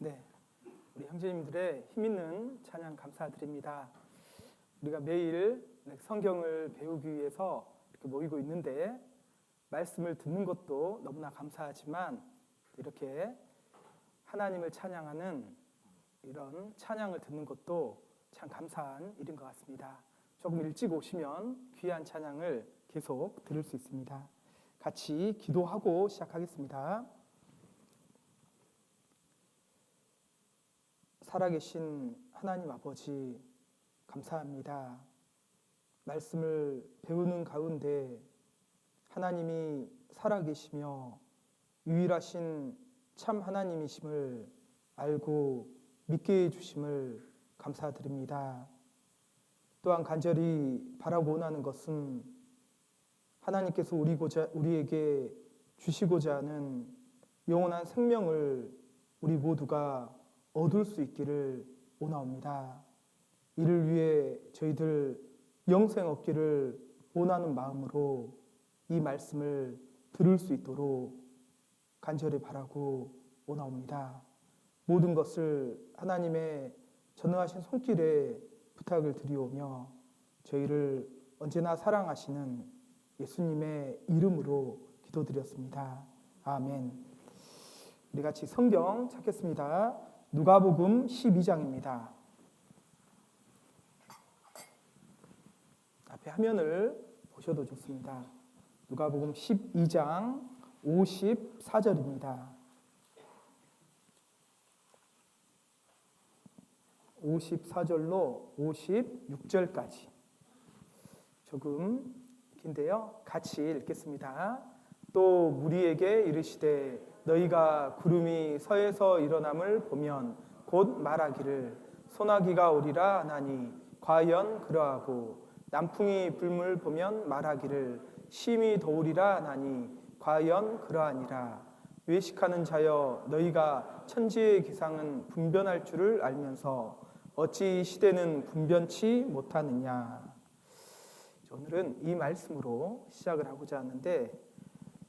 네, 우리 형제님들의 힘있는 찬양 감사드립니다. 우리가 매일 성경을 배우기 위해서 이렇게 모이고 있는데 말씀을 듣는 것도 너무나 감사하지만 이렇게 하나님을 찬양하는 이런 찬양을 듣는 것도 참 감사한 일인 것 같습니다. 조금 일찍 오시면 귀한 찬양을 계속 들을 수 있습니다. 같이 기도하고 시작하겠습니다. 살아계신 하나님 아버지, 감사합니다. 말씀을 배우는 가운데 하나님이 살아계시며 유일하신 참 하나님이심을 알고 믿게 해주심을 감사드립니다. 또한 간절히 바라고 원하는 것은 하나님께서 우리에게 주시고자 하는 영원한 생명을 우리 모두가 얻을 수 있기를 원하옵니다. 이를 위해 저희들 영생 얻기를 원하는 마음으로 이 말씀을 들을 수 있도록 간절히 바라고 원하옵니다. 모든 것을 하나님의 전능하신 손길에 부탁을 드리오며 저희를 언제나 사랑하시는 예수님의 이름으로 기도드렸습니다. 아멘. 우리 같이 성경 찾겠습니다. 누가복음 12장입니다. 앞에 화면을 보셔도 좋습니다. 누가복음 12장 54절입니다. 54절로 56절까지 조금 긴데요. 같이 읽겠습니다. 또 무리에게 이르시되 너희가 구름이 서에서 일어남을 보면 곧 말하기를 소나기가 오리라 하나니 과연 그러하고 남풍이 불물 보면 말하기를 심히 더우리라 하나니 과연 그러하니라. 외식하는 자여 너희가 천지의 기상은 분변할 줄을 알면서 어찌 시대는 분변치 못하느냐. 오늘은 이 말씀으로 시작을 하고자 하는데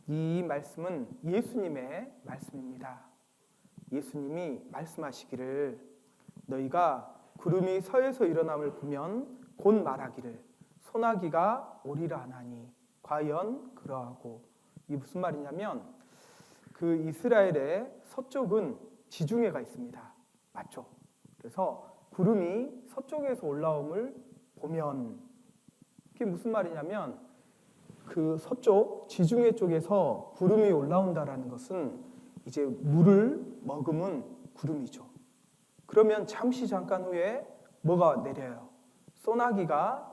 이 말씀은 예수님의 말씀입니다. 예수님이 말씀하시기를 너희가 구름이 서에서 일어남을 보면 곧 말하기를 소나기가 오리라 하나니 과연 그러하고. 이게 무슨 말이냐면 그 이스라엘의 서쪽은 지중해가 있습니다. 맞죠? 그래서 구름이 서쪽에서 올라옴을 보면 그게 무슨 말이냐면 그 서쪽 지중해 쪽에서 구름이 올라온다라는 것은 이제 물을 머금은 구름이죠. 그러면 잠깐 후에 뭐가 내려요? 소나기가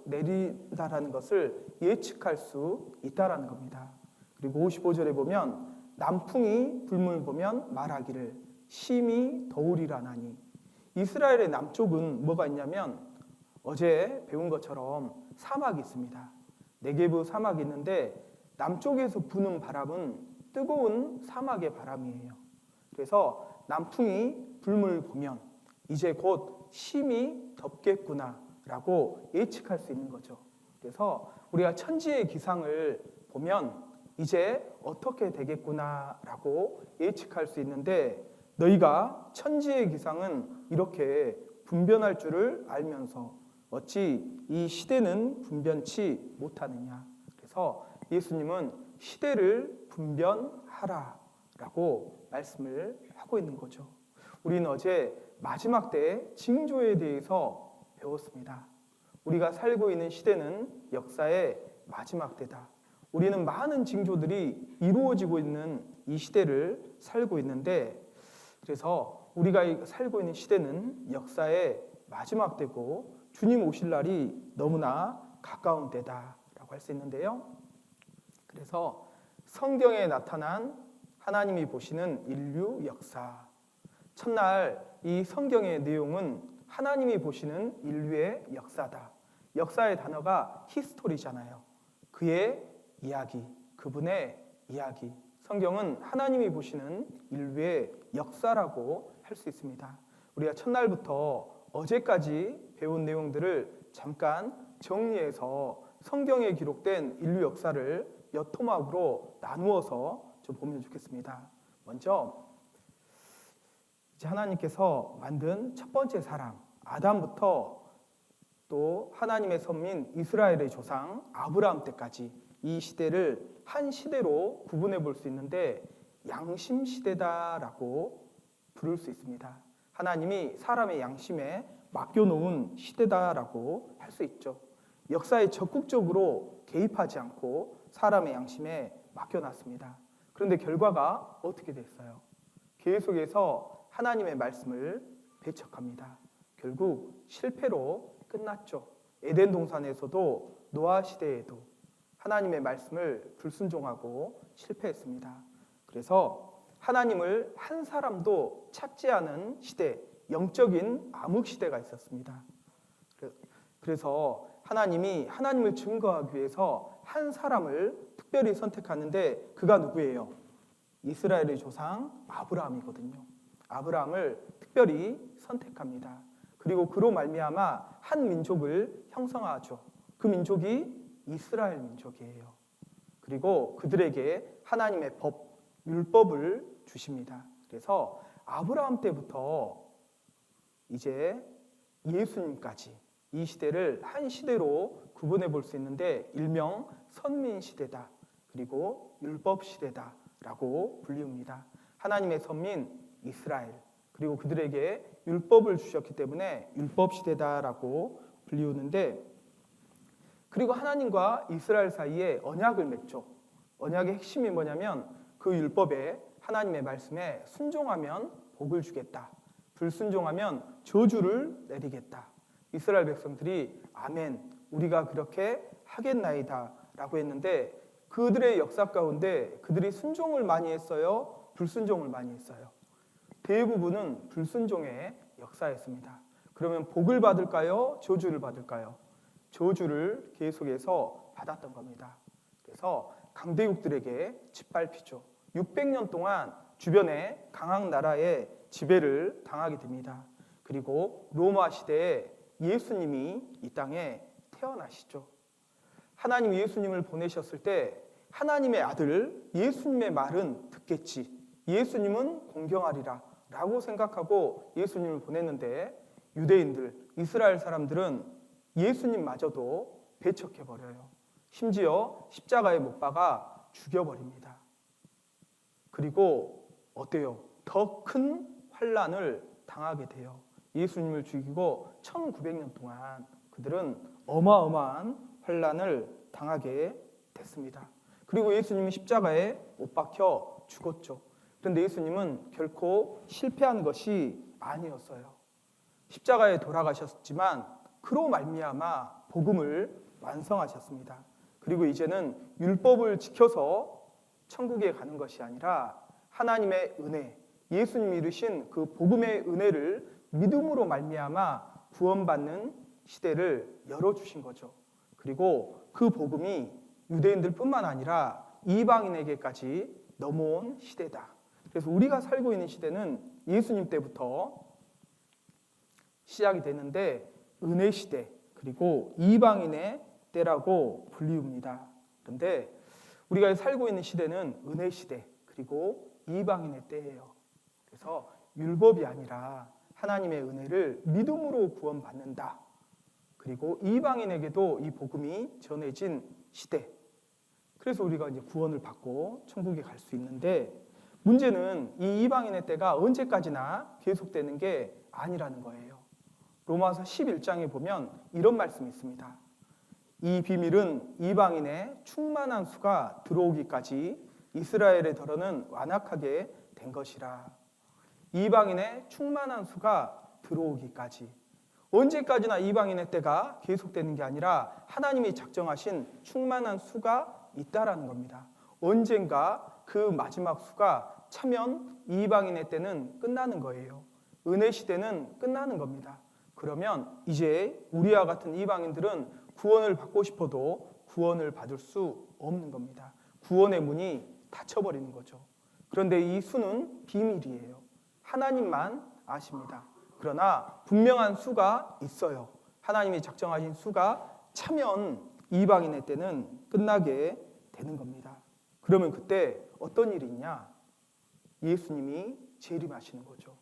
내린다라는 것을 예측할 수 있다라는 겁니다. 그리고 55절에 보면 남풍이 불물 보면 말하기를 심히 더우리라나니. 이스라엘의 남쪽은 뭐가 있냐면 어제 배운 것처럼 사막이 있습니다. 네게브 사막이 있는데 남쪽에서 부는 바람은 뜨거운 사막의 바람이에요. 그래서 남풍이 불물 보면 이제 곧 심히 덥겠구나라고 예측할 수 있는 거죠. 그래서 우리가 천지의 기상을 보면 이제 어떻게 되겠구나라고 예측할 수 있는데 너희가 천지의 기상은 이렇게 분변할 줄을 알면서 어찌 이 시대는 분변치 못하느냐. 그래서 예수님은 시대를 분변하라라고 말씀을 하고 있는 거죠. 우리는 어제 마지막 때의 징조에 대해서 배웠습니다. 우리가 살고 있는 시대는 역사의 마지막 때다. 우리는 많은 징조들이 이루어지고 있는 이 시대를 살고 있는데 그래서 우리가 살고 있는 시대는 역사의 마지막 때고 주님 오실 날이 너무나 가까운 때다라고 할 수 있는데요. 그래서 성경에 나타난 하나님이 보시는 인류 역사. 첫날 이 성경의 내용은 하나님이 보시는 인류의 역사다. 역사의 단어가 히스토리잖아요. 그의 이야기, 그분의 이야기. 성경은 하나님이 보시는 인류의 역사라고 할 수 있습니다. 우리가 첫날부터 어제까지 배운 내용들을 잠깐 정리해서 성경에 기록된 인류 역사를 몇 토막으로 나누어서 좀 보면 좋겠습니다. 먼저 이제 하나님께서 만든 첫 번째 사람 아담부터 또 하나님의 선민 이스라엘의 조상 아브라함 때까지 이 시대를 한 시대로 구분해 볼 수 있는데 양심 시대다라고 부를 수 있습니다. 하나님이 사람의 양심에 맡겨놓은 시대다라고 할 수 있죠. 역사에 적극적으로 개입하지 않고 사람의 양심에 맡겨놨습니다. 그런데 결과가 어떻게 됐어요? 계속해서 하나님의 말씀을 배척합니다. 결국 실패로 끝났죠. 에덴 동산에서도 노아 시대에도 하나님의 말씀을 불순종하고 실패했습니다. 그래서 하나님을 한 사람도 찾지 않은 시대, 영적인 암흑 시대가 있었습니다. 그래서 하나님이 하나님을 증거하기 위해서 한 사람을 특별히 선택하는데 그가 누구예요? 이스라엘의 조상 아브라함이거든요. 아브라함을 특별히 선택합니다. 그리고 그로 말미암아 한 민족을 형성하죠. 그 민족이 이스라엘 민족이에요. 그리고 그들에게 하나님의 법, 율법을 주십니다. 그래서 아브라함 때부터 이제 예수님까지 이 시대를 한 시대로 구분해 볼 수 있는데 일명 선민 시대다. 그리고 율법 시대다라고 불리웁니다. 하나님의 선민 이스라엘 그리고 그들에게 율법을 주셨기 때문에 율법 시대다라고 불리우는데 그리고 하나님과 이스라엘 사이에 언약을 맺죠. 언약의 핵심이 뭐냐면 그 율법에 하나님의 말씀에 순종하면 복을 주겠다. 불순종하면 저주를 내리겠다. 이스라엘 백성들이 아멘, 우리가 그렇게 하겠나이다 라고 했는데 그들의 역사 가운데 그들이 순종을 많이 했어요? 불순종을 많이 했어요? 대부분은 불순종의 역사였습니다. 그러면 복을 받을까요? 저주를 받을까요? 저주를 계속해서 받았던 겁니다. 그래서 강대국들에게 짓밟히죠. 600년 동안 주변의 강한 나라의 지배를 당하게 됩니다. 그리고 로마 시대에 예수님이 이 땅에 태어나시죠. 하나님 예수님을 보내셨을 때 하나님의 아들 예수님의 말은 듣겠지. 예수님은 공경하리라 라고 생각하고 예수님을 보냈는데 유대인들, 이스라엘 사람들은 예수님마저도 배척해버려요. 심지어 십자가에 못 박아 죽여버립니다. 그리고 어때요? 더 큰 환난을 당하게 돼요. 예수님을 죽이고 1900년 동안 그들은 어마어마한 환난을 당하게 됐습니다. 그리고 예수님은 십자가에 못 박혀 죽었죠. 그런데 예수님은 결코 실패한 것이 아니었어요. 십자가에 돌아가셨지만 그로 말미암아 복음을 완성하셨습니다. 그리고 이제는 율법을 지켜서 천국에 가는 것이 아니라 하나님의 은혜, 예수님이 이루신 그 복음의 은혜를 믿음으로 말미암아 구원받는 시대를 열어주신 거죠. 그리고 그 복음이 유대인들뿐만 아니라 이방인에게까지 넘어온 시대다. 그래서 우리가 살고 있는 시대는 예수님 때부터 시작이 되는데 은혜 시대 그리고 이방인의 때라고 불리웁니다. 그런데 우리가 살고 있는 시대는 은혜 시대 그리고 이방인의 때예요. 그래서 율법이 아니라 하나님의 은혜를 믿음으로 구원받는다. 그리고 이방인에게도 이 복음이 전해진 시대. 그래서 우리가 이제 구원을 받고 천국에 갈 수 있는데 문제는 이 이방인의 때가 언제까지나 계속되는 게 아니라는 거예요. 로마서 11장에 보면 이런 말씀이 있습니다. 이 비밀은 이방인의 충만한 수가 들어오기까지 이스라엘의 덜어는 완악하게 된 것이라. 이방인의 충만한 수가 들어오기까지. 언제까지나 이방인의 때가 계속되는 게 아니라 하나님이 작정하신 충만한 수가 있다라는 겁니다. 언젠가 그 마지막 수가 차면 이방인의 때는 끝나는 거예요. 은혜 시대는 끝나는 겁니다. 그러면 이제 우리와 같은 이방인들은 구원을 받고 싶어도 구원을 받을 수 없는 겁니다. 구원의 문이 닫혀버리는 거죠. 그런데 이 수는 비밀이에요. 하나님만 아십니다. 그러나 분명한 수가 있어요. 하나님이 작정하신 수가 차면 이방인의 때는 끝나게 되는 겁니다. 그러면 그때 어떤 일이 있냐? 예수님이 재림하시는 거죠.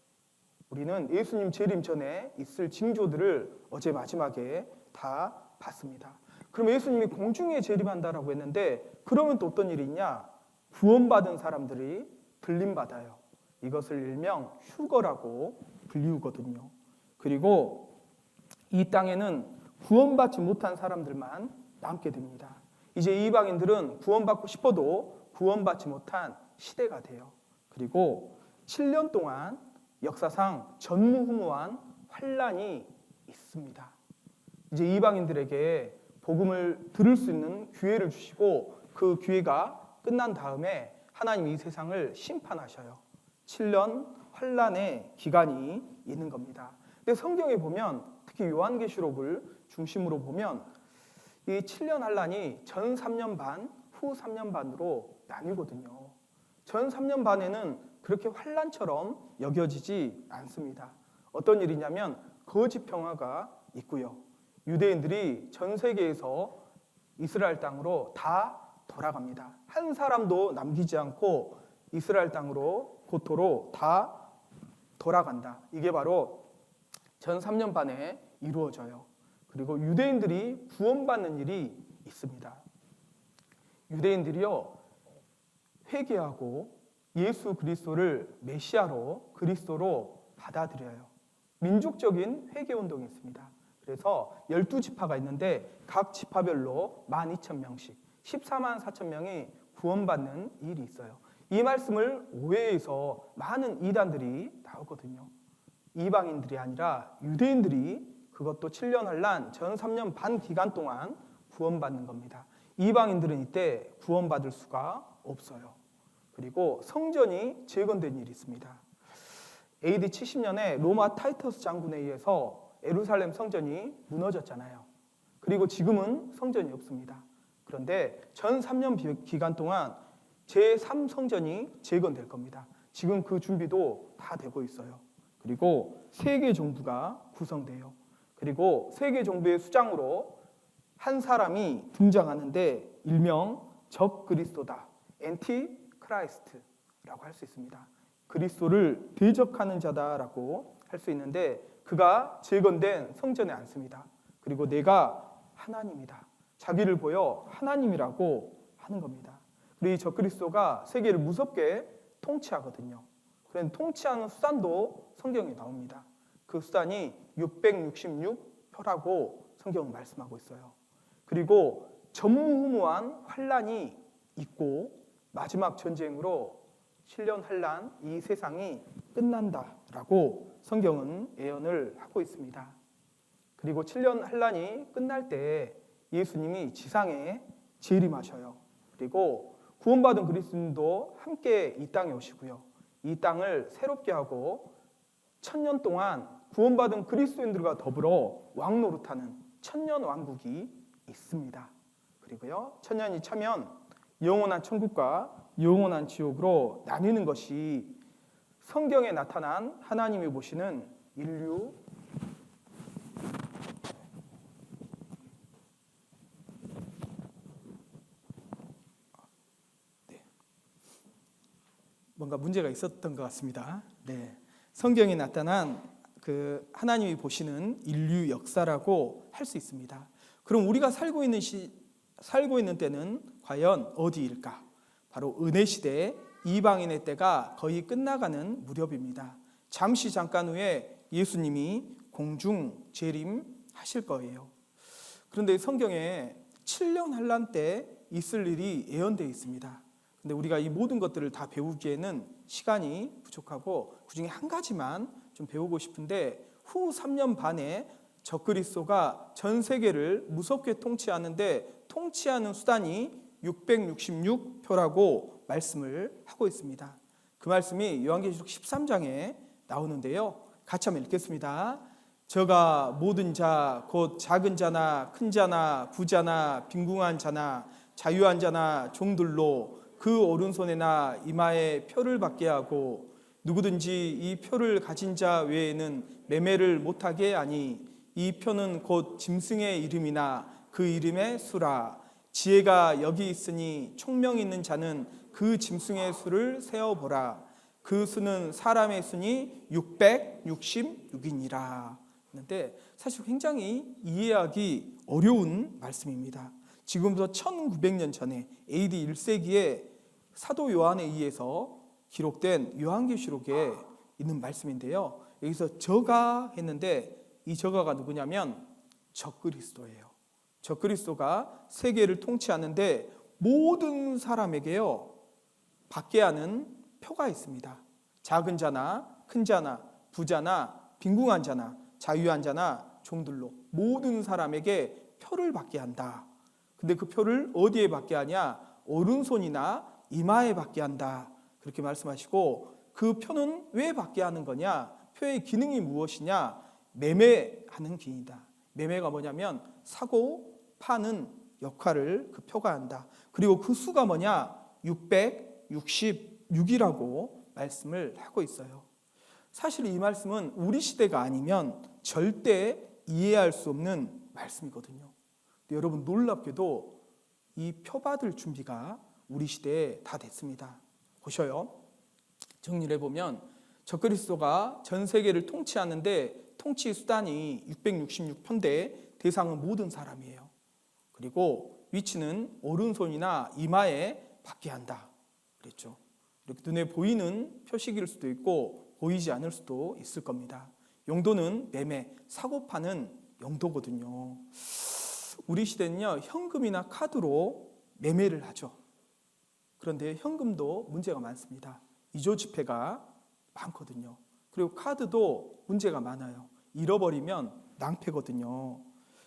우리는 예수님 재림 전에 있을 징조들을 어제 마지막에 다 봤습니다. 그럼 예수님이 공중에 재림한다라고 했는데 그러면 또 어떤 일이 있냐? 구원받은 사람들이 들림받아요. 이것을 일명 휴거라고 불리우거든요. 그리고 이 땅에는 구원받지 못한 사람들만 남게 됩니다. 이제 이방인들은 구원받고 싶어도 구원받지 못한 시대가 돼요. 그리고 7년 동안 역사상 전무후무한 환란이 있습니다. 이제 이방인들에게 복음을 들을 수 있는 기회를 주시고 그 기회가 끝난 다음에 하나님이 이 세상을 심판하셔요. 7년 환란의 기간이 있는 겁니다. 근데 성경에 보면 특히 요한계시록을 중심으로 보면 이 7년 환란이 전 3년 반, 후 3년 반으로 나뉘거든요. 전 3년 반에는 그렇게 환란처럼 여겨지지 않습니다. 어떤 일이냐면 거짓 평화가 있고요. 유대인들이 전 세계에서 이스라엘 땅으로 다 돌아갑니다. 한 사람도 남기지 않고 이스라엘 땅으로 고토로 다 돌아간다. 이게 바로 전 3년 반에 이루어져요. 그리고 유대인들이 구원받는 일이 있습니다. 유대인들이요 회개하고 예수 그리스도를 메시아로 그리스도로 받아들여요. 민족적인 회개 운동이 있습니다. 그래서 12지파가 있는데 각 지파별로 12,000명씩 14만 4천 명이 구원받는 일이 있어요. 이 말씀을 오해해서 많은 이단들이 나오거든요. 이방인들이 아니라 유대인들이 그것도 7년 환란 전 3년 반 기간 동안 구원받는 겁니다. 이방인들은 이때 구원받을 수가 없어요. 그리고 성전이 재건된 일이 있습니다. AD 70년에 로마 타이터스 장군에 의해서 예루살렘 성전이 무너졌잖아요. 그리고 지금은 성전이 없습니다. 그런데 전 3년 기간 동안 제3성전이 재건될 겁니다. 지금 그 준비도 다 되고 있어요. 그리고 세계 정부가 구성돼요. 그리고 세계 정부의 수장으로 한 사람이 등장하는데 일명 적 그리스도다. 엔티 크라이스트라고 할 수 있습니다. 그리스도를 대적하는 자다라고 할 수 있는데 그가 재건된 성전에 앉습니다. 그리고 내가 하나님이다. 자기를 보여 하나님이라고 하는 겁니다. 그리고 이 적그리스도가 세계를 무섭게 통치하거든요. 그런데 통치하는 수단도 성경에 나옵니다. 그 수단이 666표라고 성경은 말씀하고 있어요. 그리고 전무후무한 환란이 있고 마지막 전쟁으로 7년 환란 이 세상이 끝난다라고 성경은 예언을 하고 있습니다. 그리고 7년 환란이 끝날 때 예수님이 지상에 재림하셔요. 그리고 구원받은 그리스도인도 함께 이 땅에 오시고요. 이 땅을 새롭게 하고 1000년 동안 구원받은 그리스도인들과 더불어 왕노릇하는 천년 왕국이 있습니다. 그리고요 1000년이 차면 영원한 천국과 영원한 지옥으로 나뉘는 것이 성경에 나타난 하나님이 보시는 인류 뭔가 문제가 있었던 것 같습니다. 네, 성경에 나타난 그 하나님이 보시는 인류 역사라고 할 수 있습니다. 그럼 우리가 살고 있는 때는 과연 어디일까? 바로 은혜 시대, 이방인의 때가 거의 끝나가는 무렵입니다. 잠깐 후에 예수님이 공중 재림하실 거예요. 그런데 성경에 7년 환란 때 있을 일이 예언되어 있습니다. 근데 우리가 이 모든 것들을 다 배우기에는 시간이 부족하고 그중에 한 가지만 좀 배우고 싶은데 후 3년 반에 적그리스도가 전 세계를 무섭게 통치하는데 통치하는 수단이 666표라고 말씀을 하고 있습니다. 그 말씀이 요한계시록 13장에 나오는데요. 같이 한번 읽겠습니다. 저가 모든 자 곧 작은 자나 큰 자나 부자나 빈궁한 자나 자유한 자나 종들로 그 오른손에나 이마에 표를 받게 하고 누구든지 이 표를 가진 자 외에는 매매를 못하게 하니 이 표는 곧 짐승의 이름이나 그 이름의 수라. 지혜가 여기 있으니 총명 있는 자는 그 짐승의 수를 세어보라. 그 수는 사람의 수니 666이니라. 했는데 사실 굉장히 이해하기 어려운 말씀입니다. 지금부터 1900년 전에 AD 1세기에 사도 요한에 의해서 기록된 요한계시록에 있는 말씀인데요. 여기서 저가 했는데 이 저가가 누구냐면 적그리스도예요. 적그리스도가 세계를 통치하는데 모든 사람에게요 받게 하는 표가 있습니다. 작은 자나 큰 자나 부자나 빈궁한 자나 자유한 자나 종들로 모든 사람에게 표를 받게 한다. 근데 그 표를 어디에 받게 하냐? 오른손이나 이마에 받게 한다. 그렇게 말씀하시고 그 표는 왜 받게 하는 거냐? 표의 기능이 무엇이냐? 매매하는 기능이다. 매매가 뭐냐면 사고 파는 역할을 그 표가 한다. 그리고 그 수가 뭐냐? 666이라고 말씀을 하고 있어요. 사실 이 말씀은 우리 시대가 아니면 절대 이해할 수 없는 말씀이거든요. 근데 여러분 놀랍게도 이 표 받을 준비가 우리 시대에 다 됐습니다. 보셔요. 정리를 해보면 적그리스도가 전 세계를 통치하는데 통치 수단이 666표인데 대상은 모든 사람이에요. 그리고 위치는 오른손이나 이마에 받게 한다 그랬죠. 이렇게 눈에 보이는 표식일 수도 있고 보이지 않을 수도 있을 겁니다. 용도는 매매, 사고 파는 용도거든요. 우리 시대는요 현금이나 카드로 매매를 하죠. 그런데 현금도 문제가 많습니다. 이조 지폐가 많거든요. 그리고 카드도 문제가 많아요. 잃어버리면 낭패거든요.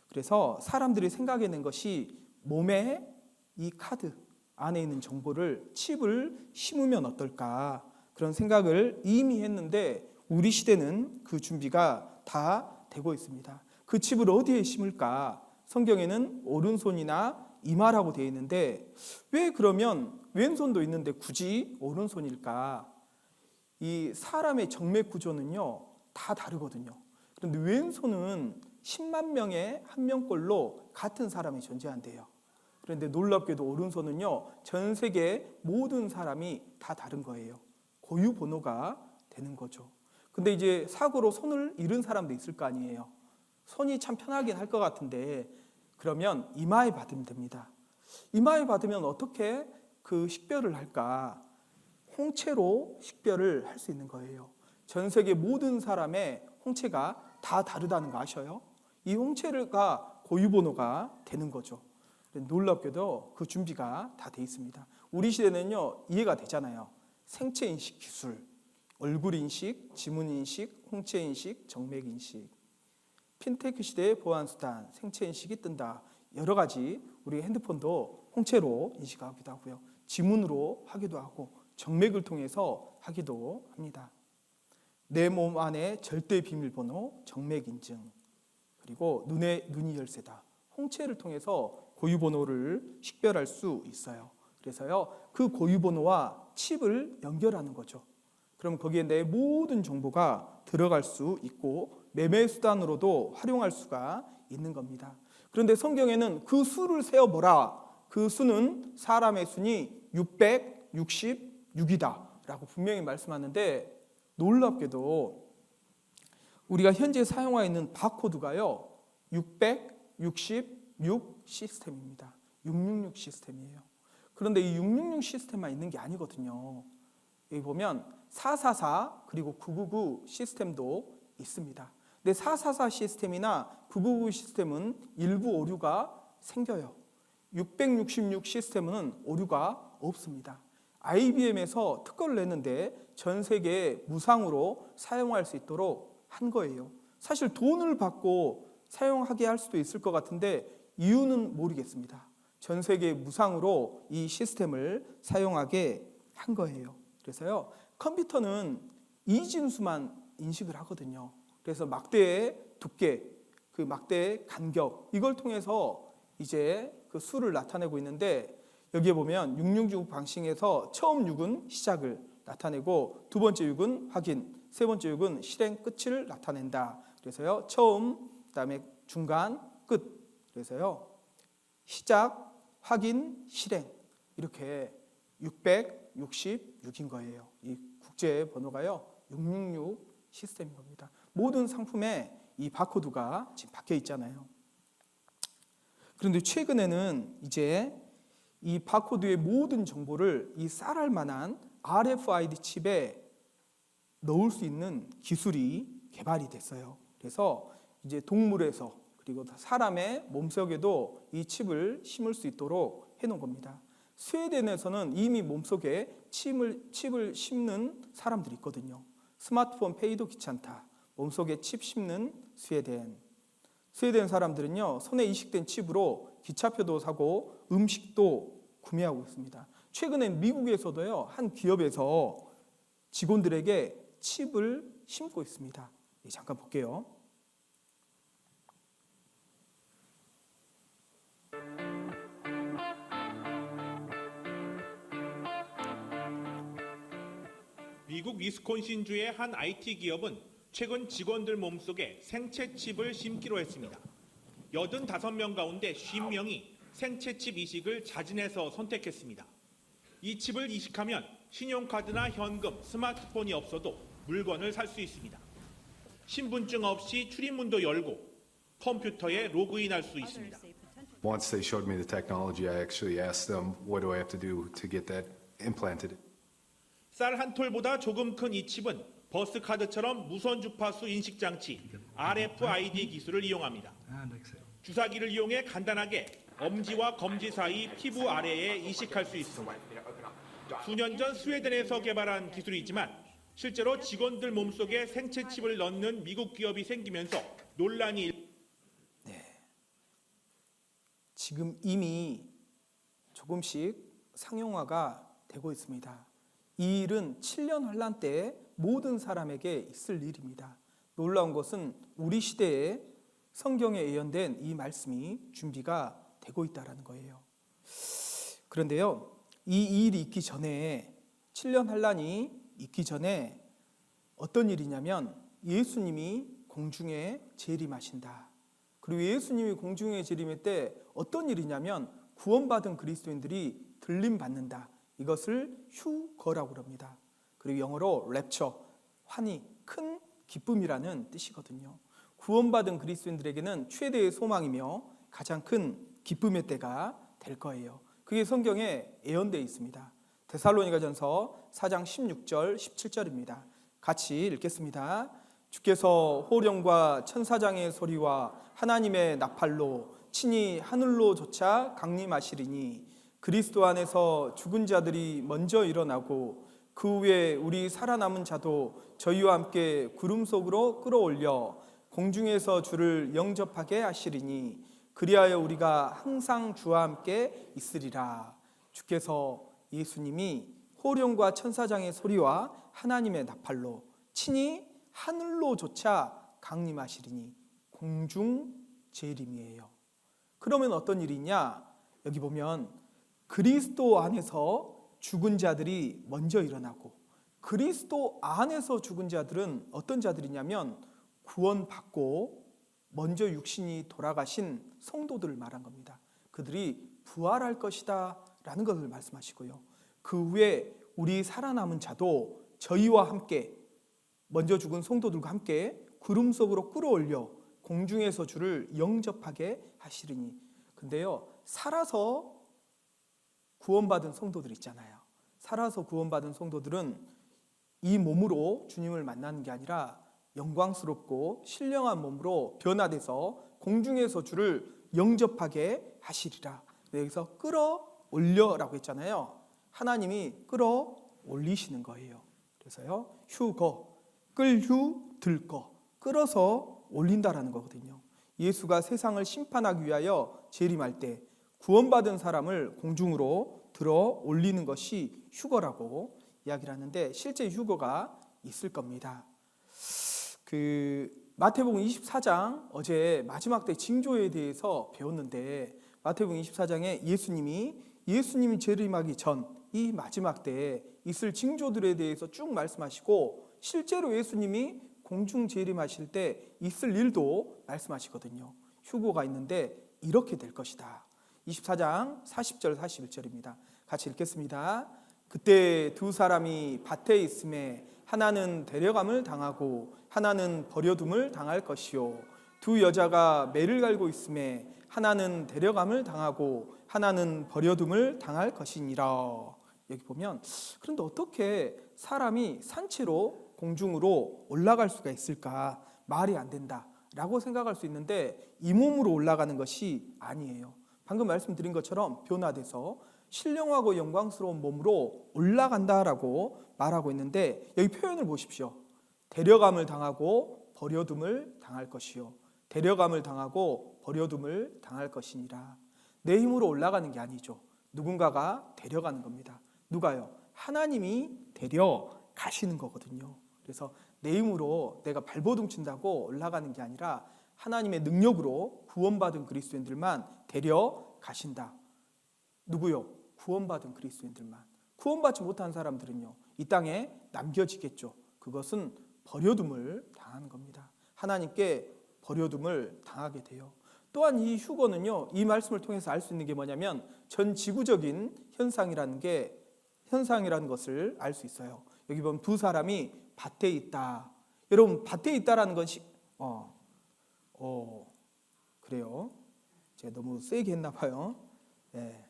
그래서 사람들이 생각해낸 것이 몸에 이 카드 안에 있는 정보를 칩을 심으면 어떨까 그런 생각을 이미 했는데 우리 시대는 그 준비가 다 되고 있습니다. 그 칩을 어디에 심을까? 성경에는 오른손이나 이마라고 되어 있는데 왜 그러면 왼손도 있는데 굳이 오른손일까? 이 사람의 정맥 구조는요 다 다르거든요. 그런데 왼손은 10만 명에 한 명꼴로 같은 사람이 존재한대요. 그런데 놀랍게도 오른손은요 전 세계 모든 사람이 다 다른 거예요. 고유 번호가 되는 거죠. 근데 이제 사고로 손을 잃은 사람도 있을 거 아니에요. 손이 참 편하긴 할 것 같은데 그러면 이마에 받으면 됩니다. 이마에 받으면 어떻게 그 식별을 할까? 홍채로 식별을 할 수 있는 거예요. 전 세계 모든 사람의 홍채가 다 다르다는 거 아셔요? 이 홍채가 고유 번호가 되는 거죠. 놀랍게도 그 준비가 다 돼 있습니다. 우리 시대는요 이해가 되잖아요. 생체 인식 기술, 얼굴 인식, 지문 인식, 홍채 인식, 정맥 인식. 핀테크 시대의 보안 수단, 생체 인식이 뜬다. 여러 가지 우리 핸드폰도 홍채로 인식하기도 하고요. 지문으로 하기도 하고 정맥을 통해서 하기도 합니다. 내 몸 안에 절대 비밀번호, 정맥 인증. 그리고 눈이 열쇠다. 홍채를 통해서 고유 번호를 식별할 수 있어요. 그래서요 그 고유 번호와 칩을 연결하는 거죠. 그럼 거기에 내 모든 정보가 들어갈 수 있고 매매 수단으로도 활용할 수가 있는 겁니다. 그런데 성경에는 그 수를 세어보라. 그 수는 사람의 수니 666이다 라고 분명히 말씀하는데 놀랍게도 우리가 현재 사용하고 있는 바코드가요 666 시스템입니다. 666 시스템이에요. 그런데 이 666 시스템만 있는 게 아니거든요. 여기 보면 444 그리고 999 시스템도 있습니다. 근데 444 시스템이나 999 시스템은 일부 오류가 생겨요. 666 시스템은 오류가 없습니다. IBM에서 특허를 냈는데 전 세계에 무상으로 사용할 수 있도록 한 거예요. 사실 돈을 받고 사용하게 할 수도 있을 것 같은데 이유는 모르겠습니다. 전 세계 무상으로 이 시스템을 사용하게 한 거예요. 그래서요 컴퓨터는 이진수만 인식을 하거든요. 그래서 막대의 두께, 그 막대의 간격 이걸 통해서 이제 그 수를 나타내고 있는데 여기에 보면 666 방식에서 처음 6은 시작을 나타내고 두 번째 6은 확인, 세 번째 6은 실행 끝을 나타낸다. 그래서요 처음, 그다음에 중간, 끝. 그래서요 시작, 확인, 실행 이렇게 666인 거예요. 이 국제 번호가요 666 시스템인 겁니다. 모든 상품에 이 바코드가 지금 박혀 있잖아요. 그런데 최근에는 이제 이 바코드의 모든 정보를 이 쌀알 만한 RFID 칩에 넣을 수 있는 기술이 개발이 됐어요. 그래서 이제 동물에서 그리고 사람의 몸속에도 이 칩을 심을 수 있도록 해놓은 겁니다. 스웨덴에서는 이미 몸속에 칩을 심는 사람들이 있거든요. 스마트폰 페이도 귀찮다. 몸속에 칩 심는 스웨덴 사람들은요 손에 이식된 칩으로 기차표도 사고 음식도 구매하고 있습니다. 최근에 미국에서도요 한 기업에서 직원들에게 칩을 심고 있습니다. 잠깐 볼게요. 미국 위스콘신주의 한 IT 기업은 최근 직원들 몸속에 생체 칩을 심기로 했습니다. 85명 가운데 50명이 생체 칩 이식을 자진해서 선택했습니다. 이 칩을 이식하면 신용카드나 현금, 스마트폰이 없어도 물건을 살 수 있습니다. 신분증 없이 출입문도 열고 컴퓨터에 로그인할 수 있습니다. Once they showed me the technology, I actually asked them, what do I have to do to get that implanted? 쌀 한 톨보다 조금 큰 이 칩은 버스 카드처럼 무선 주파수 인식 장치 RFID 기술을 이용합니다. 주사기를 이용해 간단하게 엄지와 검지 사이 피부 아래에 이식할 수 있습니다. 수년 전 스웨덴에서 개발한 기술이지만 실제로 직원들 몸속에 생체 칩을 넣는 미국 기업이 생기면서 논란이 지금 이미 조금씩 상용화가 되고 있습니다. 이 일은 7년 환란 때 모든 사람에게 있을 일입니다. 놀라운 것은 우리 시대에 성경에 예언된 이 말씀이 준비가 되고 있다는 거예요. 그런데요, 이 일이 있기 전에 7년 환란이 있기 전에 어떤 일이냐면 예수님이 공중에 재림하신다. 그리고 예수님이 공중에 재림할 때 어떤 일이냐면 구원받은 그리스도인들이 들림받는다. 이것을 휴거라고 합니다. 그리고 영어로 랩처, 환희, 큰 기쁨이라는 뜻이거든요. 구원받은 그리스도인들에게는 최대의 소망이며 가장 큰 기쁨의 때가 될 거예요. 그게 성경에 예언되어 있습니다. 데살로니가전서 4장 16절, 17절입니다. 같이 읽겠습니다. 주께서 호령과 천사장의 소리와 하나님의 나팔로 친히 하늘로조차 강림하시리니 그리스도 안에서 죽은 자들이 먼저 일어나고 그 후에 우리 살아남은 자도 저희와 함께 구름 속으로 끌어올려 공중에서 주를 영접하게 하시리니 그리하여 우리가 항상 주와 함께 있으리라. 주께서 예수님이 호령과 천사장의 소리와 하나님의 나팔로 친히 하늘로조차 강림하시리니 공중 재림이에요. 그러면 어떤 일이냐? 여기 보면 그리스도 안에서 죽은 자들이 먼저 일어나고 그리스도 안에서 죽은 자들은 어떤 자들이냐면 구원받고 먼저 육신이 돌아가신 성도들을 말한 겁니다. 그들이 부활할 것이다 라는 것을 말씀하시고요. 그 후에 우리 살아남은 자도 저희와 함께 먼저 죽은 성도들과 함께 구름 속으로 끌어올려 공중에서 주를 영접하게 하시리니. 근데요, 살아서 구원받은 성도들 있잖아요. 살아서 구원받은 성도들은 이 몸으로 주님을 만나는 게 아니라 영광스럽고 신령한 몸으로 변화돼서 공중에서 주를 영접하게 하시리라. 여기서 끌어올려라고 했잖아요. 하나님이 끌어올리시는 거예요. 그래서요, 휴거, 끌휴, 들거, 끌어서 올린다라는 거거든요. 예수가 세상을 심판하기 위하여 재림할 때 구원받은 사람을 공중으로 들어 올리는 것이 휴거라고 이야기를 하는데 실제 휴거가 있을 겁니다. 마태복음 24장 어제 마지막 때 징조에 대해서 배웠는데 마태복음 24장에 예수님이 재림하기 전 이 마지막 때에 있을 징조들에 대해서 쭉 말씀하시고 실제로 예수님이 공중 재림하실 때 있을 일도 말씀하시거든요. 휴거가 있는데 이렇게 될 것이다. 24장 40절 41절입니다. 같이 읽겠습니다. 그때 두 사람이 밭에 있음에 하나는 데려감을 당하고 하나는 버려둠을 당할 것이요 두 여자가 매를 갈고 있음에 하나는 데려감을 당하고 하나는 버려둠을 당할 것이니라. 여기 보면 그런데 어떻게 사람이 산채로 공중으로 올라갈 수가 있을까? 말이 안 된다라고 생각할 수 있는데 이 몸으로 올라가는 것이 아니에요. 방금 말씀드린 것처럼 변화돼서 신령하고 영광스러운 몸으로 올라간다라고 말하고 있는데 여기 표현을 보십시오. 데려감을 당하고 버려둠을 당할 것이요 데려감을 당하고 버려둠을 당할 것이니라. 내 힘으로 올라가는 게 아니죠. 누군가가 데려가는 겁니다. 누가요? 하나님이 데려가시는 거거든요. 그래서 내 힘으로 내가 발버둥 친다고 올라가는 게 아니라 하나님의 능력으로 구원받은 그리스도인들만 데려가신다. 누구요? 구원받은 그리스도인들만. 구원받지 못한 사람들은요, 이 땅에 남겨지겠죠. 그것은 버려둠을 당하는 겁니다. 하나님께 버려둠을 당하게 돼요. 또한 이 휴거는요, 이 말씀을 통해서 알 수 있는 게 뭐냐면 전 지구적인 현상이라는 것을 알 수 있어요. 여기 보면 두 사람이 밭에 있다. 여러분, 밭에 있다라는 건 그래요. 제가 너무 세게 했나 봐요. 네.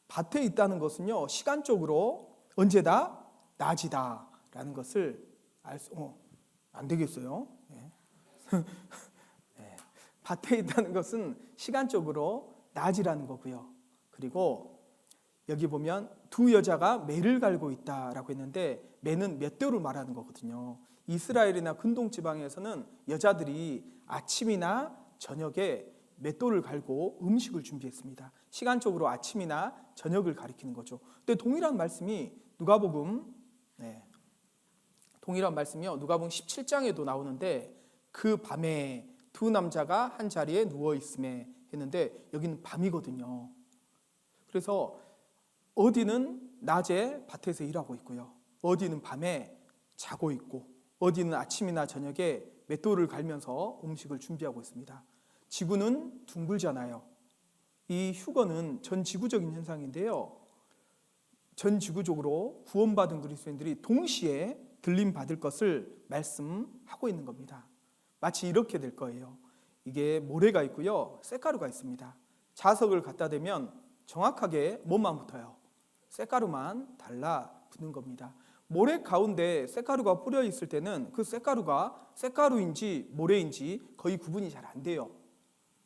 밭에 있다는 것은요, 시간적으로 언제다? 낮이다라는 것을 안 되겠어요. 네. 네. 밭에 있다는 것은 시간적으로 낮이라는 거고요. 그리고 여기 보면 두 여자가 매를 갈고 있다라고 했는데 매는 몇 대를 말하는 거거든요. 이스라엘이나 근동 지방에서는 여자들이 아침이나 저녁에 맷돌을 갈고 음식을 준비했습니다. 시간적으로 아침이나 저녁을 가리키는 거죠. 근데 동일한 말씀이 누가복음 17장에도 나오는데 그 밤에 두 남자가 한 자리에 누워 있음에 했는데 여기는 밤이거든요. 그래서 어디는 낮에 밭에서 일하고 있고요. 어디는 밤에 자고 있고 어디는 아침이나 저녁에 맷돌을 갈면서 음식을 준비하고 있습니다. 지구는 둥글잖아요. 이 휴거는 전 지구적인 현상인데요. 전 지구적으로 구원받은 그리스도인들이 동시에 들림 받을 것을 말씀하고 있는 겁니다. 마치 이렇게 될 거예요. 이게 모래가 있고요. 쇳가루가 있습니다. 자석을 갖다 대면 정확하게 뭐만 붙어요? 쇳가루만 달라붙는 겁니다. 모래 가운데 쇳가루가 뿌려 있을 때는 그 쇳가루가 쇳가루인지 모래인지 거의 구분이 잘 안 돼요.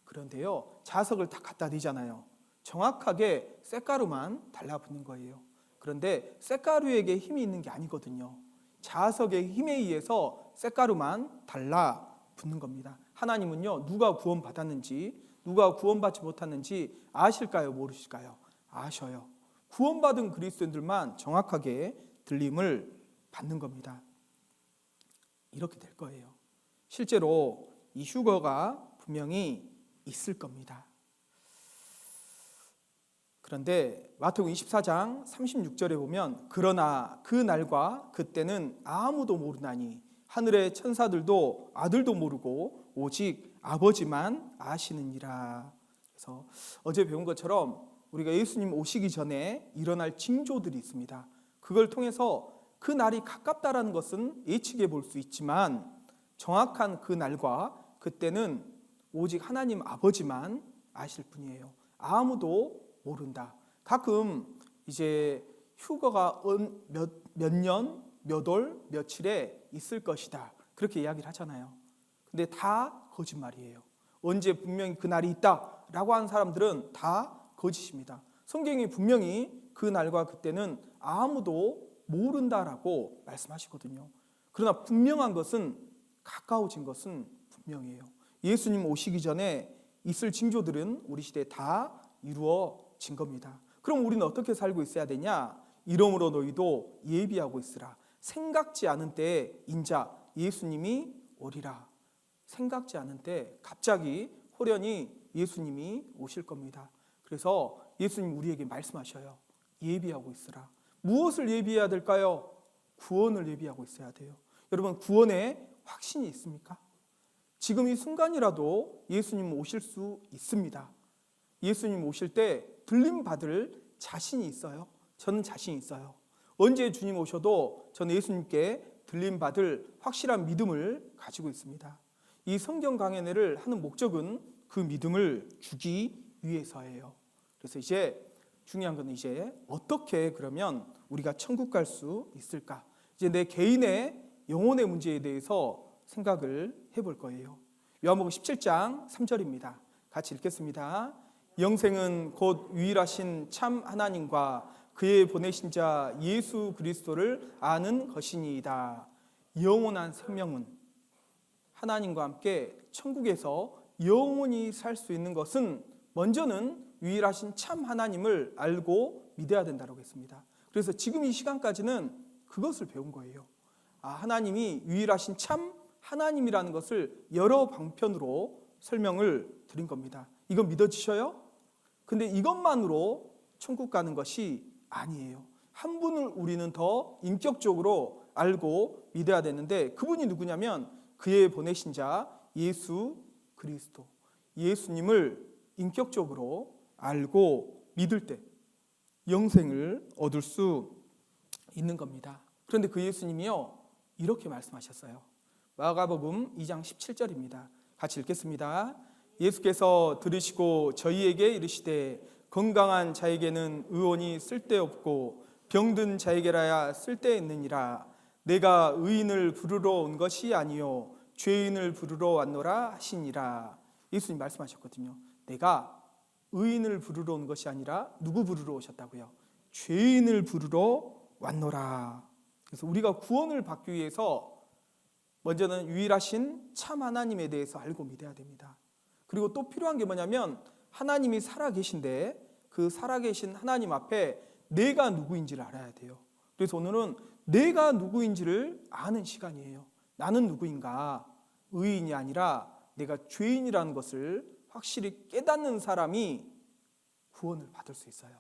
그런데요, 자석을 딱 갖다 대잖아요. 정확하게 쇳가루만 달라붙는 거예요. 그런데 쇳가루에게 힘이 있는 게 아니거든요. 자석의 힘에 의해서 쇳가루만 달라붙는 겁니다. 하나님은요, 누가 구원받았는지 누가 구원받지 못했는지 아실까요? 모르실까요? 아셔요. 구원받은 그리스도인들만 정확하게 들림을 받는 겁니다. 이렇게 될 거예요. 실제로 이 휴거가 분명히 있을 겁니다. 그런데 마태복음 24장 36절에 보면 그러나 그 날과 그때는 아무도 모르나니 하늘의 천사들도 아들도 모르고 오직 아버지만 아시느니라. 그래서 어제 배운 것처럼 우리가 예수님 오시기 전에 일어날 징조들이 있습니다. 그걸 통해서 그 날이 가깝다라는 것은 예측해 볼 수 있지만 정확한 그 날과 그때는 오직 하나님 아버지만 아실 뿐이에요. 아무도 모른다. 가끔 이제 휴거가 몇 년, 몇 월, 며칠에 있을 것이다. 그렇게 이야기를 하잖아요. 근데 다 거짓말이에요. 언제 분명히 그 날이 있다라고 하는 사람들은 다 거짓입니다. 성경이 분명히 그 날과 그때는 아무도 모른다라고 말씀하시거든요. 그러나 분명한 것은 가까워진 것은 분명해요. 예수님 오시기 전에 있을 징조들은 우리 시대에 다 이루어진 겁니다. 그럼 우리는 어떻게 살고 있어야 되냐? 이러므로 너희도 예비하고 있으라. 생각지 않은 때에 인자 예수님이 오리라. 생각지 않은 때 갑자기 호련히 예수님이 오실 겁니다. 그래서 예수님 우리에게 말씀하셔요. 예비하고 있으라. 무엇을 예비해야 될까요? 구원을 예비하고 있어야 돼요. 여러분, 구원에 확신이 있습니까? 지금 이 순간이라도 예수님 오실 수 있습니다. 예수님 오실 때 들림 받을 자신이 있어요? 저는 자신 있어요. 언제 주님 오셔도 저는 예수님께 들림받을 확실한 믿음을 가지고 있습니다. 이 성경 강연회를 하는 목적은 그 믿음을 주기 위해서예요. 그래서 이제 중요한 건 이제 어떻게 그러면 우리가 천국 갈 수 있을까? 이제 내 개인의 영혼의 문제에 대해서 생각을 해볼 거예요. 요한복음 17장 3절입니다. 같이 읽겠습니다. 영생은 곧 유일하신 참 하나님과 그의 보내신 자 예수 그리스도를 아는 것이니이다. 영원한 생명은 하나님과 함께 천국에서 영원히 살 수 있는 것은 먼저는 유일하신 참 하나님을 알고 믿어야 된다고 했습니다. 그래서 지금 이 시간까지는 그것을 배운 거예요. 하나님이 유일하신 참 하나님이라는 것을 여러 방편으로 설명을 드린 겁니다. 이거 믿어지셔요? 근데 이것만으로 천국 가는 것이 아니에요. 한 분을 우리는 더 인격적으로 알고 믿어야 되는데 그분이 누구냐면 그의 보내신 자 예수 그리스도, 예수님을 인격적으로 알고 믿을 때 영생을 얻을 수 있는 겁니다. 그런데 그 예수님이요 이렇게 말씀하셨어요. 마가복음 2장 17절입니다. 같이 읽겠습니다. 예수께서 들으시고 저희에게 이르시되 건강한 자에게는 의원이 쓸데없고 병든 자에게라야 쓸데있느니라. 내가 의인을 부르러 온 것이 아니요 죄인을 부르러 왔노라 하시니라. 예수님 말씀하셨거든요. 내가 의인을 부르러 온 것이 아니라 누구 부르러 오셨다고요? 죄인을 부르러 왔노라. 그래서 우리가 구원을 받기 위해서 먼저는 유일하신 참 하나님에 대해서 알고 믿어야 됩니다. 그리고 또 필요한 게 뭐냐면 하나님이 살아계신데 그 살아계신 하나님 앞에 내가 누구인지를 알아야 돼요. 그래서 오늘은 내가 누구인지를 아는 시간이에요. 나는 누구인가? 의인이 아니라 내가 죄인이라는 것을 확실히 깨닫는 사람이 구원을 받을 수 있어요.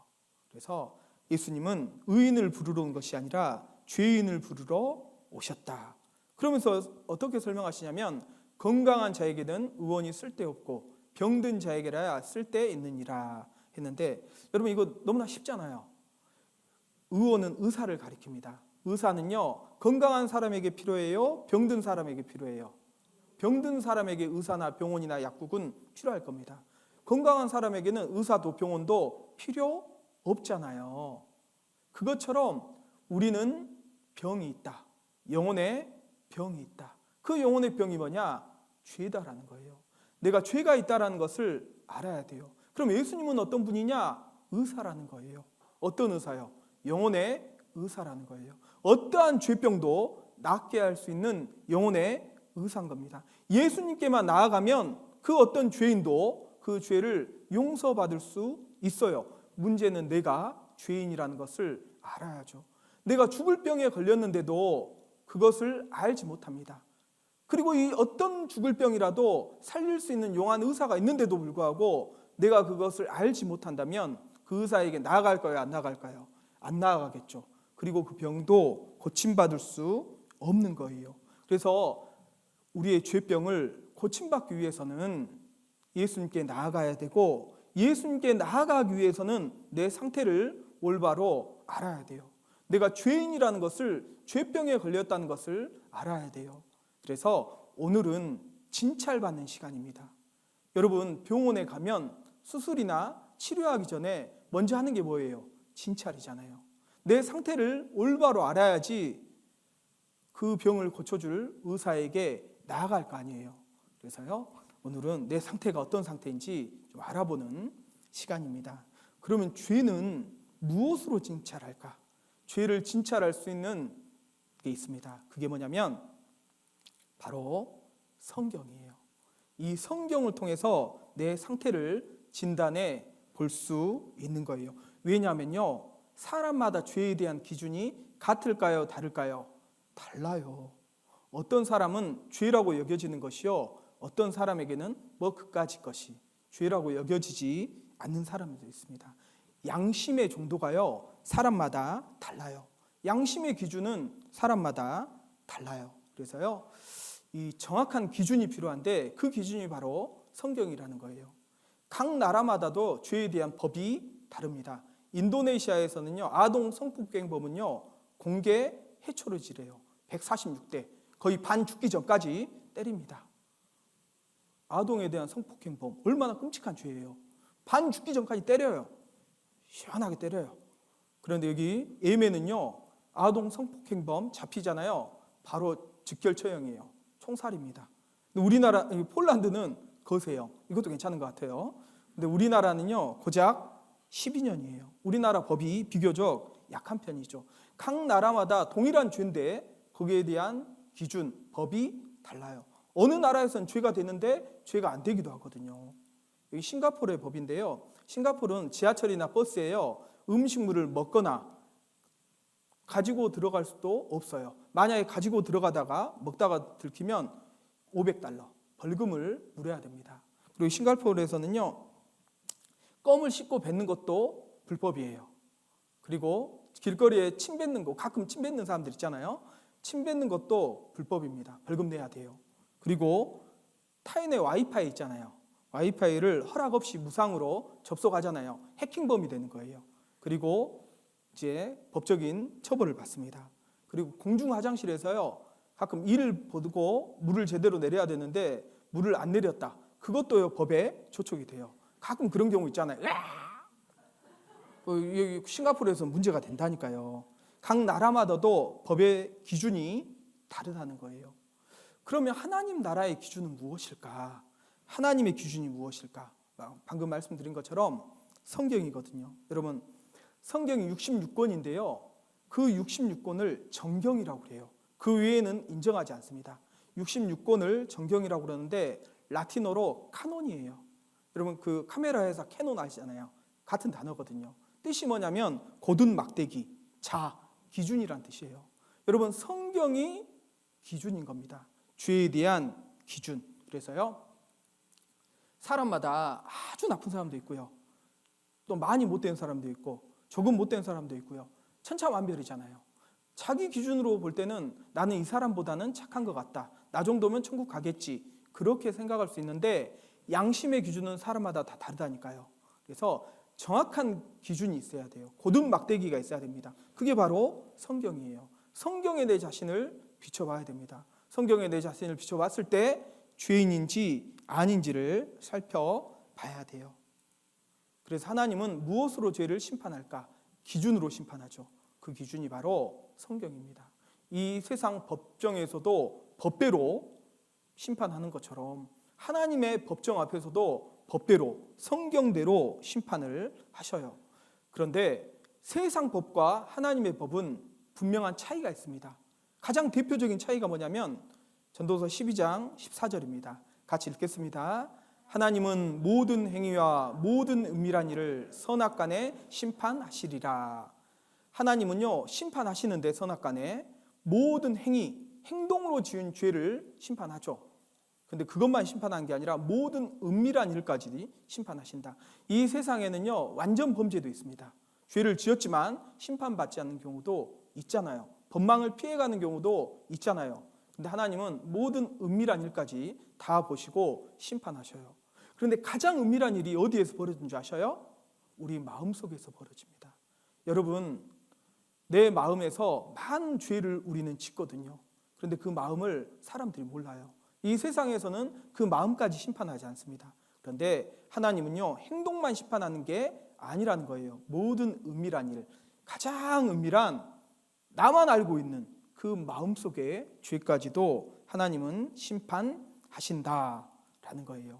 그래서 예수님은 의인을 부르러 온 것이 아니라 죄인을 부르러 오셨다. 그러면서 어떻게 설명하시냐면 건강한 자에게는 의원이 쓸데없고 병든 자에게라야 쓸데있느니라 했는데 여러분 이거 너무나 쉽잖아요. 의원은 의사를 가리킵니다. 의사는요 건강한 사람에게 필요해요? 병든 사람에게 필요해요? 병든 사람에게 의사나 병원이나 약국은 필요할 겁니다. 건강한 사람에게는 의사도 병원도 필요 없잖아요. 그것처럼 우리는 병이 있다. 영혼에 병이 있다. 그 영혼의 병이 뭐냐? 죄다라는 거예요. 내가 죄가 있다라는 것을 알아야 돼요. 그럼 예수님은 어떤 분이냐? 의사라는 거예요. 어떤 의사요? 영혼의 의사라는 거예요. 어떠한 죄병도 낫게 할 수 있는 영혼의 의사인 겁니다. 예수님께만 나아가면 그 어떤 죄인도 그 죄를 용서받을 수 있어요. 문제는 내가 죄인이라는 것을 알아야죠. 내가 죽을 병에 걸렸는데도 그것을 알지 못합니다. 그리고 이 어떤 죽을 병이라도 살릴 수 있는 용한 의사가 있는데도 불구하고 내가 그것을 알지 못한다면 그 의사에게 나아갈까요? 안 나아갈까요? 안 나아가겠죠. 그리고 그 병도 고침받을 수 없는 거예요. 그래서 우리의 죄병을 고침받기 위해서는 예수님께 나아가야 되고 예수님께 나아가기 위해서는 내 상태를 올바로 알아야 돼요. 내가 죄인이라는 것을 죄병에 걸렸다는 것을 알아야 돼요. 그래서 오늘은 진찰받는 시간입니다. 여러분 병원에 가면 수술이나 치료하기 전에 먼저 하는 게 뭐예요? 진찰이잖아요. 내 상태를 올바로 알아야지 그 병을 고쳐줄 의사에게 나아갈 거 아니에요. 그래서요 오늘은 내 상태가 어떤 상태인지 좀 알아보는 시간입니다. 그러면 죄는 무엇으로 진찰할까? 죄를 진찰할 수 있는 게 있습니다. 그게 뭐냐면 바로 성경이에요. 이 성경을 통해서 내 상태를 진단해 볼 수 있는 거예요. 왜냐하면요 사람마다 죄에 대한 기준이 같을까요? 다를까요? 달라요. 어떤 사람은 죄라고 여겨지는 것이요 어떤 사람에게는 뭐 그까짓 것이 죄라고 여겨지지 않는 사람도 있습니다. 양심의 정도가요 사람마다 달라요. 양심의 기준은 사람마다 달라요. 그래서요 이 정확한 기준이 필요한데 그 기준이 바로 성경이라는 거예요. 각 나라마다도 죄에 대한 법이 다릅니다. 인도네시아에서는요, 아동 성폭행범은요, 공개 해초를 지래요. 146대, 거의 반 죽기 전까지 때립니다. 아동에 대한 성폭행범, 얼마나 끔찍한 죄예요. 반 죽기 전까지 때려요. 시원하게 때려요. 그런데 여기 예멘은요, 아동 성폭행범 잡히잖아요. 바로 즉결 처형이에요. 총살입니다. 근데 우리나라, 폴란드는 거세요. 이것도 괜찮은 것 같아요. 근데 우리나라는요, 고작 12년이에요. 우리나라 법이 비교적 약한 편이죠. 각 나라마다 동일한 죄인데 거기에 대한 기준, 법이 달라요. 어느 나라에서는 죄가 되는데 죄가 안 되기도 하거든요. 여기 싱가포르의 법인데요. 싱가포르는 지하철이나 버스에요, 음식물을 먹거나 가지고 들어갈 수도 없어요. 만약에 가지고 들어가다가 먹다가 들키면 $500 벌금을 물어야 됩니다. 그리고 싱가포르에서는요, 껌을 씹고 뱉는 것도 불법이에요. 그리고 길거리에 침 뱉는 거, 가끔 침 뱉는 사람들 있잖아요. 침 뱉는 것도 불법입니다. 벌금 내야 돼요. 그리고 타인의 와이파이 있잖아요. 와이파이를 허락 없이 무상으로 접속하잖아요. 해킹범이 되는 거예요. 그리고 이제 법적인 처벌을 받습니다. 그리고 공중 화장실에서요, 가끔 이를 보고 물을 제대로 내려야 되는데 물을 안 내렸다. 그것도 법에 저촉이 돼요. 가끔 그런 경우 있잖아요. 여기 싱가포르에서 문제가 된다니까요. 각 나라마다도 법의 기준이 다르다는 거예요. 그러면 하나님 나라의 기준은 무엇일까? 하나님의 기준이 무엇일까? 방금 말씀드린 것처럼 성경이거든요. 여러분, 성경이 66권인데요. 그 66권을 정경이라고 그래요. 그 외에는 인정하지 않습니다. 66권을 정경이라고 그러는데 라틴어로 카논이에요. 여러분, 그 카메라 회사 캐논 아시잖아요. 같은 단어거든요. 뜻이 뭐냐면 고든 막대기, 자, 기준이란 뜻이에요. 여러분, 성경이 기준인 겁니다. 죄에 대한 기준. 그래서요, 사람마다 아주 나쁜 사람도 있고요, 또 많이 못된 사람도 있고 조금 못된 사람도 있고요. 천차만별이잖아요. 자기 기준으로 볼 때는 나는 이 사람보다는 착한 것 같다, 나 정도면 천국 가겠지, 그렇게 생각할 수 있는데 양심의 기준은 사람마다 다 다르다니까요. 그래서 정확한 기준이 있어야 돼요. 고든 막대기가 있어야 됩니다. 그게 바로 성경이에요. 성경에 내 자신을 비춰봐야 됩니다. 성경에 내 자신을 비춰봤을 때 죄인인지 아닌지를 살펴봐야 돼요. 그래서 하나님은 무엇으로 죄를 심판할까? 기준으로 심판하죠. 그 기준이 바로 성경입니다. 이 세상 법정에서도 법대로 심판하는 것처럼 하나님의 법정 앞에서도 법대로, 성경대로 심판을 하셔요. 그런데 세상 법과 하나님의 법은 분명한 차이가 있습니다. 가장 대표적인 차이가 뭐냐면 전도서 12장 14절입니다. 같이 읽겠습니다. 하나님은 모든 행위와 모든 은밀한 일을 선악간에 심판하시리라. 하나님은요, 심판하시는데 선악간에 모든 행위, 행동으로 지은 죄를 심판하죠. 근데 그것만 심판하는 게 아니라 모든 은밀한 일까지 심판하신다. 이 세상에는요, 완전 범죄도 있습니다. 죄를 지었지만 심판받지 않는 경우도 있잖아요. 법망을 피해가는 경우도 있잖아요. 근데 하나님은 모든 은밀한 일까지 다 보시고 심판하셔요. 그런데 가장 은밀한 일이 어디에서 벌어지는 줄 아셔요? 우리 마음속에서 벌어집니다. 여러분, 내 마음에서 많은 죄를 우리는 짓거든요. 그런데 그 마음을 사람들이 몰라요. 이 세상에서는 그 마음까지 심판하지 않습니다. 그런데 하나님은요, 행동만 심판하는 게 아니라는 거예요. 모든 은밀한 일, 가장 은밀한 나만 알고 있는 그 마음속의 죄까지도 하나님은 심판하신다라는 거예요.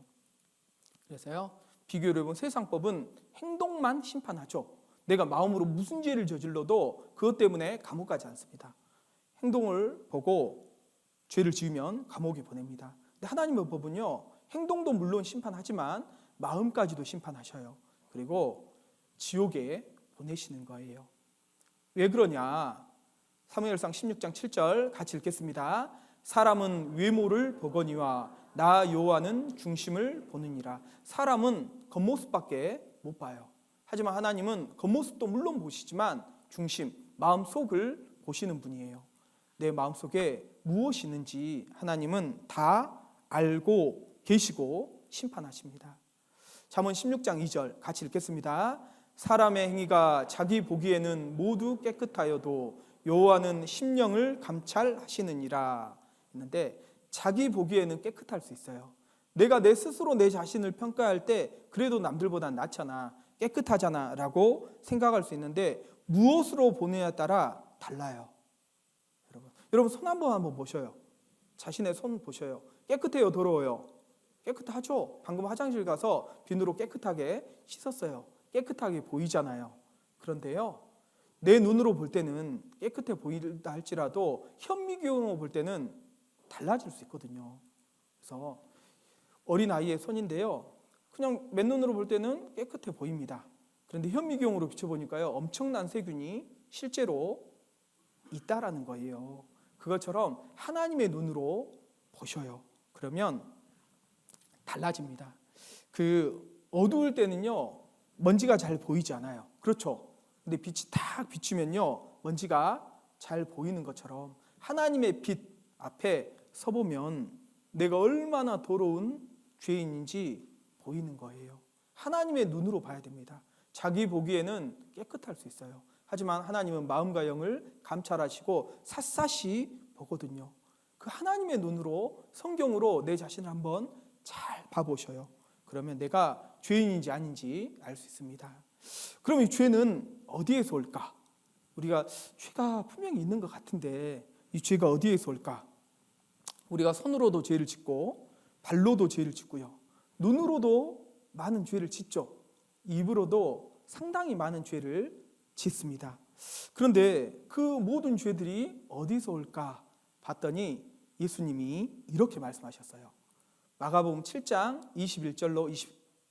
그래서요, 비교를 해보면 세상 법은 행동만 심판하죠. 내가 마음으로 무슨 죄를 저질러도 그것 때문에 감옥 가지 않습니다. 행동을 보고 죄를 지으면 감옥에 보냅니다. 근데 하나님의 법은요, 행동도 물론 심판하지만 마음까지도 심판하셔요. 그리고 지옥에 보내시는 거예요. 왜 그러냐? 사무엘상 16장 7절 같이 읽겠습니다. 사람은 외모를 보거니와 나 여호와는 중심을 보느니라. 사람은 겉모습밖에 못 봐요. 하지만 하나님은 겉모습도 물론 보시지만 중심, 마음 속을 보시는 분이에요. 내 마음속에 무엇이 있는지 하나님은 다 알고 계시고 심판하십니다. 잠언 16장 2절 같이 읽겠습니다. 사람의 행위가 자기 보기에는 모두 깨끗하여도 여호와는 심령을 감찰하시느니라 했는데, 자기 보기에는 깨끗할 수 있어요. 내가 내 스스로 내 자신을 평가할 때 그래도 남들보다 낫잖아, 깨끗하잖아 라고 생각할 수 있는데, 무엇으로 보느냐에 따라 달라요. 여러분 손 한번 보셔요. 자신의 손 보셔요. 깨끗해요, 더러워요? 깨끗하죠. 방금 화장실 가서 비누로 깨끗하게 씻었어요. 깨끗하게 보이잖아요. 그런데요, 내 눈으로 볼 때는 깨끗해 보인다 할지라도 현미경으로 볼 때는 달라질 수 있거든요. 그래서 어린아이의 손인데요, 그냥 맨눈으로 볼 때는 깨끗해 보입니다. 그런데 현미경으로 비춰보니까요, 엄청난 세균이 실제로 있다라는 거예요. 그것처럼 하나님의 눈으로 보셔요. 그러면 달라집니다. 어두울 때는요, 먼지가 잘 보이지 않아요. 그렇죠? 근데 빛이 탁 비추면요, 먼지가 잘 보이는 것처럼 하나님의 빛 앞에 서보면 내가 얼마나 더러운 죄인인지 보이는 거예요. 하나님의 눈으로 봐야 됩니다. 자기 보기에는 깨끗할 수 있어요. 하지만 하나님은 마음과 영을 감찰하시고 샅샅이 보거든요. 그 하나님의 눈으로, 성경으로 내 자신을 한번 잘 봐보셔요. 그러면 내가 죄인인지 아닌지 알 수 있습니다. 그럼 이 죄는 어디에서 올까? 우리가 죄가 분명히 있는 것 같은데 이 죄가 어디에서 올까? 우리가 손으로도 죄를 짓고 발로도 죄를 짓고요, 눈으로도 많은 죄를 짓죠. 입으로도 상당히 많은 죄를 짓습니다. 그런데 그 모든 죄들이 어디서 올까 봤더니 예수님이 이렇게 말씀하셨어요. 마가복음 7장 21절로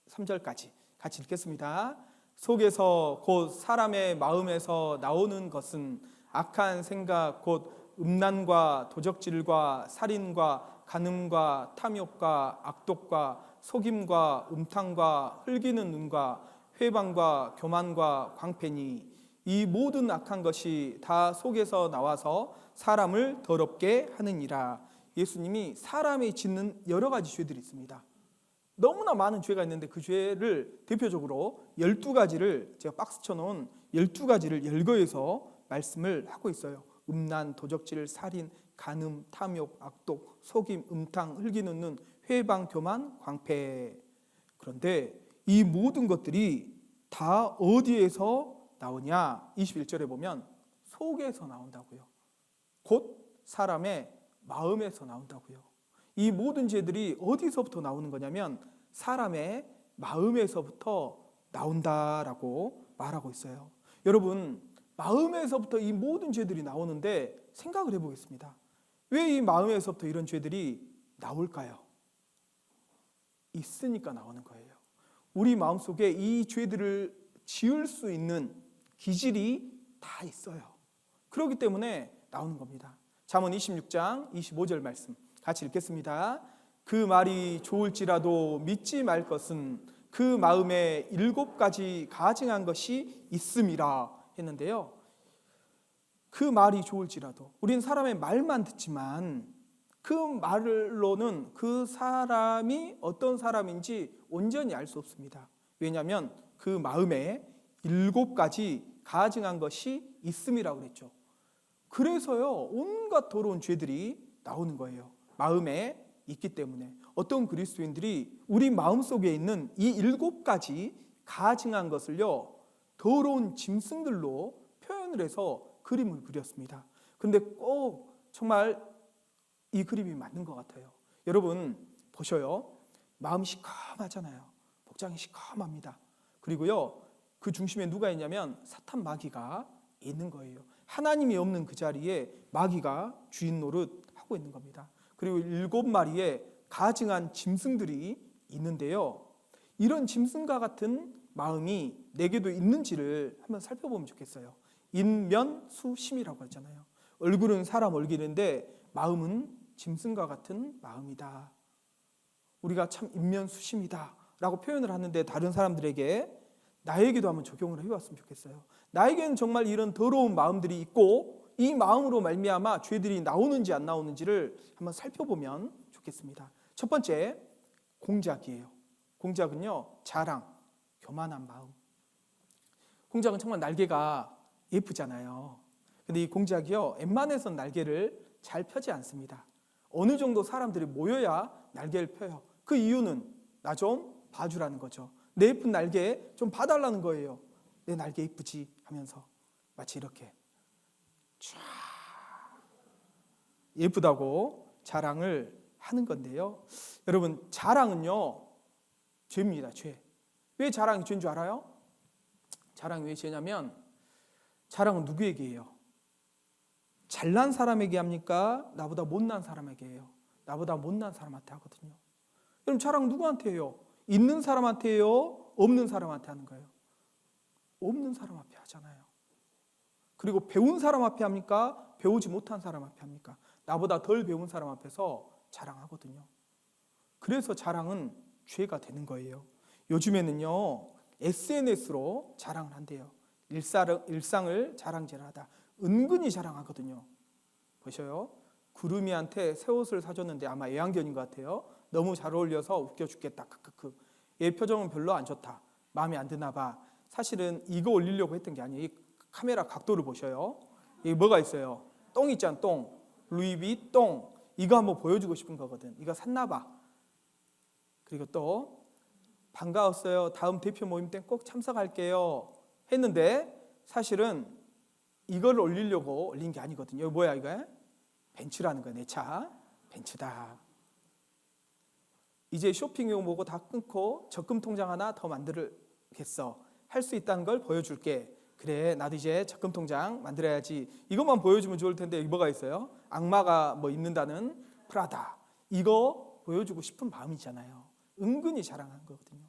23절까지 같이 읽겠습니다. 속에서 곧 사람의 마음에서 나오는 것은 악한 생각 곧 음란과 도적질과 살인과 간음과 탐욕과 악독과 속임과 음탕과 흘기는 눈과 회방과 교만과 광패니 이 모든 악한 것이 다 속에서 나와서 사람을 더럽게 하느니라. 예수님이 사람이 짓는 여러 가지 죄들이 있습니다. 너무나 많은 죄가 있는데 그 죄를 대표적으로 12가지를 제가 박스 쳐놓은 12가지를 열거해서 말씀을 하고 있어요. 음란, 도적질, 살인, 간음, 탐욕, 악독, 속임, 음탕, 흘기는 눈, 회방, 교만, 광패. 그런데 이 모든 것들이 다 어디에서 나오냐? 21절에 보면 속에서 나온다고요. 곧 사람의 마음에서 나온다고요. 이 모든 죄들이 어디서부터 나오는 거냐면 사람의 마음에서부터 나온다라고 말하고 있어요. 여러분, 마음에서부터 이 모든 죄들이 나오는데 생각을 해보겠습니다. 왜 이 마음에서부터 이런 죄들이 나올까요? 있으니까 나오는 거예요. 우리 마음속에 이 죄들을 지을 수 있는 기질이 다 있어요. 그렇기 때문에 나오는 겁니다. 잠언 26장 25절 말씀 같이 읽겠습니다. 그 말이 좋을지라도 믿지 말 것은 그 마음에 7가지 가증한 것이 있음이라 했는데요. 그 말이 좋을지라도 우리는 사람의 말만 듣지만 그 말로는 그 사람이 어떤 사람인지 온전히 알 수 없습니다. 왜냐하면 그 마음에 7가지 가증한 것이 있음이라고 그랬죠. 그래서요, 온갖 더러운 죄들이 나오는 거예요. 마음에 있기 때문에. 어떤 그리스도인들이 우리 마음속에 있는 이 7가지 가증한 것을요, 더러운 짐승들로 표현을 해서 그림을 그렸습니다. 그런데 꼭 정말 이 그림이 맞는 것 같아요. 여러분 보셔요. 마음이 시커하잖아요. 복장이 시커합니다. 그리고요, 그 중심에 누가 있냐면 사탄 마귀가 있는 거예요. 하나님이 없는 그 자리에 마귀가 주인 노릇 하고 있는 겁니다. 그리고 7마리의 가증한 짐승들이 있는데요. 이런 짐승과 같은 마음이 내게도 있는지를 한번 살펴보면 좋겠어요. 인면수심이라고 하잖아요. 얼굴은 사람 얼굴인데 마음은 짐승과 같은 마음이다. 우리가 참 인면수심이다 라고 표현을 하는데 다른 사람들에게 나에게도 한번 적용을 해봤으면 좋겠어요. 나에게는 정말 이런 더러운 마음들이 있고 이 마음으로 말미암아 죄들이 나오는지 안 나오는지를 한번 살펴보면 좋겠습니다. 첫 번째, 공작이에요. 공작은요, 자랑, 교만한 마음. 공작은 정말 날개가 예쁘잖아요. 근데 이 공작이요, 웬만해선 날개를 잘 펴지 않습니다. 어느 정도 사람들이 모여야 날개를 펴요. 그 이유는 나 좀 봐주라는 거죠. 내 예쁜 날개 좀 봐달라는 거예요. 내 날개 예쁘지 하면서 마치 이렇게 쫙 예쁘다고 자랑을 하는 건데요. 여러분, 자랑은요 죄입니다. 죄. 왜 자랑이 죄인 줄 알아요? 자랑이 왜 죄냐면 자랑은 누구에게 해요? 잘난 사람에게 합니까? 나보다 못난 사람에게 해요. 나보다 못난 사람한테 하거든요. 그럼 자랑 누구한테 해요? 있는 사람한테 해요? 없는 사람한테 하는 거예요? 없는 사람 앞에 하잖아요. 그리고 배운 사람 앞에 합니까? 배우지 못한 사람 앞에 합니까? 나보다 덜 배운 사람 앞에서 자랑하거든요. 그래서 자랑은 죄가 되는 거예요. 요즘에는요, SNS로 자랑을 한대요. 일상을 자랑질하다. 은근히 자랑하거든요. 보셔요. 구름이한테 새 옷을 사줬는데 아마 애완견인 것 같아요. 너무 잘 어울려서 웃겨 죽겠다. 크크크. 얘 표정은 별로 안 좋다. 마음에 안 드나 봐. 사실은 이거 올리려고 했던 게 아니에요. 이 카메라 각도를 보셔요. 여기 뭐가 있어요? 똥 있잖아, 똥. 루이비 똥. 이거 한번 보여주고 싶은 거거든. 이거 샀나 봐. 그리고 또 반가웠어요. 다음 대표 모임 때 꼭 참석할게요. 했는데 사실은 이걸 올리려고 올린 게 아니거든요. 이거 뭐야 이거? 벤츠라는 거야. 내 차. 벤츠다. 이제 쇼핑용 보고 다 끊고 적금 통장 하나 더 만들겠어. 할 수 있다는 걸 보여줄게. 그래, 나도 이제 적금 통장 만들어야지. 이것만 보여주면 좋을 텐데 여기 뭐가 있어요? 악마가 뭐 입는다는 프라다. 이거 보여주고 싶은 마음이잖아요. 은근히 자랑한 거거든요.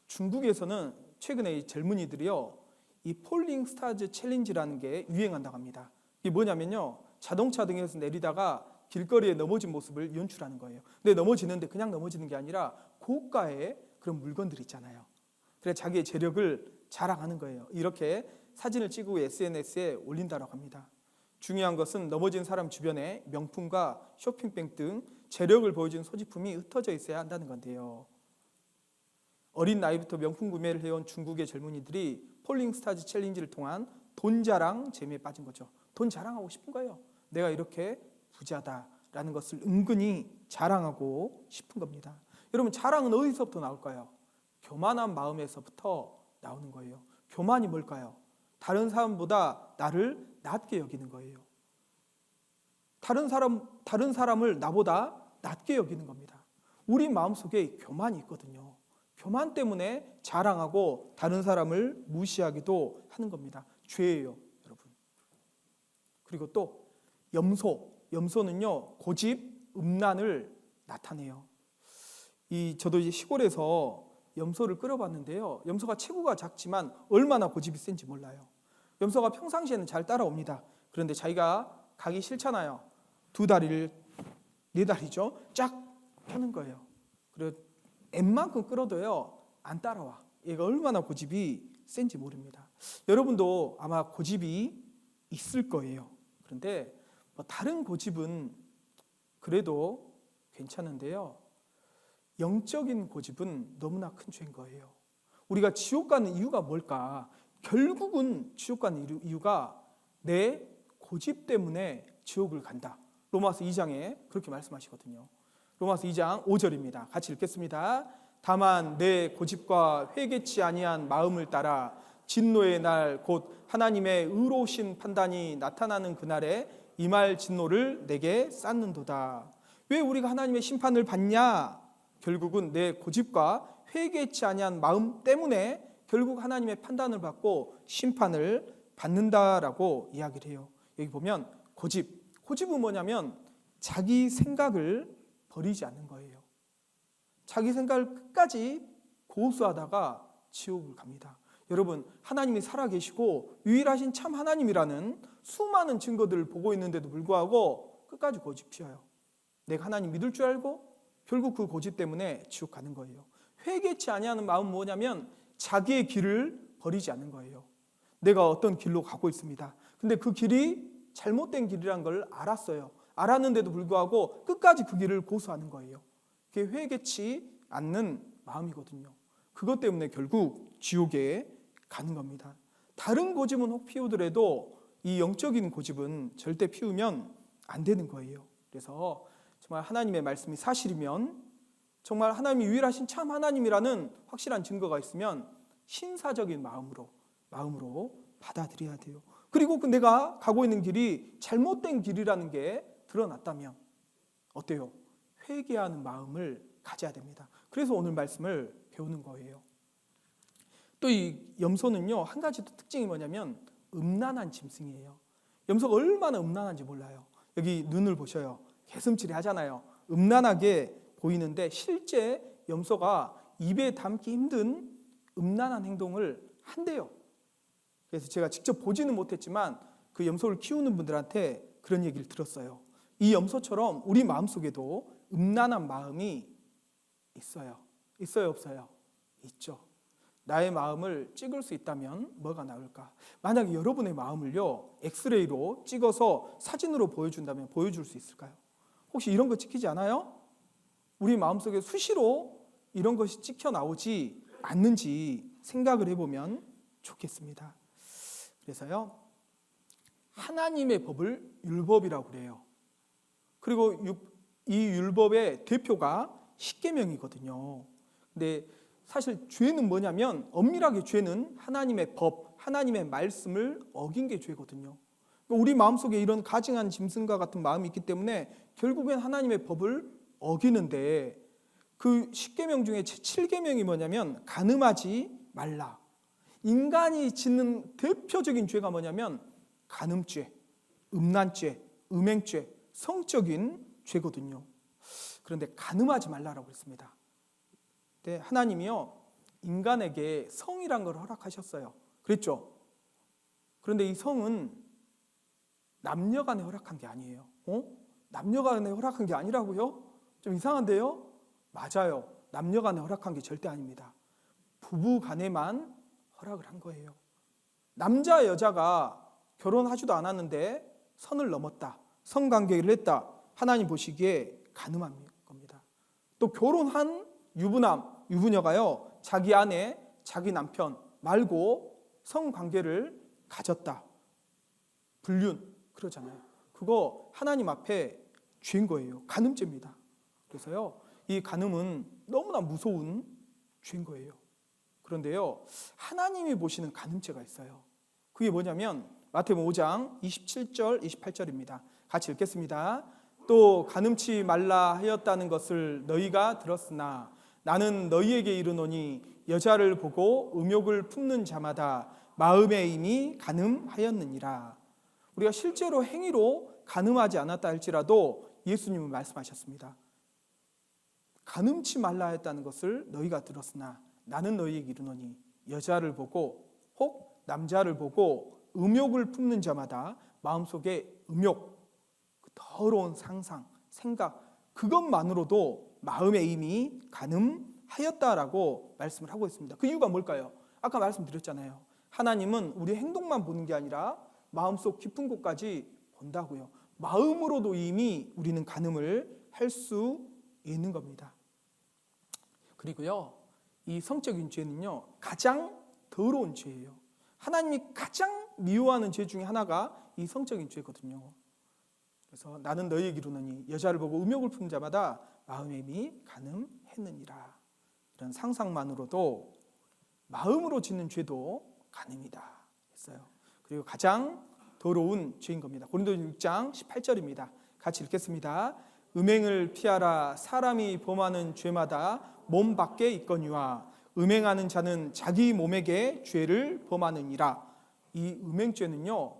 중국에서는 최근에 이 젊은이들이요, 이 폴링 스타즈 챌린지라는 게 유행한다고 합니다. 이게 뭐냐면요, 자동차 등에서 내리다가 길거리에 넘어진 모습을 연출하는 거예요. 근데 넘어지는데 그냥 넘어지는 게 아니라 고가의 그런 물건들 있잖아요. 그래서 자기의 재력을 자랑하는 거예요. 이렇게 사진을 찍고 SNS에 올린다고 합니다. 중요한 것은 넘어진 사람 주변에 명품과 쇼핑백 등 재력을 보여주는 소지품이 흩어져 있어야 한다는 건데요. 어린 나이부터 명품 구매를 해온 중국의 젊은이들이 폴링 스타즈 챌린지를 통한 돈 자랑 재미에 빠진 거죠. 돈 자랑하고 싶은 거예요. 내가 이렇게 부자다라는 것을 은근히 자랑하고 싶은 겁니다. 여러분, 자랑은 어디서부터 나올까요? 교만한 마음에서부터 나오는 거예요. 교만이 뭘까요? 다른 사람보다 나를 낮게 여기는 거예요. 다른 사람을 나보다 낮게 여기는 겁니다. 우리 마음속에 교만이 있거든요. 교만 때문에 자랑하고 다른 사람을 무시하기도 하는 겁니다. 죄예요, 여러분. 그리고 또 염소는요, 고집, 음란을 나타내요. 저도 이제 시골에서 염소를 끌어봤는데요. 염소가 체구가 작지만 얼마나 고집이 센지 몰라요. 염소가 평상시에는 잘 따라옵니다. 그런데 자기가 가기 싫잖아요. 두 다리를, 네 다리죠, 쫙 펴는 거예요. 그리고 웬만큼 끌어도요, 안 따라와. 얘가 얼마나 고집이 센지 모릅니다. 여러분도 아마 고집이 있을 거예요. 그런데 뭐 다른 고집은 그래도 괜찮은데요, 영적인 고집은 너무나 큰 죄인 거예요. 우리가 지옥 가는 이유가 뭘까? 결국은 지옥 가는 이유가 내 고집 때문에 지옥을 간다. 로마서 2장에 그렇게 말씀하시거든요. 로마서 2장 5절입니다. 같이 읽겠습니다. 다만 내 고집과 회개치 아니한 마음을 따라 진노의 날 곧 하나님의 의로우신 판단이 나타나는 그날에 이 말 진노를 내게 쌓는도다. 왜 우리가 하나님의 심판을 받냐? 결국은 내 고집과 회개치 아니한 마음 때문에 결국 하나님의 판단을 받고 심판을 받는다라고 이야기를 해요. 여기 보면 고집은 뭐냐면 자기 생각을 버리지 않는 거예요. 자기 생각을 끝까지 고수하다가 지옥을 갑니다. 여러분, 하나님이 살아계시고 유일하신 참 하나님이라는 수많은 증거들을 보고 있는데도 불구하고 끝까지 고집 피워요. 내가 하나님 믿을 줄 알고 결국 그 고집 때문에 지옥 가는 거예요. 회개치 아니하는 마음은 뭐냐면 자기의 길을 버리지 않는 거예요. 내가 어떤 길로 가고 있습니다. 근데 그 길이 잘못된 길이란 걸 알았어요. 알았는데도 불구하고 끝까지 그 길을 고수하는 거예요. 그게 회개치 않는 마음이거든요. 그것 때문에 결국 지옥에 가는 겁니다. 다른 고집은 혹 피우더라도 이 영적인 고집은 절대 피우면 안 되는 거예요. 그래서 정말 하나님의 말씀이 사실이면, 정말 하나님이 유일하신 참 하나님이라는 확실한 증거가 있으면 신사적인 마음으로 받아들여야 돼요. 그리고 내가 가고 있는 길이 잘못된 길이라는 게 드러났다면 어때요? 회개하는 마음을 가져야 됩니다. 그래서 오늘 말씀을 배우는 거예요. 또 이 염소는요, 한 가지 또 특징이 뭐냐면 음란한 짐승이에요. 염소가 얼마나 음란한지 몰라요. 여기 눈을 보셔요. 개슴츠레 하잖아요. 음란하게 보이는데 실제 염소가 입에 담기 힘든 음란한 행동을 한대요. 그래서 제가 직접 보지는 못했지만 그 염소를 키우는 분들한테 그런 얘기를 들었어요. 이 염소처럼 우리 마음속에도 음란한 마음이 있어요. 있어요, 없어요? 있죠. 나의 마음을 찍을 수 있다면 뭐가 나올까? 만약에 여러분의 마음을요, 엑스레이로 찍어서 사진으로 보여준다면 보여줄 수 있을까요? 혹시 이런 거 찍히지 않아요? 우리 마음속에 수시로 이런 것이 찍혀 나오지 않는지 생각을 해보면 좋겠습니다. 그래서요, 하나님의 법을 율법이라고 그래요. 그리고 이 율법의 대표가 십계명이거든요. 근데 사실 죄는 뭐냐면, 엄밀하게 죄는 하나님의 법, 하나님의 말씀을 어긴 게 죄거든요. 우리 마음속에 이런 가증한 짐승과 같은 마음이 있기 때문에 결국엔 하나님의 법을 어기는데, 그 십계명 중에 제7계명이 뭐냐면 간음하지 말라. 인간이 짓는 대표적인 죄가 뭐냐면 간음죄, 음란죄, 음행죄, 성적인 죄거든요. 그런데 간음하지 말라라고 했습니다. 근데 하나님이요, 인간에게 성이란 걸 허락하셨어요. 그랬죠? 그런데 이 성은 남녀간에 허락한 게 아니에요. 남녀간에 허락한 게 아니라고요? 좀 이상한데요? 맞아요. 남녀간에 허락한 게 절대 아닙니다. 부부간에만 허락을 한 거예요. 남자 여자가 결혼하지도 않았는데 선을 넘었다, 성관계를 했다, 하나님 보시기에 간음한 겁니다. 또 결혼한 유부남, 유부녀가요, 자기 아내, 자기 남편 말고 성관계를 가졌다, 불륜 그러잖아요. 그거 하나님 앞에 죄인 거예요. 간음죄입니다. 그래서요, 이 간음은 너무나 무서운 죄인 거예요. 그런데요, 하나님이 보시는 간음죄가 있어요. 그게 뭐냐면 마태복음 5장 27절 28절입니다. 같이 읽겠습니다. 또 간음치 말라 하였다는 것을 너희가 들었으나 나는 너희에게 이르노니 여자를 보고 음욕을 품는 자마다 마음에 이미 간음하였느니라. 우리가 실제로 행위로 간음하지 않았다 할지라도 예수님은 말씀하셨습니다. 간음치 말라 했다는 것을 너희가 들었으나 나는 너희에게 이르노니 여자를 보고 혹 남자를 보고 음욕을 품는 자마다 마음속에 음욕, 더러운 상상, 생각, 그것만으로도 마음에 이미 간음하였다라고 말씀을 하고 있습니다. 그 이유가 뭘까요? 아까 말씀드렸잖아요. 하나님은 우리 행동만 보는 게 아니라 마음속 깊은 곳까지 본다고요. 마음으로도 이미 우리는 간음을 할 수 있는 겁니다. 그리고요, 이 성적인 죄는요, 가장 더러운 죄예요. 하나님이 가장 미워하는 죄 중에 하나가 이 성적인 죄거든요. 그래서 나는 너희에게 이르노니 여자를 보고 음욕을 품는 자마다 마음에 이미 간음했느니라. 이런 상상만으로도 마음으로 짓는 죄도 간음이다 했어요. 그리고 가장 더러운 죄인 겁니다. 고린도서 6장 18절입니다. 같이 읽겠습니다. 음행을 피하라. 사람이 범하는 죄마다 몸 밖에 있거니와 음행하는 자는 자기 몸에게 죄를 범하느니라. 이 음행죄는요,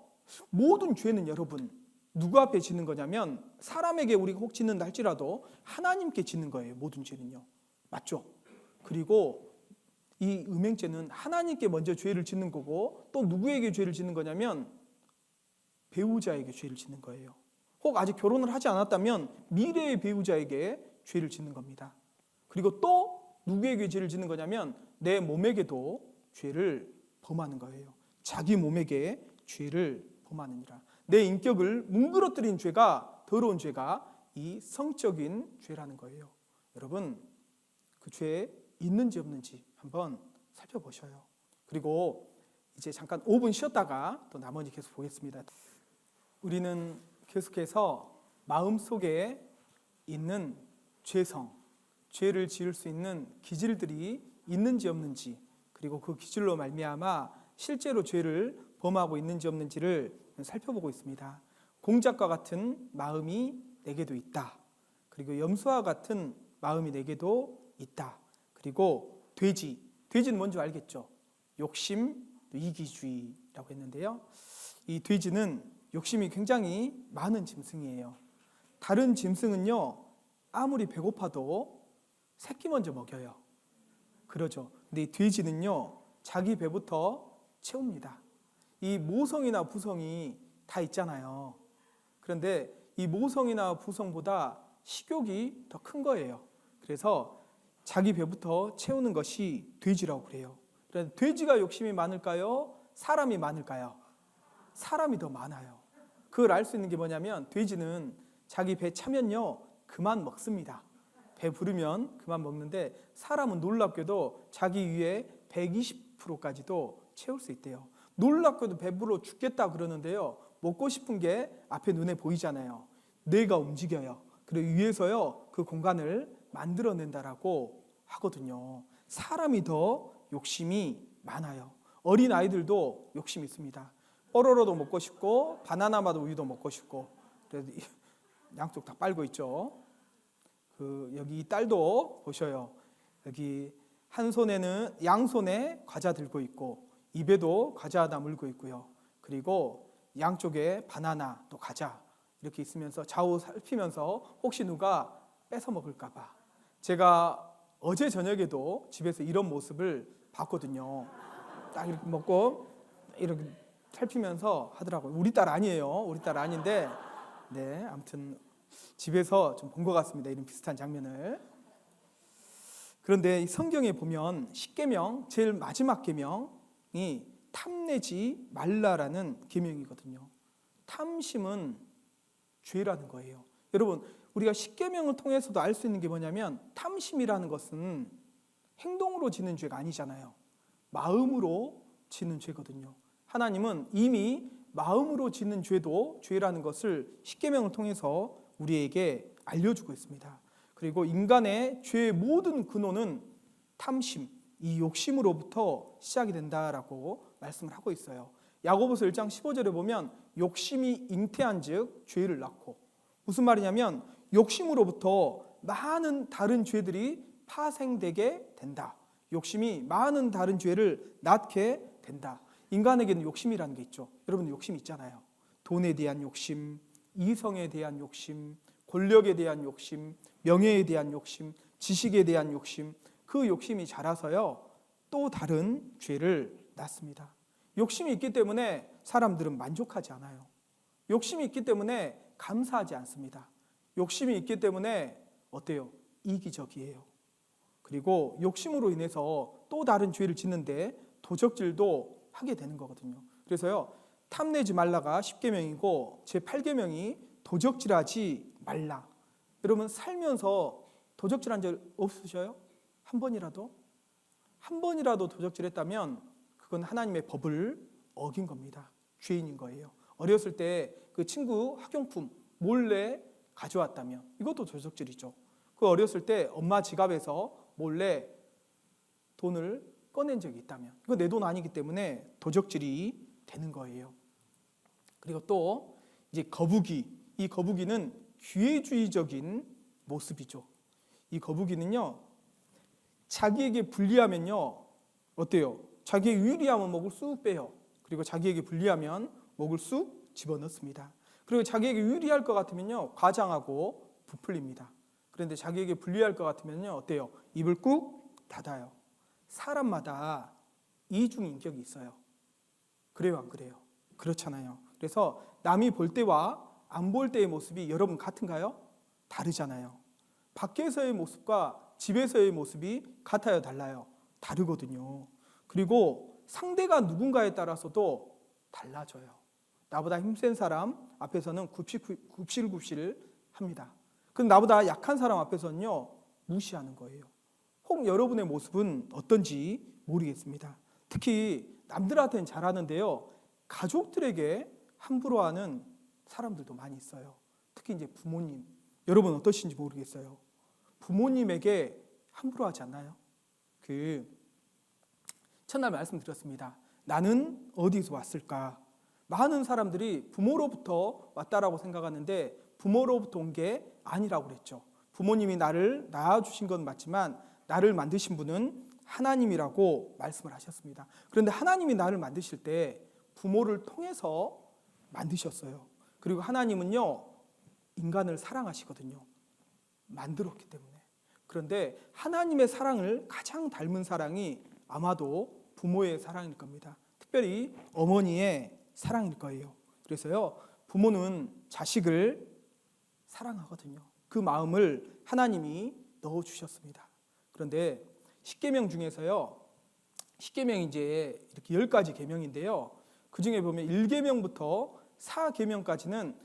모든 죄는 여러분 누구 앞에 짓는 거냐면 사람에게 우리가 혹 짓는다 할지라도 하나님께 짓는 거예요. 모든 죄는요. 맞죠? 그리고 이 음행죄는 하나님께 먼저 죄를 짓는 거고 또 누구에게 죄를 짓는 거냐면 배우자에게 죄를 짓는 거예요. 혹 아직 결혼을 하지 않았다면 미래의 배우자에게 죄를 짓는 겁니다. 그리고 또 누구에게 죄를 짓는 거냐면 내 몸에게도 죄를 범하는 거예요. 자기 몸에게 죄를 범하느니라. 내 인격을 뭉그러뜨린 죄가, 더러운 죄가 이 성적인 죄라는 거예요. 여러분, 그 죄 있는지 없는지 한번 살펴보셔요. 그리고 이제 잠깐 5분 쉬었다가 또 나머지 계속 보겠습니다. 우리는 계속해서 마음속에 있는 죄성, 죄를 지을 수 있는 기질들이 있는지 없는지, 그리고 그 기질로 말미암아 실제로 죄를 범하고 있는지 없는지를 살펴보고 있습니다. 공작과 같은 마음이 내게도 있다. 그리고 염소와 같은 마음이 내게도 있다. 그리고 돼지는 뭔지 알겠죠? 욕심, 이기주의라고 했는데요. 이 돼지는 욕심이 굉장히 많은 짐승이에요. 다른 짐승은요, 아무리 배고파도 새끼 먼저 먹여요. 그러죠. 근데 이 돼지는요, 자기 배부터 채웁니다. 이 모성이나 부성이 다 있잖아요. 그런데 이 모성이나 부성보다 식욕이 더 큰 거예요. 그래서 자기 배부터 채우는 것이 돼지라고 그래요. 그래서 돼지가 욕심이 많을까요? 사람이 많을까요? 사람이 더 많아요. 그걸 알 수 있는 게 뭐냐면 돼지는 자기 배 차면요 그만 먹습니다. 배 부르면 그만 먹는데 사람은 놀랍게도 자기 위에 120%까지도 채울 수 있대요. 놀랍게도 배부러 죽겠다 그러는데요. 먹고 싶은 게 앞에 눈에 보이잖아요. 뇌가 움직여요. 그리고 위에서요 그 공간을 만들어낸다라고 하거든요. 사람이 더 욕심이 많아요. 어린 아이들도 욕심이 있습니다. 뽀로로도 먹고 싶고 바나나맛 우유도 먹고 싶고, 그래서 양쪽 다 빨고 있죠. 여기 이 딸도 보셔요. 여기 한 손에는 양손에 과자 들고 있고 입에도 과자 하나 물고 있고요. 그리고 양쪽에 바나나 또 과자 이렇게 있으면서 좌우 살피면서 혹시 누가 뺏어 먹을까 봐. 제가 어제 저녁에도 집에서 이런 모습을 봤거든요. 딱 이렇게 먹고 이렇게 살피면서 하더라고요. 우리 딸 아니에요. 우리 딸 아닌데 네, 아무튼 집에서 좀 본 것 같습니다. 이런 비슷한 장면을. 그런데 이 성경에 보면 십계명 제일 마지막 계명이 탐내지 말라라는 계명이거든요. 탐심은 죄라는 거예요. 여러분, 우리가 십계명을 통해서도 알 수 있는 게 뭐냐면 탐심이라는 것은 행동으로 지는 죄가 아니잖아요. 마음으로 지는 죄거든요. 하나님은 이미 마음으로 짓는 죄도 죄라는 것을 십계명을 통해서 우리에게 알려주고 있습니다. 그리고 인간의 죄의 모든 근원은 탐심, 이 욕심으로부터 시작이 된다라고 말씀을 하고 있어요. 야고보서 1장 15절에 보면 욕심이 잉태한즉 죄를 낳고, 무슨 말이냐면 욕심으로부터 많은 다른 죄들이 파생되게 된다. 욕심이 많은 다른 죄를 낳게 된다. 인간에게는 욕심이라는 게 있죠. 여러분 욕심 있잖아요. 돈에 대한 욕심, 이성에 대한 욕심, 권력에 대한 욕심, 명예에 대한 욕심, 지식에 대한 욕심, 그 욕심이 자라서요 또 다른 죄를 낳습니다. 욕심이 있기 때문에 사람들은 만족하지 않아요. 욕심이 있기 때문에 감사하지 않습니다. 욕심이 있기 때문에 어때요? 이기적이에요. 그리고 욕심으로 인해서 또 다른 죄를 짓는데 도적질도 하게 되는 거거든요. 그래서요 탐내지 말라가 10계명이고 제8계명이 도적질하지 말라. 여러분 살면서 도적질한 적 없으셔요? 한 번이라도? 한 번이라도 도적질했다면 그건 하나님의 법을 어긴 겁니다. 죄인인 거예요. 어렸을 때 그 친구 학용품 몰래 가져왔다면 이것도 도적질이죠. 그 어렸을 때 엄마 지갑에서 몰래 돈을 꺼낸 적이 있다면 이거 내 돈 아니기 때문에 도적질이 되는 거예요. 그리고 또 이제 거북이, 이 거북이는 기회주의적인 모습이죠. 이 거북이는요 자기에게 불리하면요 어때요? 자기의 유리하면 목을 쑥 빼요. 그리고 자기에게 불리하면 목을 쑥 집어넣습니다. 그리고 자기에게 유리할 것 같으면요 과장하고 부풀립니다. 그런데 자기에게 불리할 것 같으면요 어때요? 입을 꾹 닫아요. 사람마다 이중인격이 있어요. 그래요, 안 그래요? 그렇잖아요. 그래서 남이 볼 때와 안 볼 때의 모습이 여러분 같은가요? 다르잖아요. 밖에서의 모습과 집에서의 모습이 같아요, 달라요? 다르거든요. 그리고 상대가 누군가에 따라서도 달라져요. 나보다 힘센 사람 앞에서는 굽실굽실 합니다. 근데 나보다 약한 사람 앞에서는요 무시하는 거예요. 혹 여러분의 모습은 어떤지 모르겠습니다. 특히 남들한테는 잘하는데요, 가족들에게 함부로 하는 사람들도 많이 있어요. 특히 이제 부모님. 여러분 어떠신지 모르겠어요. 부모님에게 함부로 하지 않나요? 첫날 말씀드렸습니다. 나는 어디서 왔을까? 많은 사람들이 부모로부터 왔다라고 생각하는데 부모로부터 온 게 아니라고 그랬죠. 부모님이 나를 낳아주신 건 맞지만 나를 만드신 분은 하나님이라고 말씀을 하셨습니다. 그런데 하나님이 나를 만드실 때 부모를 통해서 만드셨어요. 그리고 하나님은요, 인간을 사랑하시거든요. 만들었기 때문에. 그런데 하나님의 사랑을 가장 닮은 사랑이 아마도 부모의 사랑일 겁니다. 특별히 어머니의 사랑일 거예요. 그래서요, 부모는 자식을 사랑하거든요. 그 마음을 하나님이 넣어주셨습니다. 그런데 십계명 중에서요, 십계명이 이제 이렇게 10가지 계명인데요, 그 중에 보면 1계명부터 4계명까지는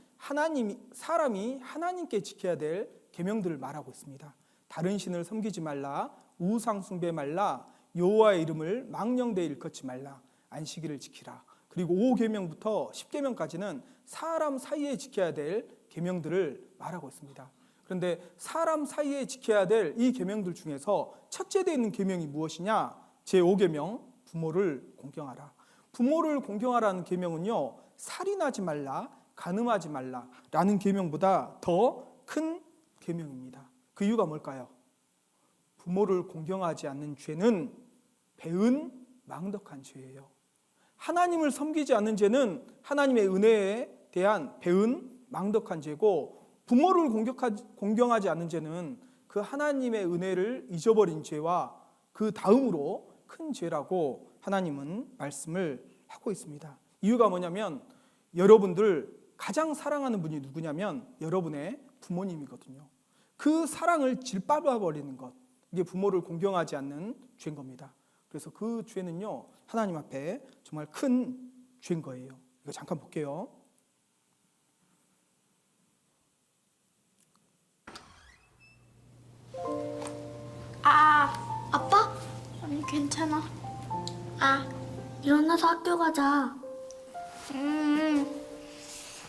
사람이 하나님께 지켜야 될 계명들을 말하고 있습니다. 다른 신을 섬기지 말라, 우상 숭배 말라, 여호와의 이름을 망령되이 일컫지 말라, 안식일을 지키라. 그리고 5계명부터 10계명까지는 사람 사이에 지켜야 될 계명들을 말하고 있습니다. 그런데 사람 사이에 지켜야 될 이 계명들 중에서 첫째 되어 있는 계명이 무엇이냐? 제5계명, 부모를 공경하라. 부모를 공경하라는 계명은요, 살인하지 말라, 간음하지 말라라는 계명보다 더 큰 계명입니다. 그 이유가 뭘까요? 부모를 공경하지 않는 죄는 배은 망덕한 죄예요. 하나님을 섬기지 않는 죄는 하나님의 은혜에 대한 배은 망덕한 죄고, 부모를 공경하지 않는 죄는 그 하나님의 은혜를 잊어버린 죄와 그 다음으로 큰 죄라고 하나님은 말씀을 하고 있습니다. 이유가 뭐냐면 여러분들 가장 사랑하는 분이 누구냐면 여러분의 부모님이거든요. 그 사랑을 짓밟아버리는 것, 이게 부모를 공경하지 않는 죄인 겁니다. 그래서 그 죄는요, 하나님 앞에 정말 큰 죄인 거예요. 이거 잠깐 볼게요. 아빠? 아니, 괜찮아. 일어나서 학교 가자.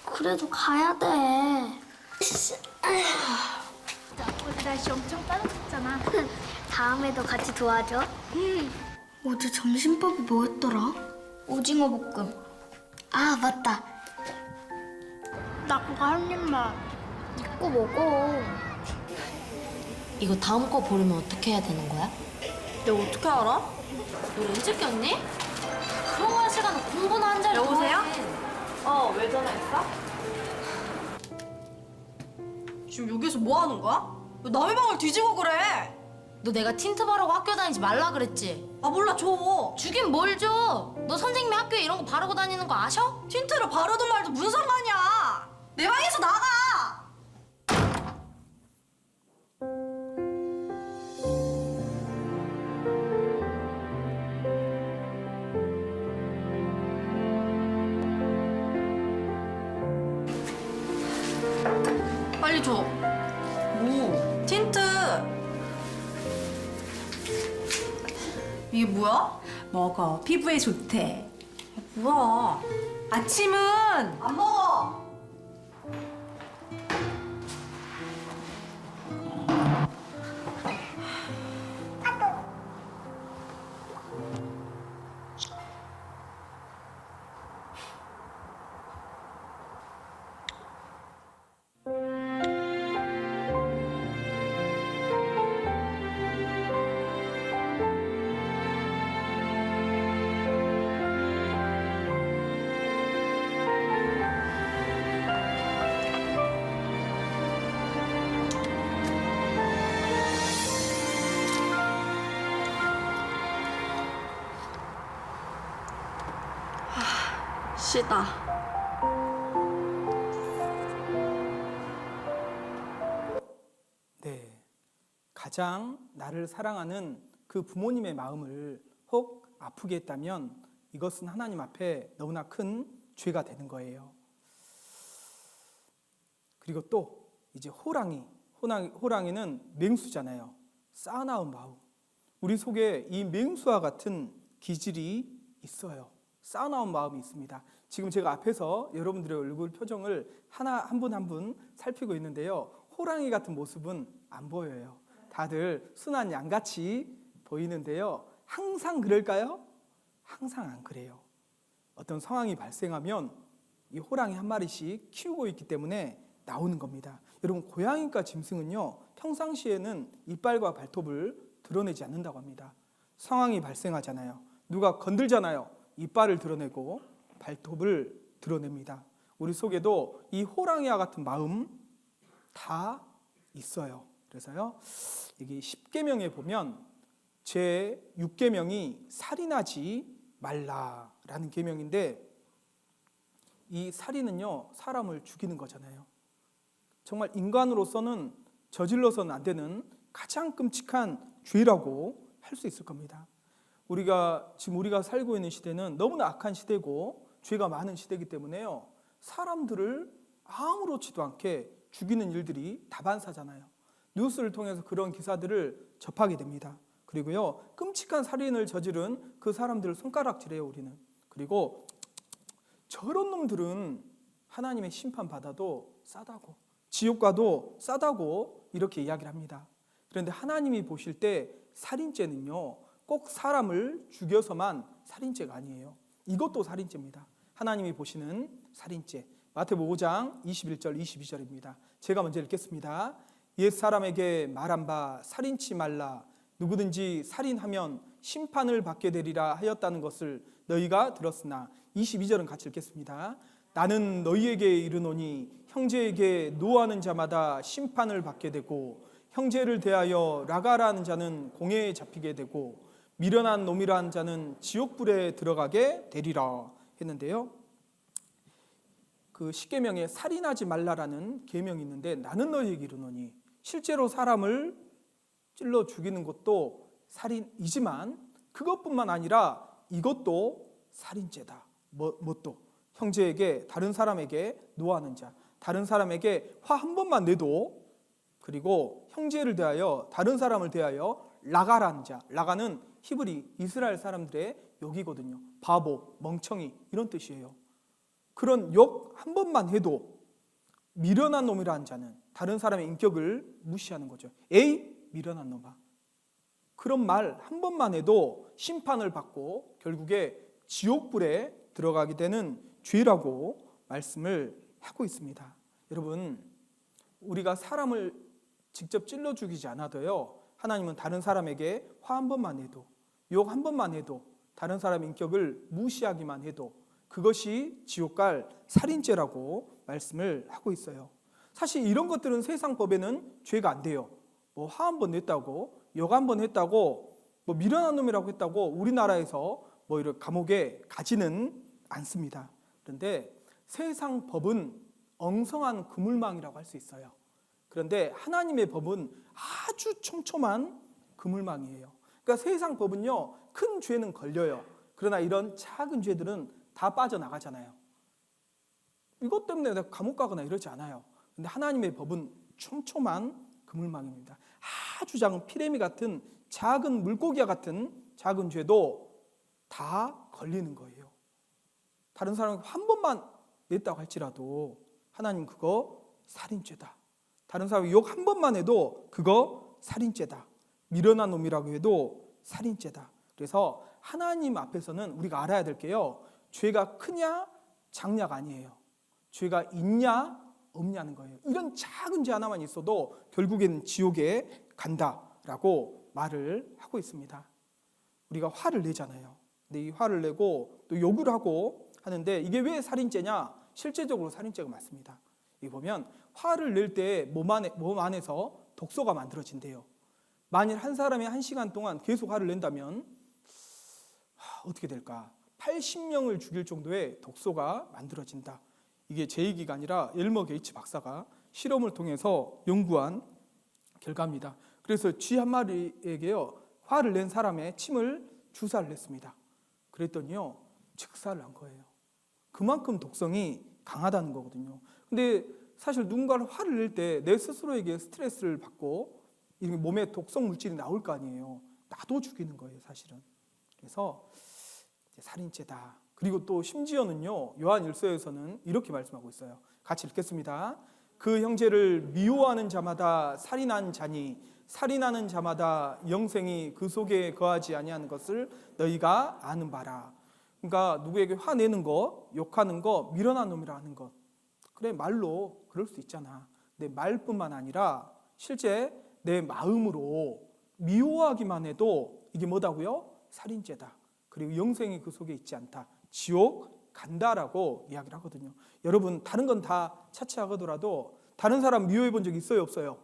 그래도 가야 돼. 오늘 날씨 엄청 따뜻했잖아. 다음에도 같이 도와줘. 어제 점심밥이 뭐였더라? 오징어 볶음. 맞다. 나 그거 한 입만. 꼭 먹어. 이거 다음 거 보려면 어떻게 해야 되는 거야? 내가 어떻게 알아? 너 렌즈 꼈니? 그런 거 할 시간에 공부나 한 자리 여보세요? 왜 전화했어? 지금 여기서 뭐 하는 거야? 왜 남의 방을 뒤지고 그래? 너 내가 틴트 바르고 학교 다니지 말라 그랬지? 몰라, 줘. 주긴 뭘 줘? 너 선생님이 학교에 이런 거 바르고 다니는 거 아셔? 틴트를 바르든 말든 무슨 상관이야? 내 방에서 나가! 빨리 줘. 뭐? 틴트. 이게 뭐야? 먹어. 피부에 좋대. 뭐야? 아침은 안 먹어. 시다. 네, 가장 나를 사랑하는 그 부모님의 마음을 혹 아프게 했다면 이것은 하나님 앞에 너무나 큰 죄가 되는 거예요. 그리고 또 이제 호랑이는 맹수잖아요. 쌓아나온 마음. 우리 속에 이 맹수와 같은 기질이 있어요. 쌓아놓은 마음이 있습니다. 지금 제가 앞에서 여러분들의 얼굴 표정을 한 분 한 분 살피고 있는데요. 호랑이 같은 모습은 안 보여요. 다들 순한 양같이 보이는데요. 항상 그럴까요? 항상 안 그래요. 어떤 상황이 발생하면 이 호랑이 한 마리씩 키우고 있기 때문에 나오는 겁니다. 여러분, 고양이과 짐승은요, 평상시에는 이빨과 발톱을 드러내지 않는다고 합니다. 상황이 발생하잖아요. 누가 건들잖아요. 이빨을 드러내고 발톱을 드러냅니다. 우리 속에도 이 호랑이와 같은 마음 다 있어요. 그래서요, 여기 10계명에 보면 제 6계명이 살인하지 말라라는 계명인데, 이 살인은요, 사람을 죽이는 거잖아요. 정말 인간으로서는 저질러서는 안 되는 가장 끔찍한 죄라고 할 수 있을 겁니다. 지금 우리가 살고 있는 시대는 너무나 악한 시대고 죄가 많은 시대이기 때문에요, 사람들을 아무렇지도 않게 죽이는 일들이 다반사잖아요. 뉴스를 통해서 그런 기사들을 접하게 됩니다. 그리고요, 끔찍한 살인을 저지른 그 사람들을 손가락질해요, 우리는. 그리고 저런 놈들은 하나님의 심판 받아도 싸다고, 지옥 가도 싸다고 이렇게 이야기를 합니다. 그런데 하나님이 보실 때 살인죄는요, 꼭 사람을 죽여서만 살인죄가 아니에요. 이것도 살인죄입니다. 하나님이 보시는 살인죄. 마태복음 5장 21절 22절입니다. 제가 먼저 읽겠습니다. 옛 사람에게 말한 바 살인치 말라. 누구든지 살인하면 심판을 받게 되리라 하였다는 것을 너희가 들었으나, 22절은 같이 읽겠습니다. 나는 너희에게 이르노니 형제에게 노하는 자마다 심판을 받게 되고, 형제를 대하여 라가라는 자는 공회에 잡히게 되고, 미련한 놈이라는 자는 지옥불에 들어가게 되리라 했는데요. 그 10계명에 살인하지 말라라는 계명이 있는데, 나는 너희에게 이르노니, 실제로 사람을 찔러 죽이는 것도 살인이지만 그것뿐만 아니라 이것도 살인죄다. 뭣도 형제에게, 다른 사람에게 노하는 자, 다른 사람에게 화 한 번만 내도, 그리고 형제를 대하여, 다른 사람을 대하여 라가라는 자, 라가는 히브리 이스라엘 사람들의 욕이거든요. 바보, 멍청이 이런 뜻이에요. 그런 욕 한 번만 해도, 미련한 놈이라는 자는 다른 사람의 인격을 무시하는 거죠. 에이, 미련한 놈아. 그런 말 한 번만 해도 심판을 받고 결국에 지옥불에 들어가게 되는 죄라고 말씀을 하고 있습니다. 여러분, 우리가 사람을 직접 찔러 죽이지 않아도요, 하나님은 다른 사람에게 화 한 번만 해도, 욕 한 번만 해도, 다른 사람의 인격을 무시하기만 해도 그것이 지옥 갈 살인죄라고 말씀을 하고 있어요. 사실 이런 것들은 세상 법에는 죄가 안 돼요. 뭐 화 한 번 냈다고, 욕 한 번 했다고, 뭐 미련한 놈이라고 했다고 우리나라에서 뭐 이렇게 감옥에 가지는 않습니다. 그런데 세상 법은 엉성한 그물망이라고 할 수 있어요. 그런데 하나님의 법은 아주 촘촘한 그물망이에요. 그러니까 세상 법은요, 큰 죄는 걸려요. 그러나 이런 작은 죄들은 다 빠져나가잖아요. 이것 때문에 내가 감옥 가거나 이러지 않아요. 근데 하나님의 법은 촘촘한 그물망입니다. 아주 작은 피레미 같은, 작은 물고기와 같은 작은 죄도 다 걸리는 거예요. 다른 사람에게 한 번만 냈다고 할지라도 하나님 그거 살인죄다. 다른 사람이 욕 한 번만 해도 그거 살인죄다. 미련한 놈이라고 해도 살인죄다. 그래서 하나님 앞에서는 우리가 알아야 될 게요, 죄가 크냐 작냐가 아니에요. 죄가 있냐 없냐는 거예요. 이런 작은 죄 하나만 있어도 결국에는 지옥에 간다라고 말을 하고 있습니다. 우리가 화를 내잖아요. 근데 이 화를 내고 또 욕을 하고 하는데, 이게 왜 살인죄냐? 실제적으로 살인죄가 맞습니다. 여기 보면 화를 낼 때 몸 안에서 독소가 만들어진대요. 만일 한 사람이 1시간 동안 계속 화를 낸다면 어떻게 될까? 80명을 죽일 정도의 독소가 만들어진다. 이게 제 얘기가 아니라 엘머 게이츠 박사가 실험을 통해서 연구한 결과입니다. 그래서 쥐 한 마리에게요, 화를 낸 사람의 침을 주사를 했습니다. 그랬더니요, 즉사를 한 거예요. 그만큼 독성이 강하다는 거거든요. 근데 사실 누군가를 화를 낼 때 내 스스로에게 스트레스를 받고 몸에 독성 물질이 나올 거 아니에요. 나도 죽이는 거예요, 사실은. 그래서 이제 살인죄다. 그리고 또 심지어는요, 요한일서에서는 이렇게 말씀하고 있어요. 같이 읽겠습니다. 그 형제를 미워하는 자마다 살인한 자니 살인하는 자마다 영생이 그 속에 거하지 아니하는 것을 너희가 아는 바라. 그러니까 누구에게 화내는 거, 욕하는 거, 미련한 놈이라 하는 것. 그래, 말로 그럴 수 있잖아. 내 말뿐만 아니라 실제 내 마음으로 미워하기만 해도 이게 뭐다고요? 살인죄다. 그리고 영생이 그 속에 있지 않다. 지옥 간다라고 이야기를 하거든요. 여러분, 다른 건 다 차치하더라도 다른 사람 미워해 본 적 있어요, 없어요?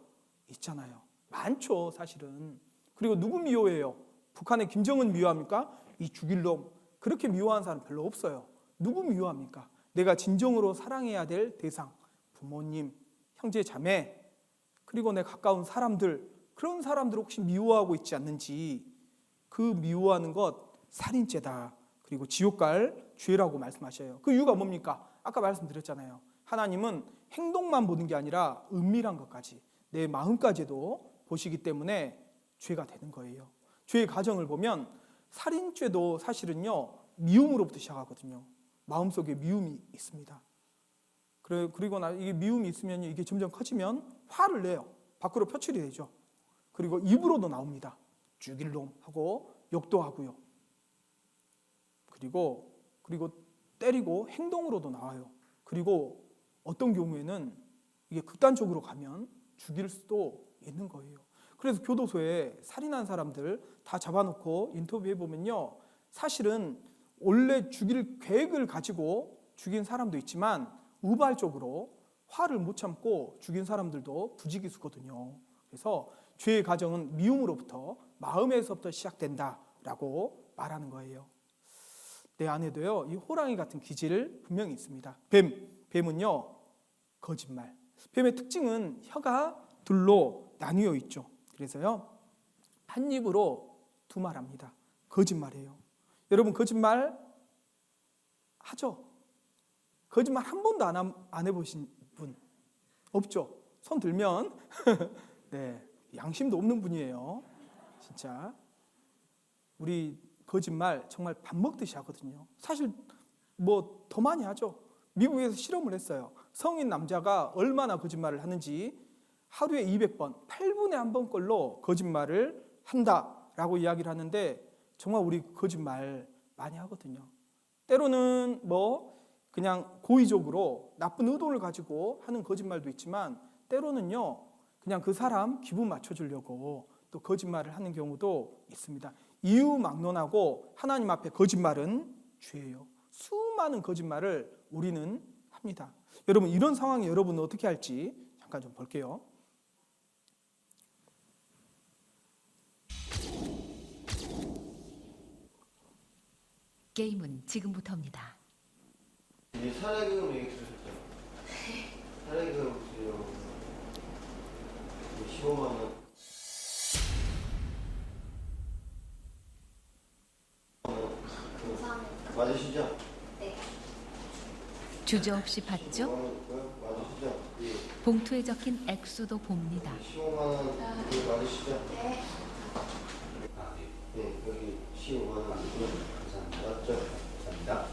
있잖아요. 많죠, 사실은. 그리고 누구 미워해요? 북한의 김정은 미워합니까? 이 죽일 놈. 그렇게 미워하는 사람 별로 없어요. 누구 미워합니까? 내가 진정으로 사랑해야 될 대상, 부모님, 형제, 자매, 그리고 내 가까운 사람들, 그런 사람들 혹시 미워하고 있지 않는지, 그 미워하는 것 살인죄다. 그리고 지옥 갈 죄라고 말씀하셔요. 그 이유가 뭡니까? 아까 말씀드렸잖아요. 하나님은 행동만 보는 게 아니라 은밀한 것까지, 내 마음까지도 보시기 때문에 죄가 되는 거예요. 죄의 과정을 보면 살인죄도 사실은요, 미움으로부터 시작하거든요. 마음속에 미움이 있습니다. 그리고 이게 미움이 있으면 이게 점점 커지면 화를 내요. 밖으로 표출이 되죠. 그리고 입으로도 나옵니다. 죽일 놈 하고 욕도 하고요. 그리고 때리고 행동으로도 나와요. 그리고 어떤 경우에는 이게 극단적으로 가면 죽일 수도 있는 거예요. 그래서 교도소에 살인한 사람들 다 잡아놓고 인터뷰해 보면요, 사실은 원래 죽일 계획을 가지고 죽인 사람도 있지만 우발적으로 화를 못 참고 죽인 사람들도 부지기수거든요. 그래서 죄의 과정은 미움으로부터, 마음에서부터 시작된다라고 말하는 거예요. 내 안에도요, 이 호랑이 같은 기질 분명히 있습니다. 뱀은요, 거짓말. 뱀의 특징은 혀가 둘로 나뉘어 있죠. 그래서요, 한 입으로 두 말합니다. 거짓말이에요. 여러분, 거짓말 하죠? 거짓말 한 번도 안 해보신 분 없죠? 손 들면 네, 양심도 없는 분이에요. 진짜 우리 거짓말 정말 밥 먹듯이 하거든요. 사실 뭐 더 많이 하죠. 미국에서 실험을 했어요. 성인 남자가 얼마나 거짓말을 하는지 하루에 200번, 8분에 한 번 꼴로 거짓말을 한다라고 이야기를 하는데 정말 우리 거짓말 많이 하거든요. 때로는 뭐 그냥 고의적으로 나쁜 의도를 가지고 하는 거짓말도 있지만 때로는요, 그냥 그 사람 기분 맞춰주려고 또 거짓말을 하는 경우도 있습니다. 이유막론하고 하나님 앞에 거짓말은 죄예요. 수많은 거짓말을 우리는 합니다. 여러분, 이런 상황에 여러분은 어떻게 할지 잠깐 좀 볼게요. 게임은 지금부터입니다. 이제 살아계획 얘기 주셨죠? 살아계획 주세요. 15만 원. 감사합니다. 맞으시죠? 네. 주저없이 받죠? 15만 원 맞으시죠? 예. 봉투에 적힌 액수도 봅니다. 15만 원 맞으시죠? 네. 네, 여기 15만 원 감사합니다. 맞죠? 감사합니다.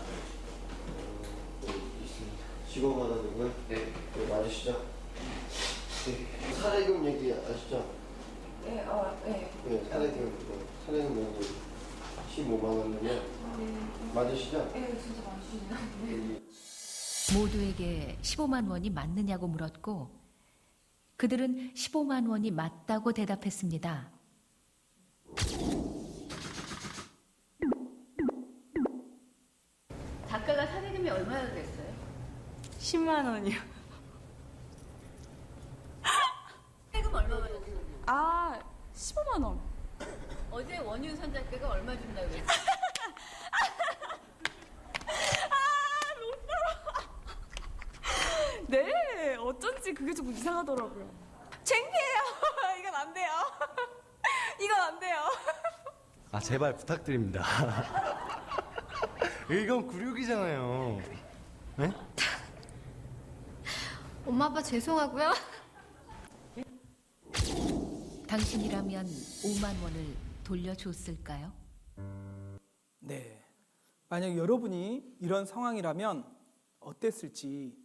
여기 있습니다. 15만 원이고요. 네. 네, 맞으시죠? 네. 사례금 얘기 아시죠? 네, 네. 네, 사례금 얘기 15만 원이면 맞으시죠? 네, 진짜 많으시네요. 모두에게 15만 원이 맞느냐고 물었고 그들은 15만 원이 맞다고 대답했습니다. 작가가 사대금이 얼마나 됐어요? 10만 원이요. 세금 얼마 받았어요? 아, 15만 원. 어제 원윤선 작가가 얼마 준다고 그랬어요? 네, 어쩐지 그게 조금 이상하더라고요. 창피해요. 이건 안 돼요. 이건 안 돼요. 아, 제발 부탁드립니다. 이건 굴욕이잖아요. 네? 엄마 아빠 죄송하고요. 당신이라면 5만 원을 돌려줬을까요? 네, 만약 여러분이 이런 상황이라면 어땠을지,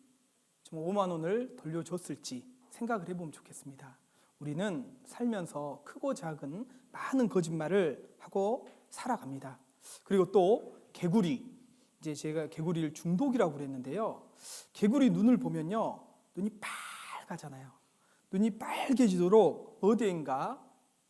좀 5만 원을 돌려줬을지 생각을 해보면 좋겠습니다. 우리는 살면서 크고 작은 많은 거짓말을 하고 살아갑니다. 그리고 또 개구리, 이제 제가 개구리를 중독이라고 그랬는데요. 개구리 눈을 보면요, 눈이 빨가잖아요. 눈이 빨개지도록 어디인가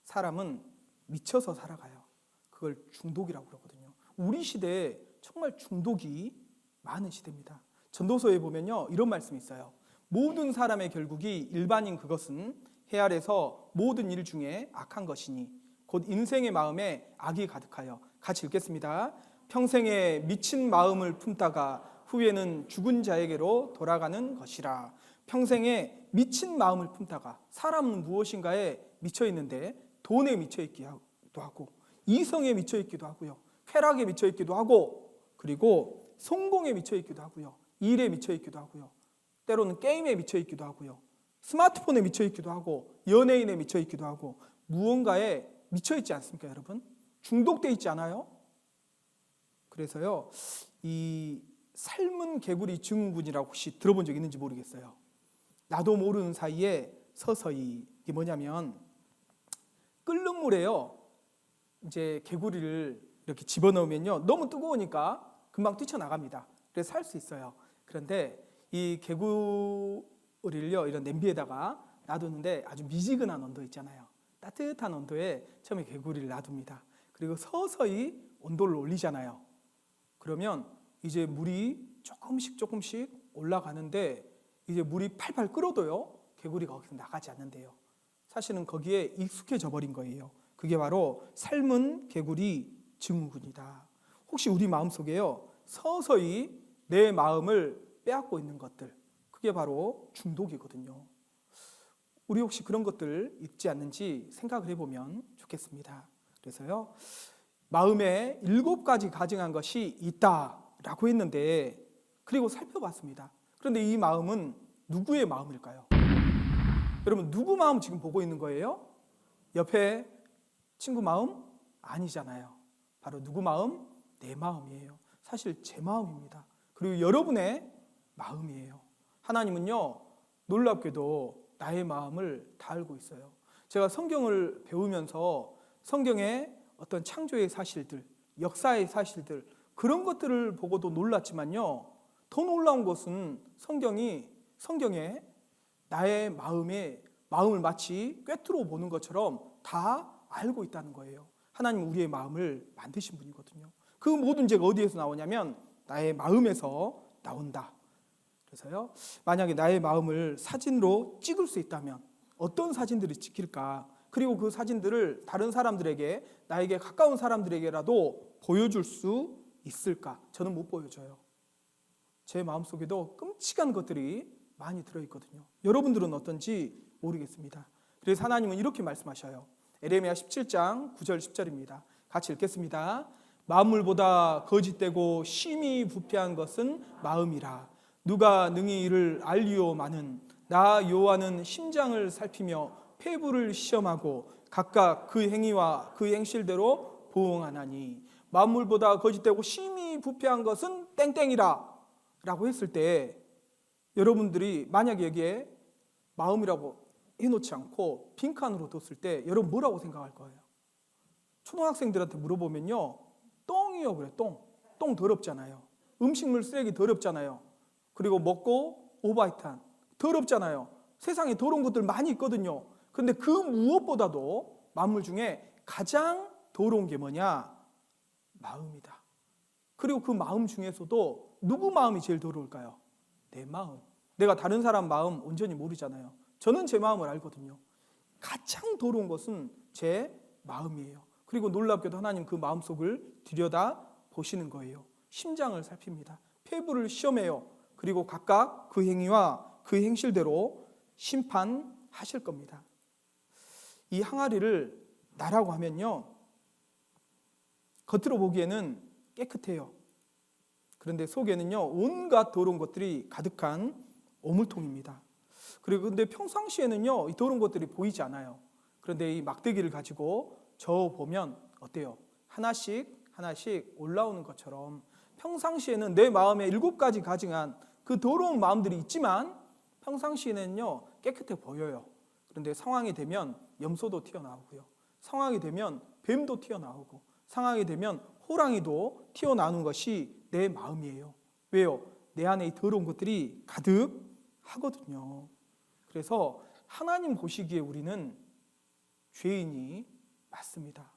사람은 미쳐서 살아가요. 그걸 중독이라고 그러거든요. 우리 시대에 정말 중독이 많은 시대입니다. 전도서에 보면요, 이런 말씀이 있어요. 모든 사람의 결국이 일반인 그것은 해 아래서 모든 일 중에 악한 것이니 곧 인생의 마음에 악이 가득하여. 같이 읽겠습니다. 평생에 미친 마음을 품다가 후에는 죽은 자에게로 돌아가는 것이라. 평생에 미친 마음을 품다가, 사람은 무엇인가에 미쳐 있는데 돈에 미쳐 있기도 하고 이성에 미쳐 있기도 하고요, 쾌락에 미쳐 있기도 하고, 그리고 성공에 미쳐 있기도 하고요, 일에 미쳐 있기도 하고요, 때로는 게임에 미쳐 있기도 하고요, 스마트폰에 미쳐 있기도 하고, 연예인에 미쳐 있기도 하고, 무언가에 미쳐 있지 않습니까, 여러분? 중독돼 있지 않아요? 그래서요, 이 삶은 개구리 증후군이라고 혹시 들어본 적 있는지 모르겠어요. 나도 모르는 사이에 서서히, 이게 뭐냐면 끓는 물에요, 이제 개구리를 이렇게 집어넣으면요, 너무 뜨거우니까 금방 뛰쳐나갑니다. 그래서 살 수 있어요. 그런데 이 개구리를요, 이런 냄비에다가 놔두는데 아주 미지근한 온도 있잖아요. 따뜻한 온도에 처음에 개구리를 놔둡니다. 그리고 서서히 온도를 올리잖아요. 그러면 이제 물이 조금씩 올라가는데, 이제 물이 팔팔 끓어도요, 개구리가 거기서 나가지 않는데요. 사실은 거기에 익숙해져 버린 거예요. 그게 바로 삶은 개구리 증후군이다. 혹시 우리 마음속에요, 서서히 내 마음을 빼앗고 있는 것들, 그게 바로 중독이거든요. 우리 혹시 그런 것들 있지 않는지 생각을 해보면 좋겠습니다. 그래서요, 마음에 7가지 가증한 것이 있다라고 했는데, 그리고 살펴봤습니다. 그런데 이 마음은 누구의 마음일까요? 여러분, 누구 마음 지금 보고 있는 거예요? 옆에 친구 마음? 아니잖아요. 바로 누구 마음? 내 마음이에요. 사실 제 마음입니다. 그리고 여러분의 마음이에요. 하나님은요, 놀랍게도 나의 마음을 다 알고 있어요. 제가 성경을 배우면서 성경의 어떤 창조의 사실들, 역사의 사실들, 그런 것들을 보고도 놀랐지만요, 더 놀라운 것은 성경에 나의 마음을 마치 꿰뚫어 보는 것처럼 다 알고 있다는 거예요. 하나님은 우리의 마음을 만드신 분이거든요. 그 모든 죄가 어디에서 나오냐면 나의 마음에서 나온다. 그래서요, 만약에 나의 마음을 사진으로 찍을 수 있다면 어떤 사진들을 찍힐까? 그리고 그 사진들을 다른 사람들에게, 나에게 가까운 사람들에게라도 보여줄 수 있을까? 저는 못 보여줘요. 제 마음속에도 끔찍한 것들이 많이 들어있거든요. 여러분들은 어떤지 모르겠습니다. 그래서 하나님은 이렇게 말씀하셔요. 에레미야 17장 9절 10절입니다. 같이 읽겠습니다. 만물보다 거짓되고 심히 부패한 것은 마음이라. 누가 능히 이를 알리오마는. 나 여호와는 심장을 살피며 폐부를 시험하고 각각 그 행위와 그 행실대로 보응하나니. 만물보다 거짓되고 심히 부패한 것은 땡땡이라 라고 했을 때, 여러분들이 만약에 여기에 마음이라고 해놓지 않고 빈칸으로 뒀을 때 여러분 뭐라고 생각할 거예요? 초등학생들한테 물어보면요, 똥이요 그래. 똥 더럽잖아요. 음식물 쓰레기 더럽잖아요. 그리고 먹고 오바이탄 더럽잖아요. 세상에 더러운 것들 많이 있거든요. 그런데 그 무엇보다도 만물 중에 가장 더러운 게 뭐냐? 마음이다. 그리고 그 마음 중에서도 누구 마음이 제일 더러울까요? 내 마음. 내가 다른 사람 마음 온전히 모르잖아요. 저는 제 마음을 알거든요. 가장 더러운 것은 제 마음이에요. 그리고 놀랍게도 하나님 그 마음속을 들여다 보시는 거예요. 심장을 살핍니다. 폐부를 시험해요. 그리고 각각 그 행위와 그 행실대로 심판하실 겁니다. 이 항아리를 나라고 하면요, 겉으로 보기에는 깨끗해요. 그런데 속에는요, 온갖 더러운 것들이 가득한 오물통입니다. 그리고 근데 평상시에는요, 이 더러운 것들이 보이지 않아요. 그런데 이 막대기를 가지고 저어 보면 어때요? 하나씩 올라오는 것처럼 평상시에는 내 마음에 7가지 가증한 그 더러운 마음들이 있지만 평상시에는요 깨끗해 보여요. 그런데 상황이 되면 염소도 튀어나오고요. 상황이 되면 뱀도 튀어나오고 상황이 되면 호랑이도 튀어나오는 것이 내 마음이에요. 왜요? 내 안에 이 더러운 것들이 가득하거든요. 그래서 하나님 보시기에 우리는 죄인이 맞습니다.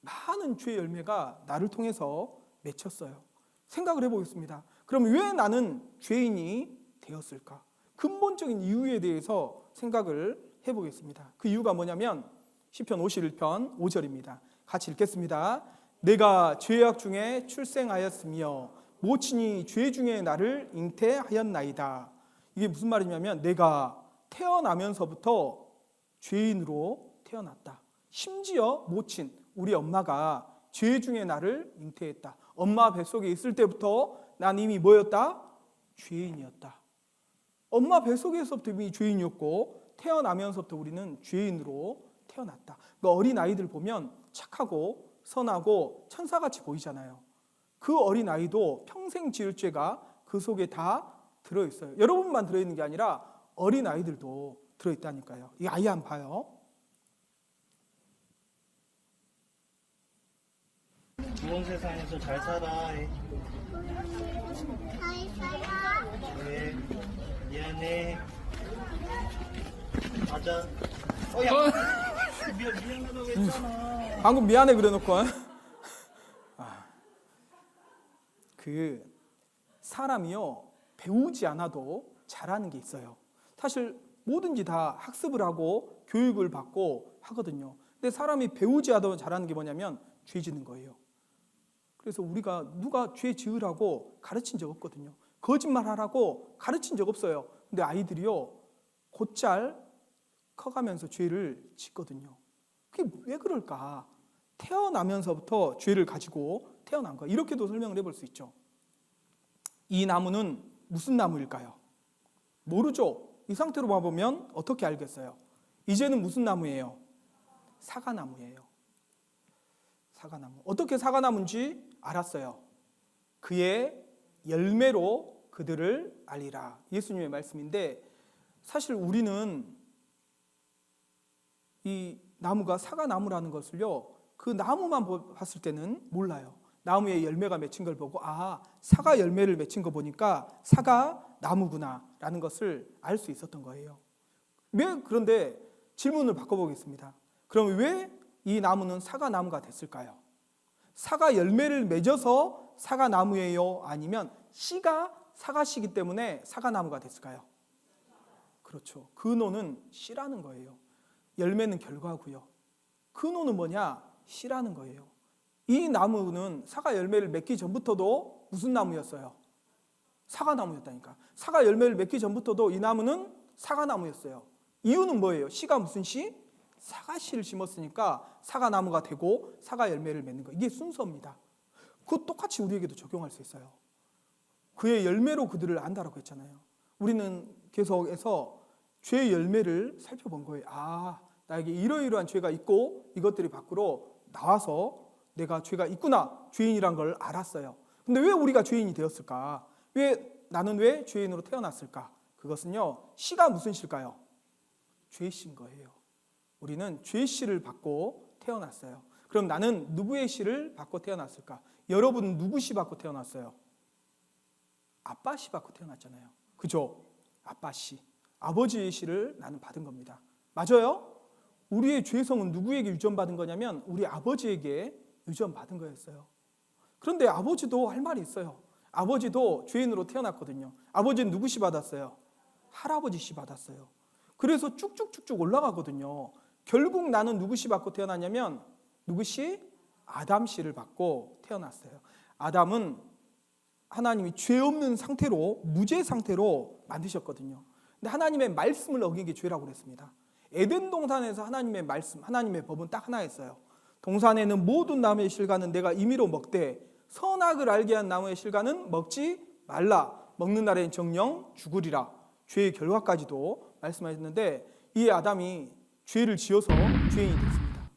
많은 죄의 열매가 나를 통해서 맺혔어요. 생각을 해보겠습니다. 그럼 왜 나는 죄인이 되었을까? 근본적인 이유에 대해서 생각을 해보겠습니다. 그 이유가 뭐냐면 시편 51편 5절입니다. 같이 읽겠습니다. 내가 죄악 중에 출생하였으며 모친이 죄 중에 나를 잉태하였나이다. 이게 무슨 말이냐면 내가 태어나면서부터 죄인으로 태어났다. 심지어 모친, 우리 엄마가 죄 중에 나를 잉태했다. 엄마 뱃속에 있을 때부터 난 이미 뭐였다? 죄인이었다. 엄마 뱃속에서부터 이미 죄인이었고 태어나면서부터 우리는 죄인으로 태어났다. 그러니까 어린 아이들 보면 착하고 선하고 천사같이 보이잖아요. 그 어린 아이도 평생 지을 죄가 그 속에 다 들어있어요. 여러분만 들어있는 게 아니라 어린 아이들도 들어있다니까요. 이 아이 한번 봐요. 좋은 세상에서 잘 살아. 그래. 미안해. 가자. 미안하다고 했잖아. 방금 미안해 그래놓고 그 사람이요 배우지 않아도 잘하는 게 있어요. 사실 뭐든지 다 학습을 하고 교육을 받고 하거든요. 근데 사람이 배우지 않아도 잘하는 게 뭐냐면 죄 짓는 거예요. 그래서 우리가 누가 죄 지으라고 가르친 적 없거든요. 거짓말하라고 가르친 적 없어요. 근데 아이들이요 곧잘 커가면서 죄를 짓거든요. 그게 왜 그럴까? 태어나면서부터 죄를 가지고 태어난 거예요. 이렇게도 설명을 해볼 수 있죠. 이 나무는 무슨 나무일까요? 모르죠. 이 상태로 봐보면 어떻게 알겠어요? 이제는 무슨 나무예요? 사과나무예요. 사과나무. 어떻게 사과나무인지 알았어요. 그의 열매로 그들을 알리라. 예수님의 말씀인데 사실 우리는 이 나무가 사과나무라는 것을요 그 나무만 봤을 때는 몰라요. 나무에 열매가 맺힌 걸 보고 아 사과 열매를 맺힌 거 보니까 사과나무구나 라는 것을 알 수 있었던 거예요. 왜 그런데 질문을 바꿔보겠습니다. 그럼 왜 이 나무는 사과나무가 됐을까요? 사과 열매를 맺어서 사과나무예요? 아니면 씨가 사과씨이기 때문에 사과나무가 됐을까요? 그렇죠. 근원은 씨라는 거예요. 열매는 결과고요. 근원은 뭐냐? 씨라는 거예요. 이 나무는 사과 열매를 맺기 전부터도 무슨 나무였어요? 사과나무였다니까. 사과 열매를 맺기 전부터도 이 나무는 사과나무였어요. 이유는 뭐예요? 씨가 무슨 씨? 사과씨를 심었으니까 사과나무가 되고 사과 열매를 맺는 거. 이게 순서입니다. 그거 똑같이 우리에게도 적용할 수 있어요. 그의 열매로 그들을 안다라고 했잖아요. 우리는 계속해서 죄의 열매를 살펴본 거예요. 아, 나에게 이러이러한 죄가 있고 이것들이 밖으로 나와서 내가 죄가 있구나, 죄인이란 걸 알았어요. 근데 왜 우리가 죄인이 되었을까? 나는 왜 죄인으로 태어났을까? 그것은요, 씨가 무슨 씨일까요? 죄씨인 거예요. 우리는 죄씨를 받고 태어났어요. 그럼 나는 누구의 씨를 받고 태어났을까? 여러분은 누구 씨 받고 태어났어요? 아빠 씨 받고 태어났잖아요. 그죠? 아빠 씨. 아버지의 씨를 나는 받은 겁니다. 맞아요? 우리의 죄성은 누구에게 유전받은 거냐면 우리 아버지에게 유전받은 거였어요. 그런데 아버지도 할 말이 있어요. 아버지도 죄인으로 태어났거든요. 아버지는 누구 씨 받았어요? 할아버지 씨 받았어요. 그래서 쭉쭉쭉쭉 올라가거든요. 결국 나는 누구 씨 받고 태어났냐면 누구 씨? 아담 씨를 받고 태어났어요. 아담은 하나님이 죄 없는 상태로 무죄 상태로 만드셨거든요. 근데 하나님의 말씀을 어긴 게 죄라고 그랬습니다. 에덴 동산에서 하나님의 말씀, 하나님의 법은 딱 하나였어요. 동산에는 모든 나무의 실과는 내가 임의로 먹되 선악을 알게 한 나무의 실과는 먹지 말라. 먹는 날엔 정령 죽으리라. 죄의 결과까지도 말씀하셨는데 이 아담이 죄를 지어서 죄인이 됐습니다.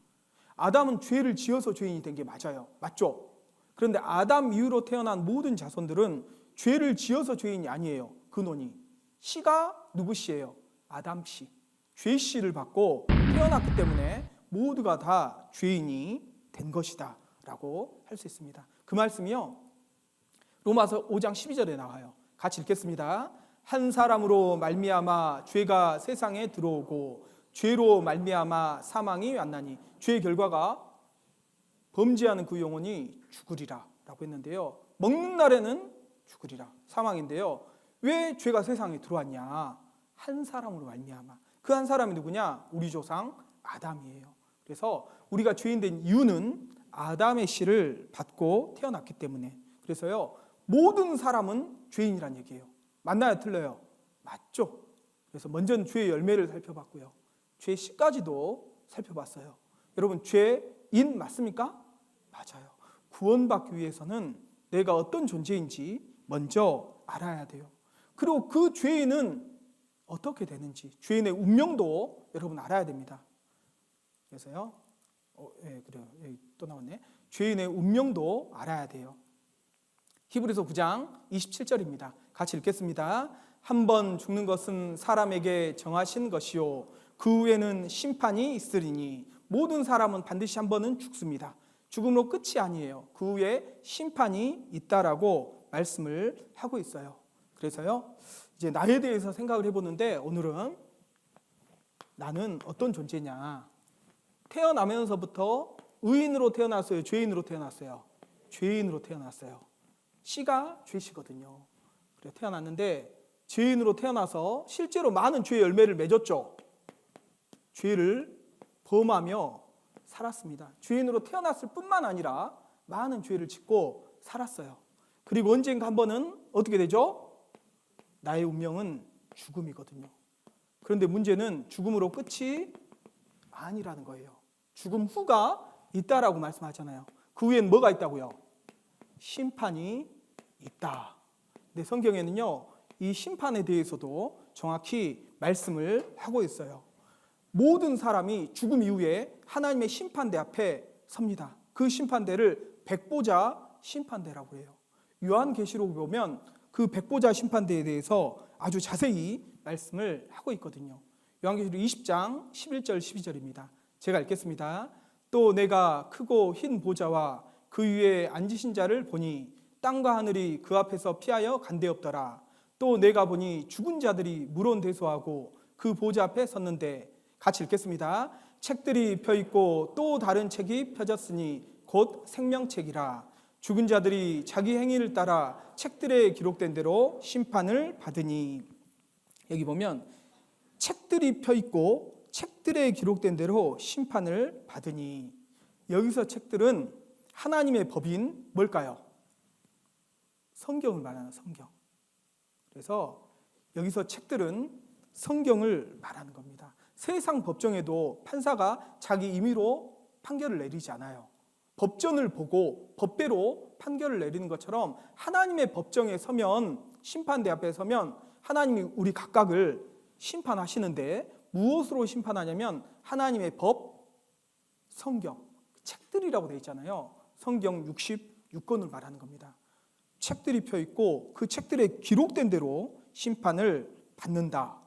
아담은 죄를 지어서 죄인이 된 게 맞아요. 맞죠? 그런데 아담 이후로 태어난 모든 자손들은 죄를 지어서 죄인이 아니에요. 근원이. 씨가 누구 씨예요? 아담 씨. 죄 씨를 받고 태어났기 때문에 모두가 다 죄인이 된 것이다 라고 할 수 있습니다. 그 말씀이요, 로마서 5장 12절에 나와요. 같이 읽겠습니다. 한 사람으로 말미암아 죄가 세상에 들어오고 죄로 말미암아 사망이 왔나니 죄의 결과가 범죄하는 그 영혼이 죽으리라 라고 했는데요, 먹는 날에는 죽으리라, 사망인데요. 왜 죄가 세상에 들어왔냐? 한 사람으로 말미암아. 그 한 사람이 누구냐? 우리 조상 아담이에요. 그래서 우리가 죄인 된 이유는 아담의 씨를 받고 태어났기 때문에. 그래서요, 모든 사람은 죄인이란 얘기예요. 맞나요? 틀려요? 맞죠? 그래서 먼저는 죄의 열매를 살펴봤고요, 죄의 씨까지도 살펴봤어요. 여러분, 죄인 맞습니까? 맞아요. 구원받기 위해서는 내가 어떤 존재인지 먼저 알아야 돼요. 그리고 그 죄인은 어떻게 되는지, 죄인의 운명도 여러분 알아야 됩니다. 그래서요, 그래요. 여기 또 나왔네. 죄인의 운명도 알아야 돼요. 히브리서 9장 27절입니다. 같이 읽겠습니다. 한 번 죽는 것은 사람에게 정하신 것이요 그 후에는 심판이 있으리니 모든 사람은 반드시 한 번은 죽습니다. 죽음으로 끝이 아니에요. 그 후에 심판이 있다라고 말씀을 하고 있어요. 그래서요, 이제 나에 대해서 생각을 해보는데, 오늘은 나는 어떤 존재냐? 태어나면서부터 의인으로 태어났어요? 죄인으로 태어났어요? 죄인으로 태어났어요. 씨가 죄시거든요. 그래 태어났는데 죄인으로 태어나서 실제로 많은 죄의 열매를 맺었죠. 죄를 범하며 살았습니다. 죄인으로 태어났을 뿐만 아니라 많은 죄를 짓고 살았어요. 그리고 언젠가 한 번은 어떻게 되죠? 나의 운명은 죽음이거든요. 그런데 문제는 죽음으로 끝이 아니라는 거예요. 죽음 후가 있다라고 말씀하잖아요. 그 후엔 뭐가 있다고요? 심판이 있다. 근데 성경에는요, 이 심판에 대해서도 정확히 말씀을 하고 있어요. 모든 사람이 죽음 이후에 하나님의 심판대 앞에 섭니다. 그 심판대를 백보자 심판대라고 해요. 요한계시록에 보면 그 백보자 심판대에 대해서 아주 자세히 말씀을 하고 있거든요. 요한계시록 20장 11절 12절입니다. 제가 읽겠습니다. 또 내가 크고 흰 보좌와 그 위에 앉으신 자를 보니 땅과 하늘이 그 앞에서 피하여 간데없더라. 또 내가 보니 죽은 자들이 물온대소하고 그 보좌 앞에 섰는데, 같이 읽겠습니다. 책들이 펴있고 또 다른 책이 펴졌으니 곧 생명책이라. 죽은 자들이 자기 행위를 따라 책들에 기록된 대로 심판을 받으니. 여기 보면 책들이 펴있고 책들에 기록된 대로 심판을 받으니, 여기서 책들은 하나님의 법인 뭘까요? 성경을 말하는 성경. 그래서 여기서 책들은 성경을 말하는 겁니다. 세상 법정에도 판사가 자기 임의로 판결을 내리지 않아요. 법전을 보고 법대로 판결을 내리는 것처럼 하나님의 법정에 서면, 심판대 앞에 서면 하나님이 우리 각각을 심판하시는데, 무엇으로 심판하냐면 하나님의 법, 성경, 책들이라고 되어 있잖아요. 성경 66권을 말하는 겁니다. 책들이 펴있고 그 책들에 기록된 대로 심판을 받는다.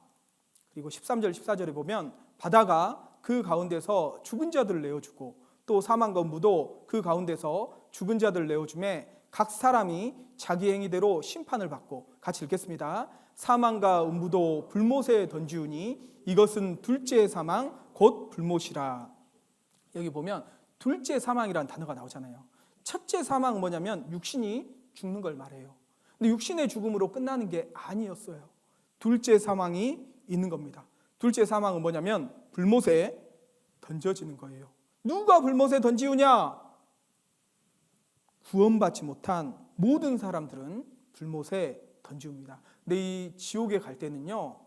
그리고 13절 14절에 보면 바다가 그 가운데서 죽은 자들을 내어주고 또 사망과 음부도 그 가운데서 죽은 자들을 내어주매 각 사람이 자기 행위대로 심판을 받고, 같이 읽겠습니다. 사망과 음부도 불못에 던지우니 이것은 둘째 사망 곧 불못이라. 여기 보면 둘째 사망이라는 단어가 나오잖아요. 첫째 사망은 뭐냐면 육신이 죽는 걸 말해요. 근데 육신의 죽음으로 끝나는 게 아니었어요. 둘째 사망이 있는 겁니다. 둘째 사망은 뭐냐면 불못에 던져지는 거예요. 누가 불못에 던지우냐? 구원받지 못한 모든 사람들은 불못에 던지웁니다. 근데 이 지옥에 갈 때는요,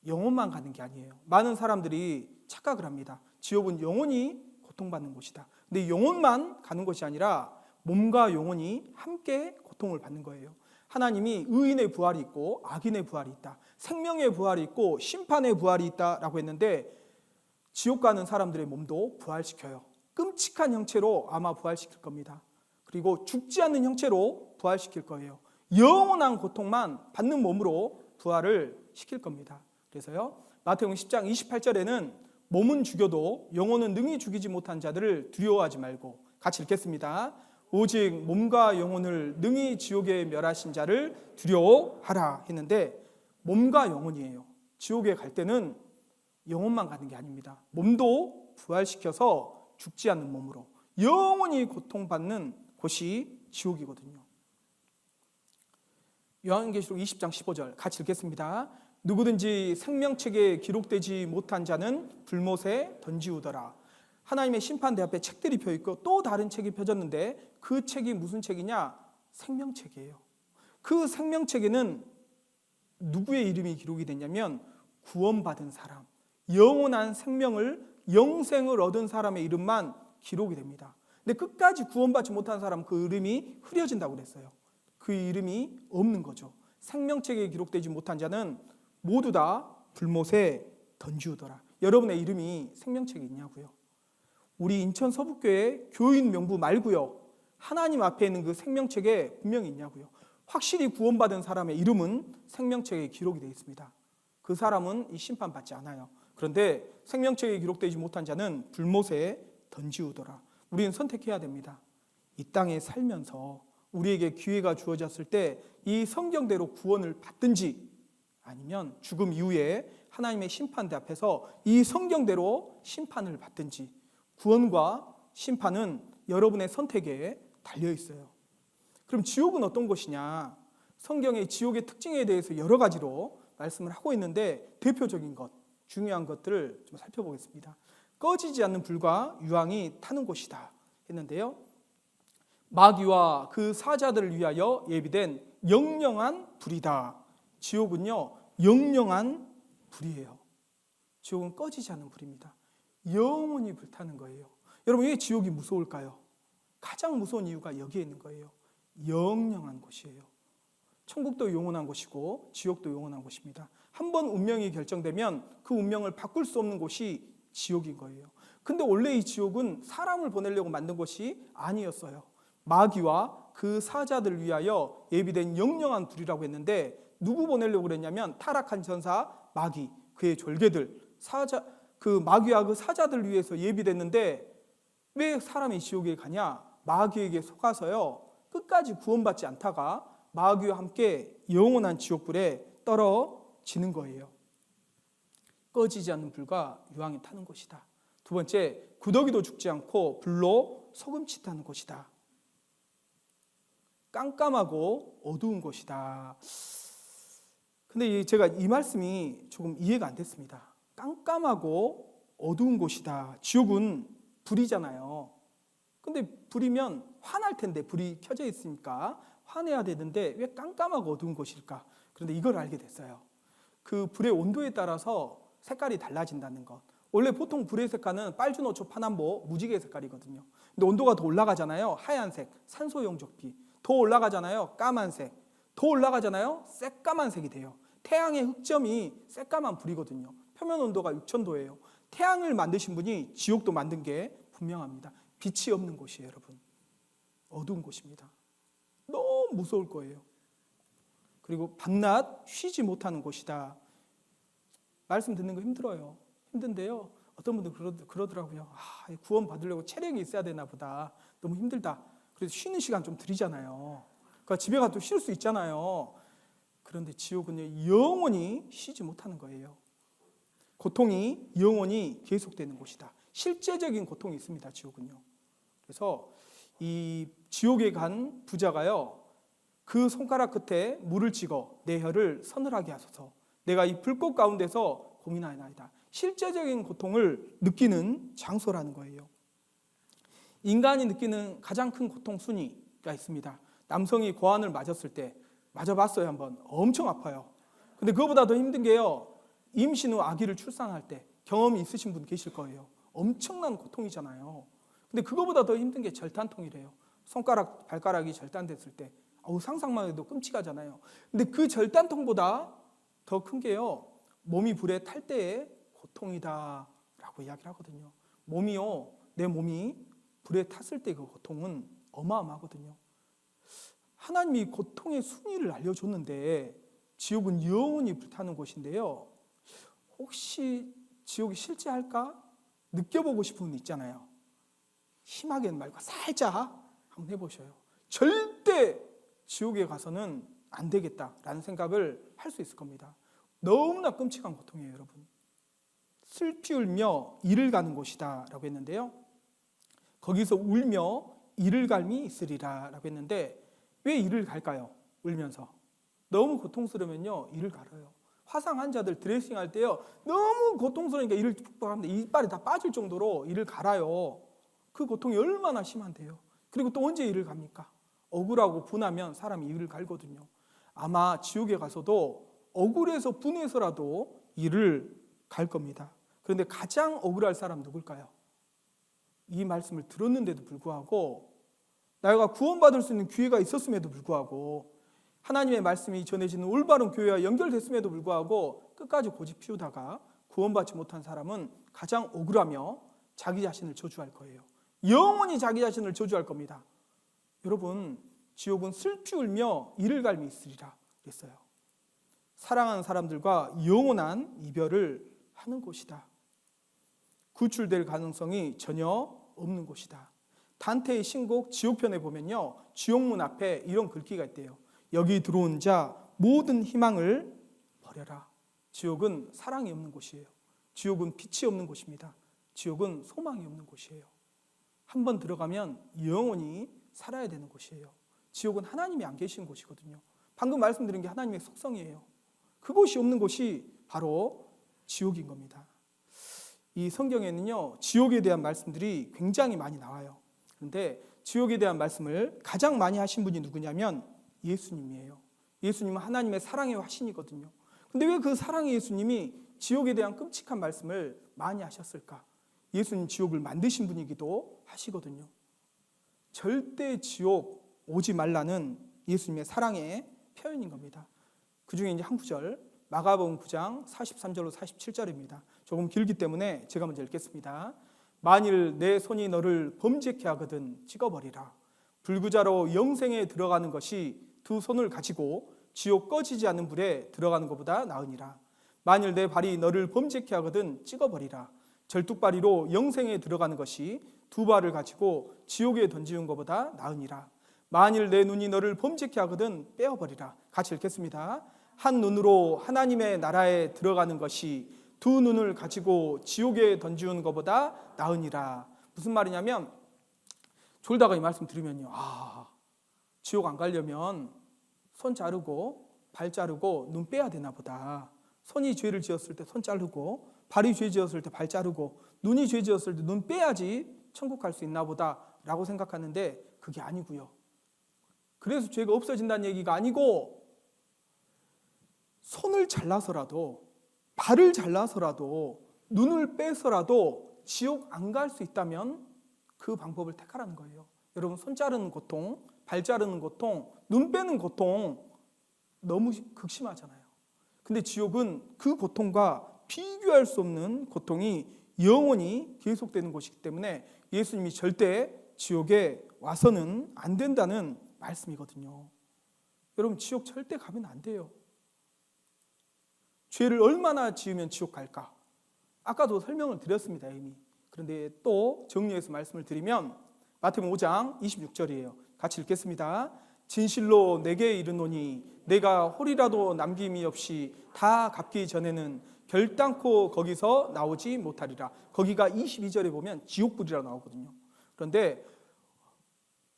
영혼만 가는 게 아니에요. 많은 사람들이 착각을 합니다. 지옥은 영혼이 고통받는 곳이다. 근데 영혼만 가는 것이 아니라 몸과 영혼이 함께 고통을 받는 거예요. 하나님이 의인의 부활이 있고 악인의 부활이 있다. 생명의 부활이 있고 심판의 부활이 있다라고 했는데, 지옥 가는 사람들의 몸도 부활시켜요. 끔찍한 형체로 아마 부활시킬 겁니다. 그리고 죽지 않는 형체로 부활시킬 거예요. 영원한 고통만 받는 몸으로 부활을 시킬 겁니다. 그래서요, 마태복음 10장 28절에는 몸은 죽여도 영혼은 능히 죽이지 못한 자들을 두려워하지 말고, 같이 읽겠습니다. 오직 몸과 영혼을 능히 지옥에 멸하신 자를 두려워하라 했는데, 몸과 영혼이에요. 지옥에 갈 때는 영혼만 가는 게 아닙니다. 몸도 부활시켜서 죽지 않는 몸으로 영원히 고통받는 곳이 지옥이거든요. 요한계시록 20장 15절 같이 읽겠습니다. 누구든지 생명책에 기록되지 못한 자는 불못에 던지우더라. 하나님의 심판대 앞에 책들이 펴있고 또 다른 책이 펴졌는데 그 책이 무슨 책이냐? 생명책이에요. 그 생명책에는 누구의 이름이 기록이 됐냐면 구원받은 사람, 영원한 생명을, 영생을 얻은 사람의 이름만 기록이 됩니다. 근데 끝까지 구원받지 못한 사람, 그 이름이 흐려진다고 그랬어요. 그 이름이 없는 거죠. 생명책에 기록되지 못한 자는 모두 다 불못에 던지우더라. 여러분의 이름이 생명책에 있냐고요? 우리 인천 서북교회 교인 명부 말고요, 하나님 앞에 있는 그 생명책에 분명히 있냐고요? 확실히 구원받은 사람의 이름은 생명책에 기록이 되어 있습니다. 그 사람은 이 심판받지 않아요. 그런데 생명책에 기록되지 못한 자는 불못에 던지우더라. 우리는 선택해야 됩니다. 이 땅에 살면서 우리에게 기회가 주어졌을 때 이 성경대로 구원을 받든지, 아니면 죽음 이후에 하나님의 심판대 앞에서 이 성경대로 심판을 받든지, 구원과 심판은 여러분의 선택에 달려 있어요. 그럼 지옥은 어떤 곳이냐? 성경의 지옥의 특징에 대해서 여러 가지로 말씀을 하고 있는데, 대표적인 것, 중요한 것들을 좀 살펴보겠습니다. 꺼지지 않는 불과 유황이 타는 곳이다 했는데요, 마귀와 그 사자들을 위하여 예비된 영영한 불이다. 지옥은요, 영영한 불이에요. 지옥은 꺼지지 않는 불입니다. 영원히 불타는 거예요. 여러분, 왜 지옥이 무서울까요? 가장 무서운 이유가 여기에 있는 거예요. 영영한 곳이에요. 천국도 영원한 곳이고 지옥도 영원한 곳입니다. 한번 운명이 결정되면 그 운명을 바꿀 수 없는 곳이 지옥인 거예요. 근데 원래 이 지옥은 사람을 보내려고 만든 것이 아니었어요. 마귀와 그 사자들을 위하여 예비된 영영한 불이라고 했는데, 누구 보내려고 그랬냐면 타락한 전사 마귀, 그의 졸개들, 그 마귀와 그 사자들을 위해서 예비됐는데, 왜 사람이 지옥에 가냐? 마귀에게 속아서요, 끝까지 구원받지 않다가 마귀와 함께 영원한 지옥불에 떨어지는 거예요. 꺼지지 않는 불과 유황이 타는 곳이다. 두 번째, 구더기도 죽지 않고 불로 소금치타는 곳이다. 깜깜하고 어두운 곳이다. 근데 제가 이 말씀이 조금 이해가 안 됐습니다. 깜깜하고 어두운 곳이다. 지옥은 불이잖아요. 근데 불이면 화날 텐데, 불이 켜져 있으니까 화내야 되는데 왜 깜깜하고 어두운 곳일까? 그런데 이걸 알게 됐어요. 그 불의 온도에 따라서 색깔이 달라진다는 것. 원래 보통 불의 색깔은 빨주노초 파남보 무지개 색깔이거든요. 근데 온도가 더 올라가잖아요. 하얀색, 산소 용적비. 더 올라가잖아요. 까만색. 더 올라가잖아요. 새까만색이 돼요. 태양의 흑점이 새까만 불이거든요. 표면 온도가 6000도예요. 태양을 만드신 분이 지옥도 만든 게 분명합니다. 빛이 없는 곳이에요, 여러분. 어두운 곳입니다. 너무 무서울 거예요. 그리고 밤낮 쉬지 못하는 곳이다. 말씀 듣는 거 힘들어요. 힘든데요, 어떤 분들 그러더라고요. 구원 받으려고 체력이 있어야 되나 보다. 너무 힘들다. 그래서 쉬는 시간 좀 드리잖아요. 그러니까 집에 가도 쉴 수 있잖아요. 그런데 지옥은 영원히 쉬지 못하는 거예요. 고통이 영원히 계속되는 곳이다. 실제적인 고통이 있습니다, 지옥은요. 그래서 이 지옥에 간 부자가요, 그 손가락 끝에 물을 찍어 내 혀를 서늘하게 하소서. 내가 이 불꽃 가운데서 고민하나이다. 실제적인 고통을 느끼는 장소라는 거예요. 인간이 느끼는 가장 큰 고통 순위가 있습니다. 남성이 고환을 맞았을 때, 맞아봤어요 한번. 엄청 아파요. 근데 그거보다 더 힘든 게요, 임신 후 아기를 출산할 때 경험이 있으신 분 계실 거예요. 엄청난 고통이잖아요. 근데 그거보다 더 힘든 게 절단통이래요. 손가락, 발가락이 절단됐을 때 상상만 해도 끔찍하잖아요. 근데 그 절단통보다 더 큰 게요, 몸이 불에 탈 때의 고통이다라고 이야기를 하거든요. 몸이요, 내 몸이 불에 탔을 때 그 고통은 어마어마하거든요. 하나님이 고통의 순위를 알려줬는데 지옥은 영원히 불타는 곳인데요. 혹시 지옥이 실제할까? 느껴보고 싶은 분 있잖아요. 심하게는 말고 살짝 한번 해보셔요. 절대 지옥에 가서는 안 되겠다라는 생각을 할 수 있을 겁니다. 너무나 끔찍한 고통이에요, 여러분. 슬피 울며 이를 가는 곳이다 라고 했는데요. 거기서 울며 이를 갈미 있으리라 라고 했는데 왜 이를 갈까요? 울면서. 너무 고통스러우면요, 이를 갈아요. 화상 환자들 드레싱 할 때요, 너무 고통스러우니까 이를 푹푹 하는데 이빨이 다 빠질 정도로 이를 갈아요. 그 고통이 얼마나 심한데요. 그리고 또 언제 이를 갑니까? 억울하고 분하면 사람이 이를 갈거든요. 아마 지옥에 가서도 억울해서 분해서라도 이를 갈 겁니다. 그런데 가장 억울할 사람 누굴까요? 이 말씀을 들었는데도 불구하고, 내가 구원받을 수 있는 기회가 있었음에도 불구하고, 하나님의 말씀이 전해지는 올바른 교회와 연결됐음에도 불구하고 끝까지 고집 피우다가 구원받지 못한 사람은 가장 억울하며 자기 자신을 저주할 거예요. 영원히 자기 자신을 저주할 겁니다. 여러분, 지옥은 슬피 울며 이를 갈미 있으리라 그랬어요. 사랑하는 사람들과 영원한 이별을 하는 곳이다. 구출될 가능성이 전혀 없는 곳이다. 단테의 신곡 지옥편에 보면요, 지옥문 앞에 이런 글귀가 있대요. 여기 들어온 자 모든 희망을 버려라. 지옥은 사랑이 없는 곳이에요. 지옥은 빛이 없는 곳입니다. 지옥은 소망이 없는 곳이에요. 한번 들어가면 영원히 살아야 되는 곳이에요. 지옥은 하나님이 안 계신 곳이거든요. 방금 말씀드린 게 하나님의 속성이에요. 그곳이 없는 곳이 바로 지옥인 겁니다. 이 성경에는요, 지옥에 대한 말씀들이 굉장히 많이 나와요. 그런데 지옥에 대한 말씀을 가장 많이 하신 분이 누구냐면 예수님이에요. 예수님은 하나님의 사랑의 화신이거든요. 근데 왜 그 사랑의 예수님이 지옥에 대한 끔찍한 말씀을 많이 하셨을까? 예수님 지옥을 만드신 분이기도 하시거든요. 절대 지옥 오지 말라는 예수님의 사랑의 표현인 겁니다. 그 중에 이제 한 구절, 마가복음 9장 43절로 47절입니다. 조금 길기 때문에 제가 먼저 읽겠습니다. 만일 내 손이 너를 범죄케 하거든 찍어버리라. 불구자로 영생에 들어가는 것이 두 손을 가지고 지옥 꺼지지 않는 불에 들어가는 것보다 나으니라. 만일 내 발이 너를 범죄케 하거든 찍어버리라. 절뚝발이로 영생에 들어가는 것이 두 발을 가지고 지옥에 던지는 것보다 나으니라. 만일 내 눈이 너를 범죄케 하거든 빼어버리라. 같이 읽겠습니다. 한 눈으로 하나님의 나라에 들어가는 것이 두 눈을 가지고 지옥에 던지는 것보다 나으니라. 무슨 말이냐면, 졸다가 이 말씀 들으면요, 지옥 안 가려면 손 자르고 발 자르고 눈 빼야 되나 보다. 손이 죄를 지었을 때 손 자르고, 발이 죄 지었을 때 발 자르고, 눈이 죄 지었을 때 눈 빼야지 천국 갈 수 있나 보다 라고 생각하는데 그게 아니고요. 그래서 죄가 없어진다는 얘기가 아니고, 손을 잘라서라도 발을 잘라서라도 눈을 빼서라도 지옥 안 갈 수 있다면 그 방법을 택하라는 거예요. 여러분, 손 자르는 고통, 발 자르는 고통, 눈 빼는 고통 너무 극심하잖아요. 근데 지옥은 그 고통과 비교할 수 없는 고통이 영원히 계속되는 곳이기 때문에 예수님이 절대 지옥에 와서는 안 된다는 말씀이거든요. 여러분, 지옥 절대 가면 안 돼요. 죄를 얼마나 지으면 지옥 갈까? 아까도 설명을 드렸습니다, 이미. 그런데 또 정리해서 말씀을 드리면 마태복음 5장 26절이에요. 같이 읽겠습니다. 진실로 내게 이르노니 내가 홀이라도 남김이 없이 다 갚기 전에는 결단코 거기서 나오지 못하리라. 거기가 22절에 보면 지옥불이라고 나오거든요. 그런데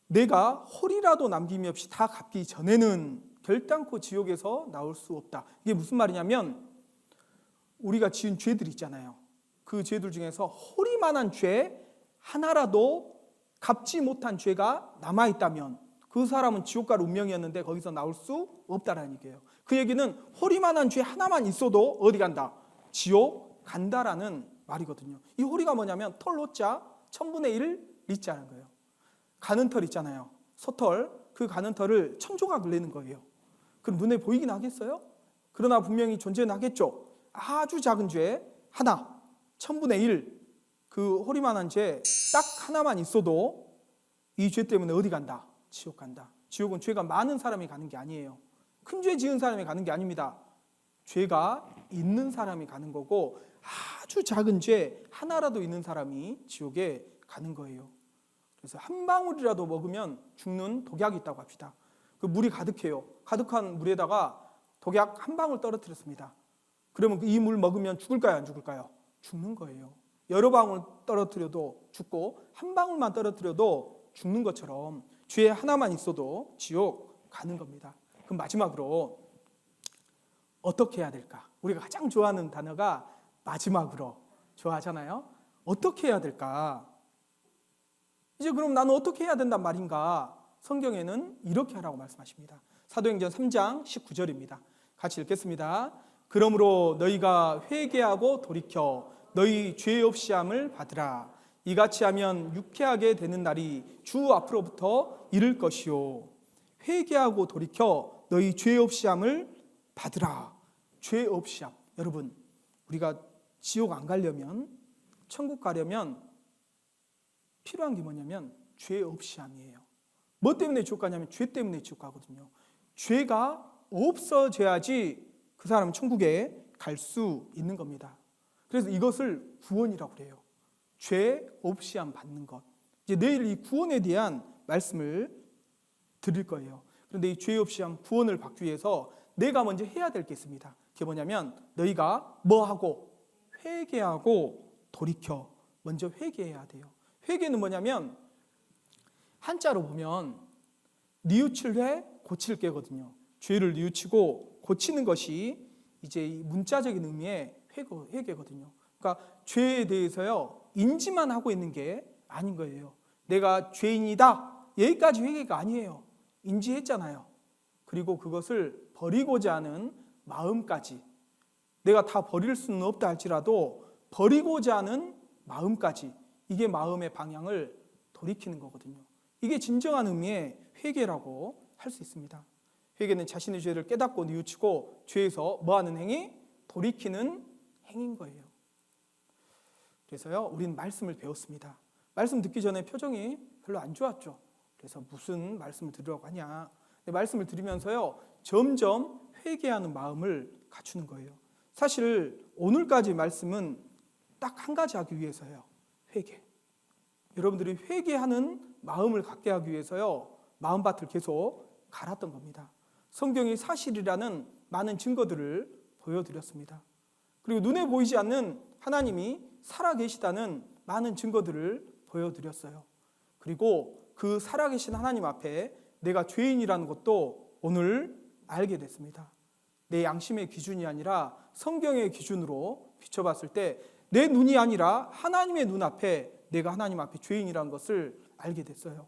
내가 홀이라도 남김이 없이 다 갚기 전에는 결단코 지옥에서 나올 수 없다. 이게 무슨 말이냐면, 우리가 지은 죄들 있잖아요. 그 죄들 중에서 홀이만한 죄 하나라도 갚지 못한 죄가 남아있다면 그 사람은 지옥 갈 운명이었는데 거기서 나올 수 없다라는 얘기예요. 그 얘기는 홀이만한 죄 하나만 있어도 어디 간다? 지옥 간다라는 말이거든요. 이 홀이가 뭐냐면 털로자 1000분의 1리자라는 거예요. 가는 털 있잖아요. 소털, 그 가는 털을 1000조각을 내는 거예요. 그럼 눈에 보이긴 하겠어요? 그러나 분명히 존재는 하겠죠. 아주 작은 죄 하나, 1000분의 1, 그 홀이만한 죄 딱 하나만 있어도 이 죄 때문에 어디 간다? 지옥 간다. 지옥은 죄가 많은 사람이 가는 게 아니에요. 큰 죄 지은 사람이 가는 게 아닙니다. 죄가 있는 사람이 가는 거고 아주 작은 죄 하나라도 있는 사람이 지옥에 가는 거예요. 그래서 한 방울이라도 먹으면 죽는 독약이 있다고 합시다. 그 물이 가득해요. 가득한 물에다가 독약 한 방울 떨어뜨렸습니다. 그러면 이 물 먹으면 죽을까요? 안 죽을까요? 죽는 거예요. 여러 방울 떨어뜨려도 죽고 한 방울만 떨어뜨려도 죽는 것처럼 죄 하나만 있어도 지옥 가는 겁니다. 그럼 마지막으로 어떻게 해야 될까? 우리가 가장 좋아하는 단어가 마지막으로 좋아하잖아요. 어떻게 해야 될까? 이제 그럼 나는 어떻게 해야 된단 말인가? 성경에는 이렇게 하라고 말씀하십니다. 사도행전 3장 19절입니다. 같이 읽겠습니다. 그러므로 너희가 회개하고 돌이켜 너희 죄 없이 함을 받으라. 이같이 하면 유쾌하게 되는 날이 주 앞으로부터 이를 것이요. 회개하고 돌이켜 너희 죄 없이 함을 받으라. 죄 없이 함. 여러분, 우리가 지옥 안 가려면, 천국 가려면 필요한 게 뭐냐면 죄 없이 함이에요. 뭐 때문에 지옥 가냐면 죄 때문에 지옥 가거든요. 죄가 없어져야지 그 사람은 천국에 갈 수 있는 겁니다. 그래서 이것을 구원이라고 그래요. 죄 없이 함 받는 것. 이제 내일 이 구원에 대한 말씀을 드릴 거예요. 그런데 이 죄 없이 함 구원을 받기 위해서 내가 먼저 해야 될 게 있습니다. 그게 뭐냐면 너희가 뭐 하고 회개하고 돌이켜. 먼저 회개해야 돼요. 회개는 뭐냐면 한자로 보면 뉘우칠 회, 고칠 게거든요. 죄를 뉘우치고 고치는 것이 이제 이 문자적인 의미의 회개거든요. 그러니까 죄에 대해서요 인지만 하고 있는 게 아닌 거예요. 내가 죄인이다 여기까지 회개가 아니에요. 인지했잖아요. 그리고 그것을 버리고자 하는 마음까지, 내가 다 버릴 수는 없다 할지라도 버리고자 하는 마음까지, 이게 마음의 방향을 돌이키는 거거든요. 이게 진정한 의미의 회개라고 할 수 있습니다. 회개는 자신의 죄를 깨닫고 뉘우치고 죄에서 뭐하는 행위? 돌이키는 행위인 거예요. 그래서요, 우리는 말씀을 배웠습니다. 말씀 듣기 전에 표정이 별로 안 좋았죠. 그래서 무슨 말씀을 들으라고 하냐. 말씀을 들으면서요, 점점 회개하는 마음을 갖추는 거예요. 사실 오늘까지 말씀은 딱 한 가지 하기 위해서요. 회개. 여러분들이 회개하는 마음을 갖게 하기 위해서요, 마음밭을 계속 갈았던 겁니다. 성경이 사실이라는 많은 증거들을 보여드렸습니다. 그리고 눈에 보이지 않는 하나님이 살아계시다는 많은 증거들을 보여드렸어요. 그리고 그 살아계신 하나님 앞에 내가 죄인이라는 것도 오늘 알게 됐습니다. 내 양심의 기준이 아니라 성경의 기준으로 비춰봤을 때 내 눈이 아니라 하나님의 눈앞에 내가 하나님 앞에 죄인이라는 것을 알게 됐어요.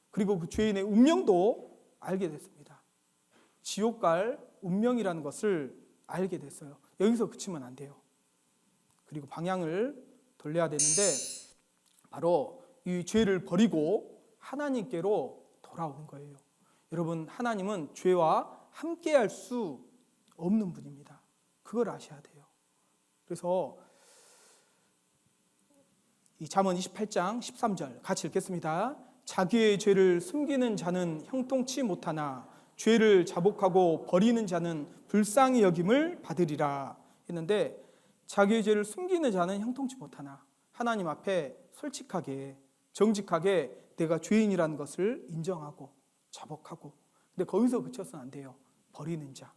그리고 그 죄인의 운명도 알게 됐습니다. 지옥 갈 운명이라는 것을 알게 됐어요. 여기서 그치면 안 돼요. 그리고 방향을 돌려야 되는데 바로 이 죄를 버리고 하나님께로 돌아오는 거예요. 여러분, 하나님은 죄와 함께할 수 없는 분입니다. 그걸 아셔야 돼요. 그래서 이 잠언 28장 13절 같이 읽겠습니다. 자기의 죄를 숨기는 자는 형통치 못하나 죄를 자복하고 버리는 자는 불쌍히 여김을 받으리라 했는데, 자기의 죄를 숨기는 자는 형통치 못하나, 하나님 앞에 솔직하게 정직하게 내가 죄인이라는 것을 인정하고 자복하고, 근데 거기서 그쳐서는 안 돼요. 버리는 자,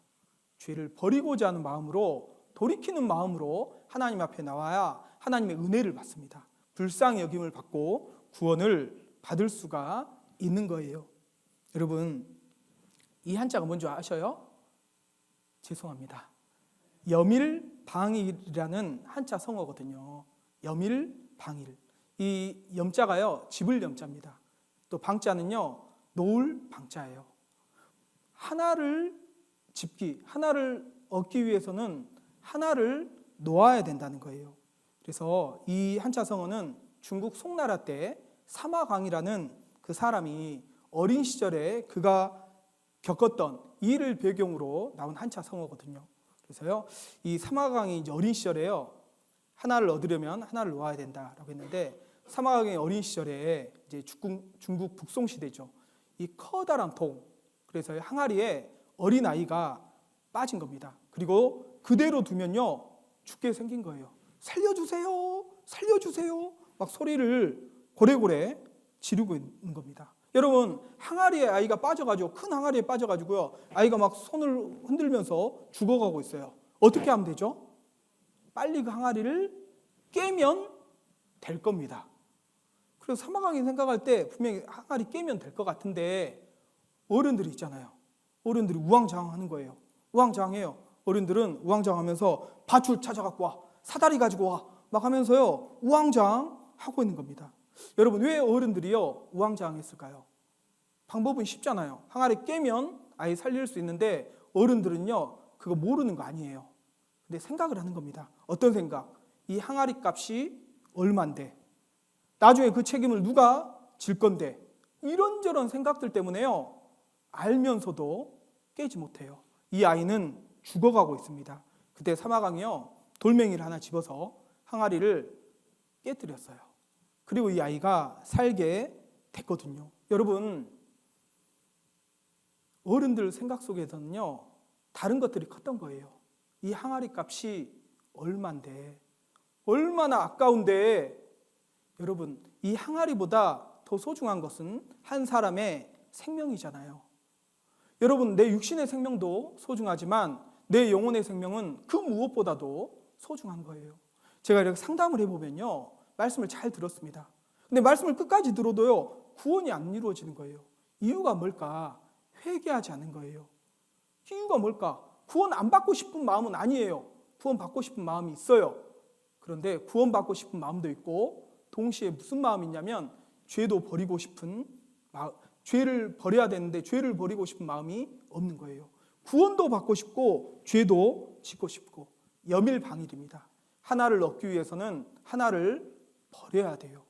죄를 버리고자 하는 마음으로, 돌이키는 마음으로 하나님 앞에 나와야 하나님의 은혜를 받습니다. 불쌍히 여김을 받고 구원을 받을 수가 있는 거예요. 여러분, 이 한자가 뭔지 아셔요? 죄송합니다. 염일방일이라는 한자 성어거든요. 염일방일. 이 염자가요, 집을 염자입니다. 또 방자는요, 놓을 방자예요. 하나를 집기, 하나를 얻기 위해서는 하나를 놓아야 된다는 거예요. 그래서 이 한자 성어는 중국 송나라 때 사마광이라는 그 사람이 어린 시절에 그가 겪었던 일을 배경으로 나온 한자 성어거든요. 그래서요, 이 사마광이 이제 어린 시절에요, 하나를 얻으려면 하나를 놓아야 된다라고 했는데, 사마강의 어린 시절에 이제 중국 북송 시대죠. 이 커다란 통, 그래서 항아리에 어린 아이가 빠진 겁니다. 그리고 그대로 두면요 죽게 생긴 거예요. 살려주세요, 살려주세요, 막 소리를 고래고래 지르고 있는 겁니다. 여러분, 항아리에 아이가 빠져가지고, 큰 항아리에 빠져가지고요, 아이가 막 손을 흔들면서 죽어가고 있어요. 어떻게 하면 되죠? 빨리 그 항아리를 깨면 될 겁니다. 그래서 사마강이 생각할 때 분명히 항아리 깨면 될 것 같은데, 어른들이 있잖아요. 어른들이 우왕좌왕하는 거예요. 우왕좌왕해요. 어른들은 우왕좌왕하면서 밧줄 찾아갖고 와, 사다리 가지고 와, 막 하면서요 우왕좌왕하고 있는 겁니다. 여러분, 왜 어른들이요 우왕좌왕했을까요? 방법은 쉽잖아요. 항아리 깨면 아이 살릴 수 있는데 어른들은요 그거 모르는 거 아니에요. 근데 생각을 하는 겁니다. 어떤 생각? 이 항아리 값이 얼만데, 나중에 그 책임을 누가 질 건데, 이런저런 생각들 때문에요 알면서도 깨지 못해요. 이 아이는 죽어가고 있습니다. 그때 사마강이요 돌멩이를 하나 집어서 항아리를 깨뜨렸어요. 그리고 이 아이가 살게 됐거든요. 여러분, 어른들 생각 속에서는요 다른 것들이 컸던 거예요. 이 항아리 값이 얼만데, 얼마나 아까운데. 여러분, 이 항아리보다 더 소중한 것은 한 사람의 생명이잖아요. 여러분, 내 육신의 생명도 소중하지만 내 영혼의 생명은 그 무엇보다도 소중한 거예요. 제가 이렇게 상담을 해보면요 말씀을 잘 들었습니다. 근데 말씀을 끝까지 들어도요 구원이 안 이루어지는 거예요. 이유가 뭘까? 회개하지 않은 거예요. 이유가 뭘까? 구원 안 받고 싶은 마음은 아니에요. 구원 받고 싶은 마음이 있어요. 그런데 구원 받고 싶은 마음도 있고, 동시에 무슨 마음이 있냐면 죄도 버리고 싶은 마음, 죄를 버려야 되는데 죄를 버리고 싶은 마음이 없는 거예요. 구원도 받고 싶고 죄도 짓고 싶고, 염일방일입니다. 하나를 얻기 위해서는 하나를 버려야 돼요.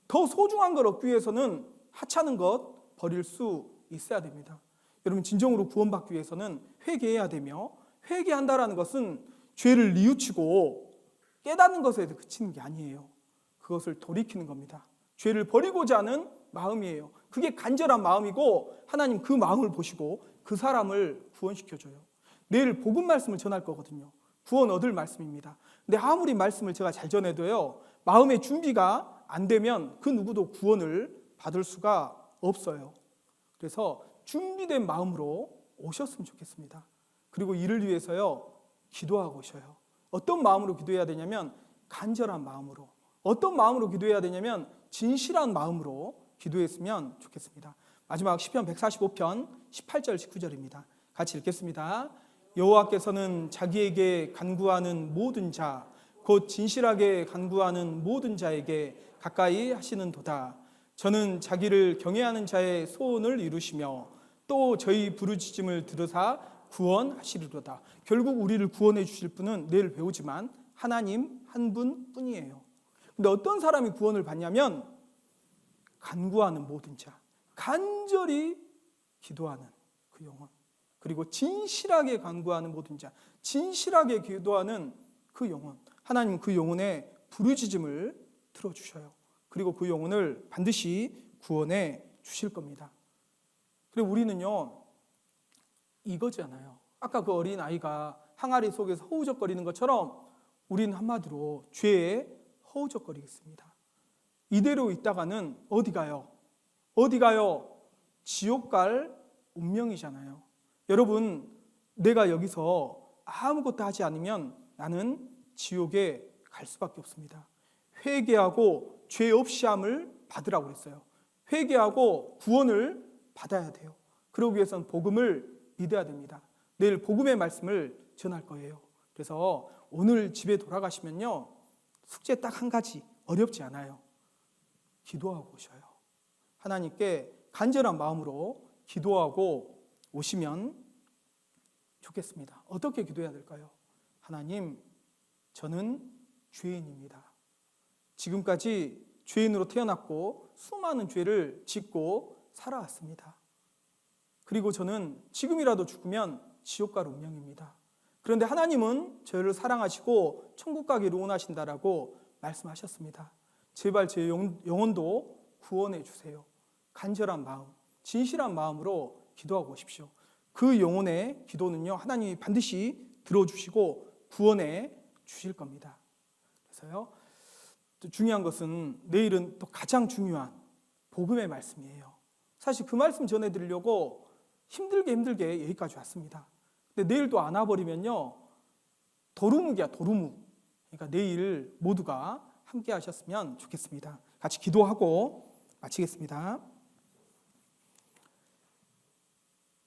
더 소중한 걸 얻기 위해서는 하찮은 것 버릴 수 있어야 됩니다. 여러분, 진정으로 구원받기 위해서는 회개해야 되며, 회개한다라는 것은 죄를 뉘우치고 깨닫는 것에 그치는 게 아니에요. 그것을 돌이키는 겁니다. 죄를 버리고자 하는 마음이에요. 그게 간절한 마음이고, 하나님 그 마음을 보시고 그 사람을 구원시켜줘요. 내일 복음 말씀을 전할 거거든요. 구원 얻을 말씀입니다. 근데 아무리 말씀을 제가 잘 전해도요 마음의 준비가 안 되면 그 누구도 구원을 받을 수가 없어요. 그래서 준비된 마음으로 오셨으면 좋겠습니다. 그리고 이를 위해서요 기도하고 오셔요. 어떤 마음으로 기도해야 되냐면 간절한 마음으로. 어떤 마음으로 기도해야 되냐면 진실한 마음으로 기도했으면 좋겠습니다. 마지막 시편 145편 18절 19절입니다. 같이 읽겠습니다. 여호와께서는 자기에게 간구하는 모든 자, 곧 진실하게 간구하는 모든 자에게 가까이 하시는도다. 저는 자기를 경외하는 자의 소원을 이루시며 또 저희 부르짖음을 들으사 구원하시리로다. 결국 우리를 구원해 주실 분은 내일 배우지만 하나님 한 분뿐이에요. 근데 어떤 사람이 구원을 받냐면 간구하는 모든 자, 간절히 기도하는 그 영혼, 그리고 진실하게 간구하는 모든 자, 진실하게 기도하는 그 영혼, 하나님 그 영혼의 부르짖음을 들어주셔요. 그리고 그 영혼을 반드시 구원해 주실 겁니다. 그리고 우리는요 이거잖아요. 아까 그 어린 아이가 항아리 속에서 허우적거리는 것처럼 우리는 한마디로 죄에 허우적거리겠습니다. 이대로 있다가는 어디 가요? 어디 가요? 지옥 갈 운명이잖아요. 여러분, 내가 여기서 아무것도 하지 않으면 나는 지옥에 갈 수밖에 없습니다. 회개하고 죄 없이 함을 받으라고 그랬어요. 회개하고 구원을 받아야 돼요. 그러기 위해서는 복음을 믿어야 됩니다. 내일 복음의 말씀을 전할 거예요. 그래서 오늘 집에 돌아가시면요 숙제 딱 한 가지, 어렵지 않아요. 기도하고 오셔요. 하나님께 간절한 마음으로 기도하고 오시면 좋겠습니다. 어떻게 기도해야 될까요? 하나님, 저는 죄인입니다. 지금까지 죄인으로 태어났고 수많은 죄를 짓고 살아왔습니다. 그리고 저는 지금이라도 죽으면 지옥 갈 운명입니다. 그런데 하나님은 저를 사랑하시고 천국 가기를 원하신다라고 말씀하셨습니다. 제발 제 영혼도 구원해 주세요. 간절한 마음, 진실한 마음으로 기도하고 오십시오. 그 영혼의 기도는요, 하나님이 반드시 들어주시고 구원해 주실 겁니다. 그래서요, 또 중요한 것은 내일은 또 가장 중요한 복음의 말씀이에요. 사실 그 말씀 전해드리려고 힘들게 여기까지 왔습니다. 근데 내일 또 안 와버리면요, 도루묵이야, 도루묵. 그러니까 내일 모두가 함께 하셨으면 좋겠습니다. 같이 기도하고 마치겠습니다.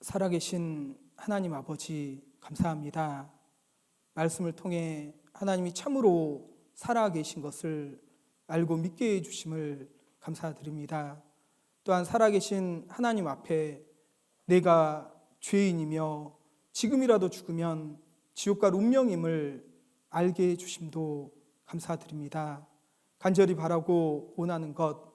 살아계신 하나님 아버지, 감사합니다. 말씀을 통해 하나님이 참으로 살아계신 것을 알고 믿게 해주심을 감사드립니다. 또한 살아계신 하나님 앞에 내가 죄인이며 지금이라도 죽으면 지옥 갈 운명임을 알게 해주심도 감사드립니다. 간절히 바라고 원하는 것,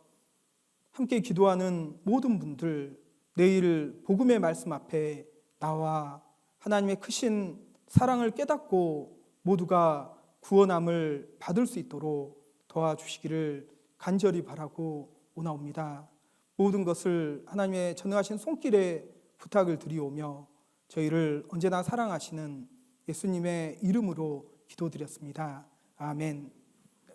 함께 기도하는 모든 분들, 내일 복음의 말씀 앞에 나와 하나님의 크신 사랑을 깨닫고 모두가 구원함을 받을 수 있도록 도와주시기를 간절히 바라고 원하옵니다. 모든 것을 하나님의 전능하신 손길에 부탁을 드리오며 저희를 언제나 사랑하시는 예수님의 이름으로 기도드렸습니다. 아멘.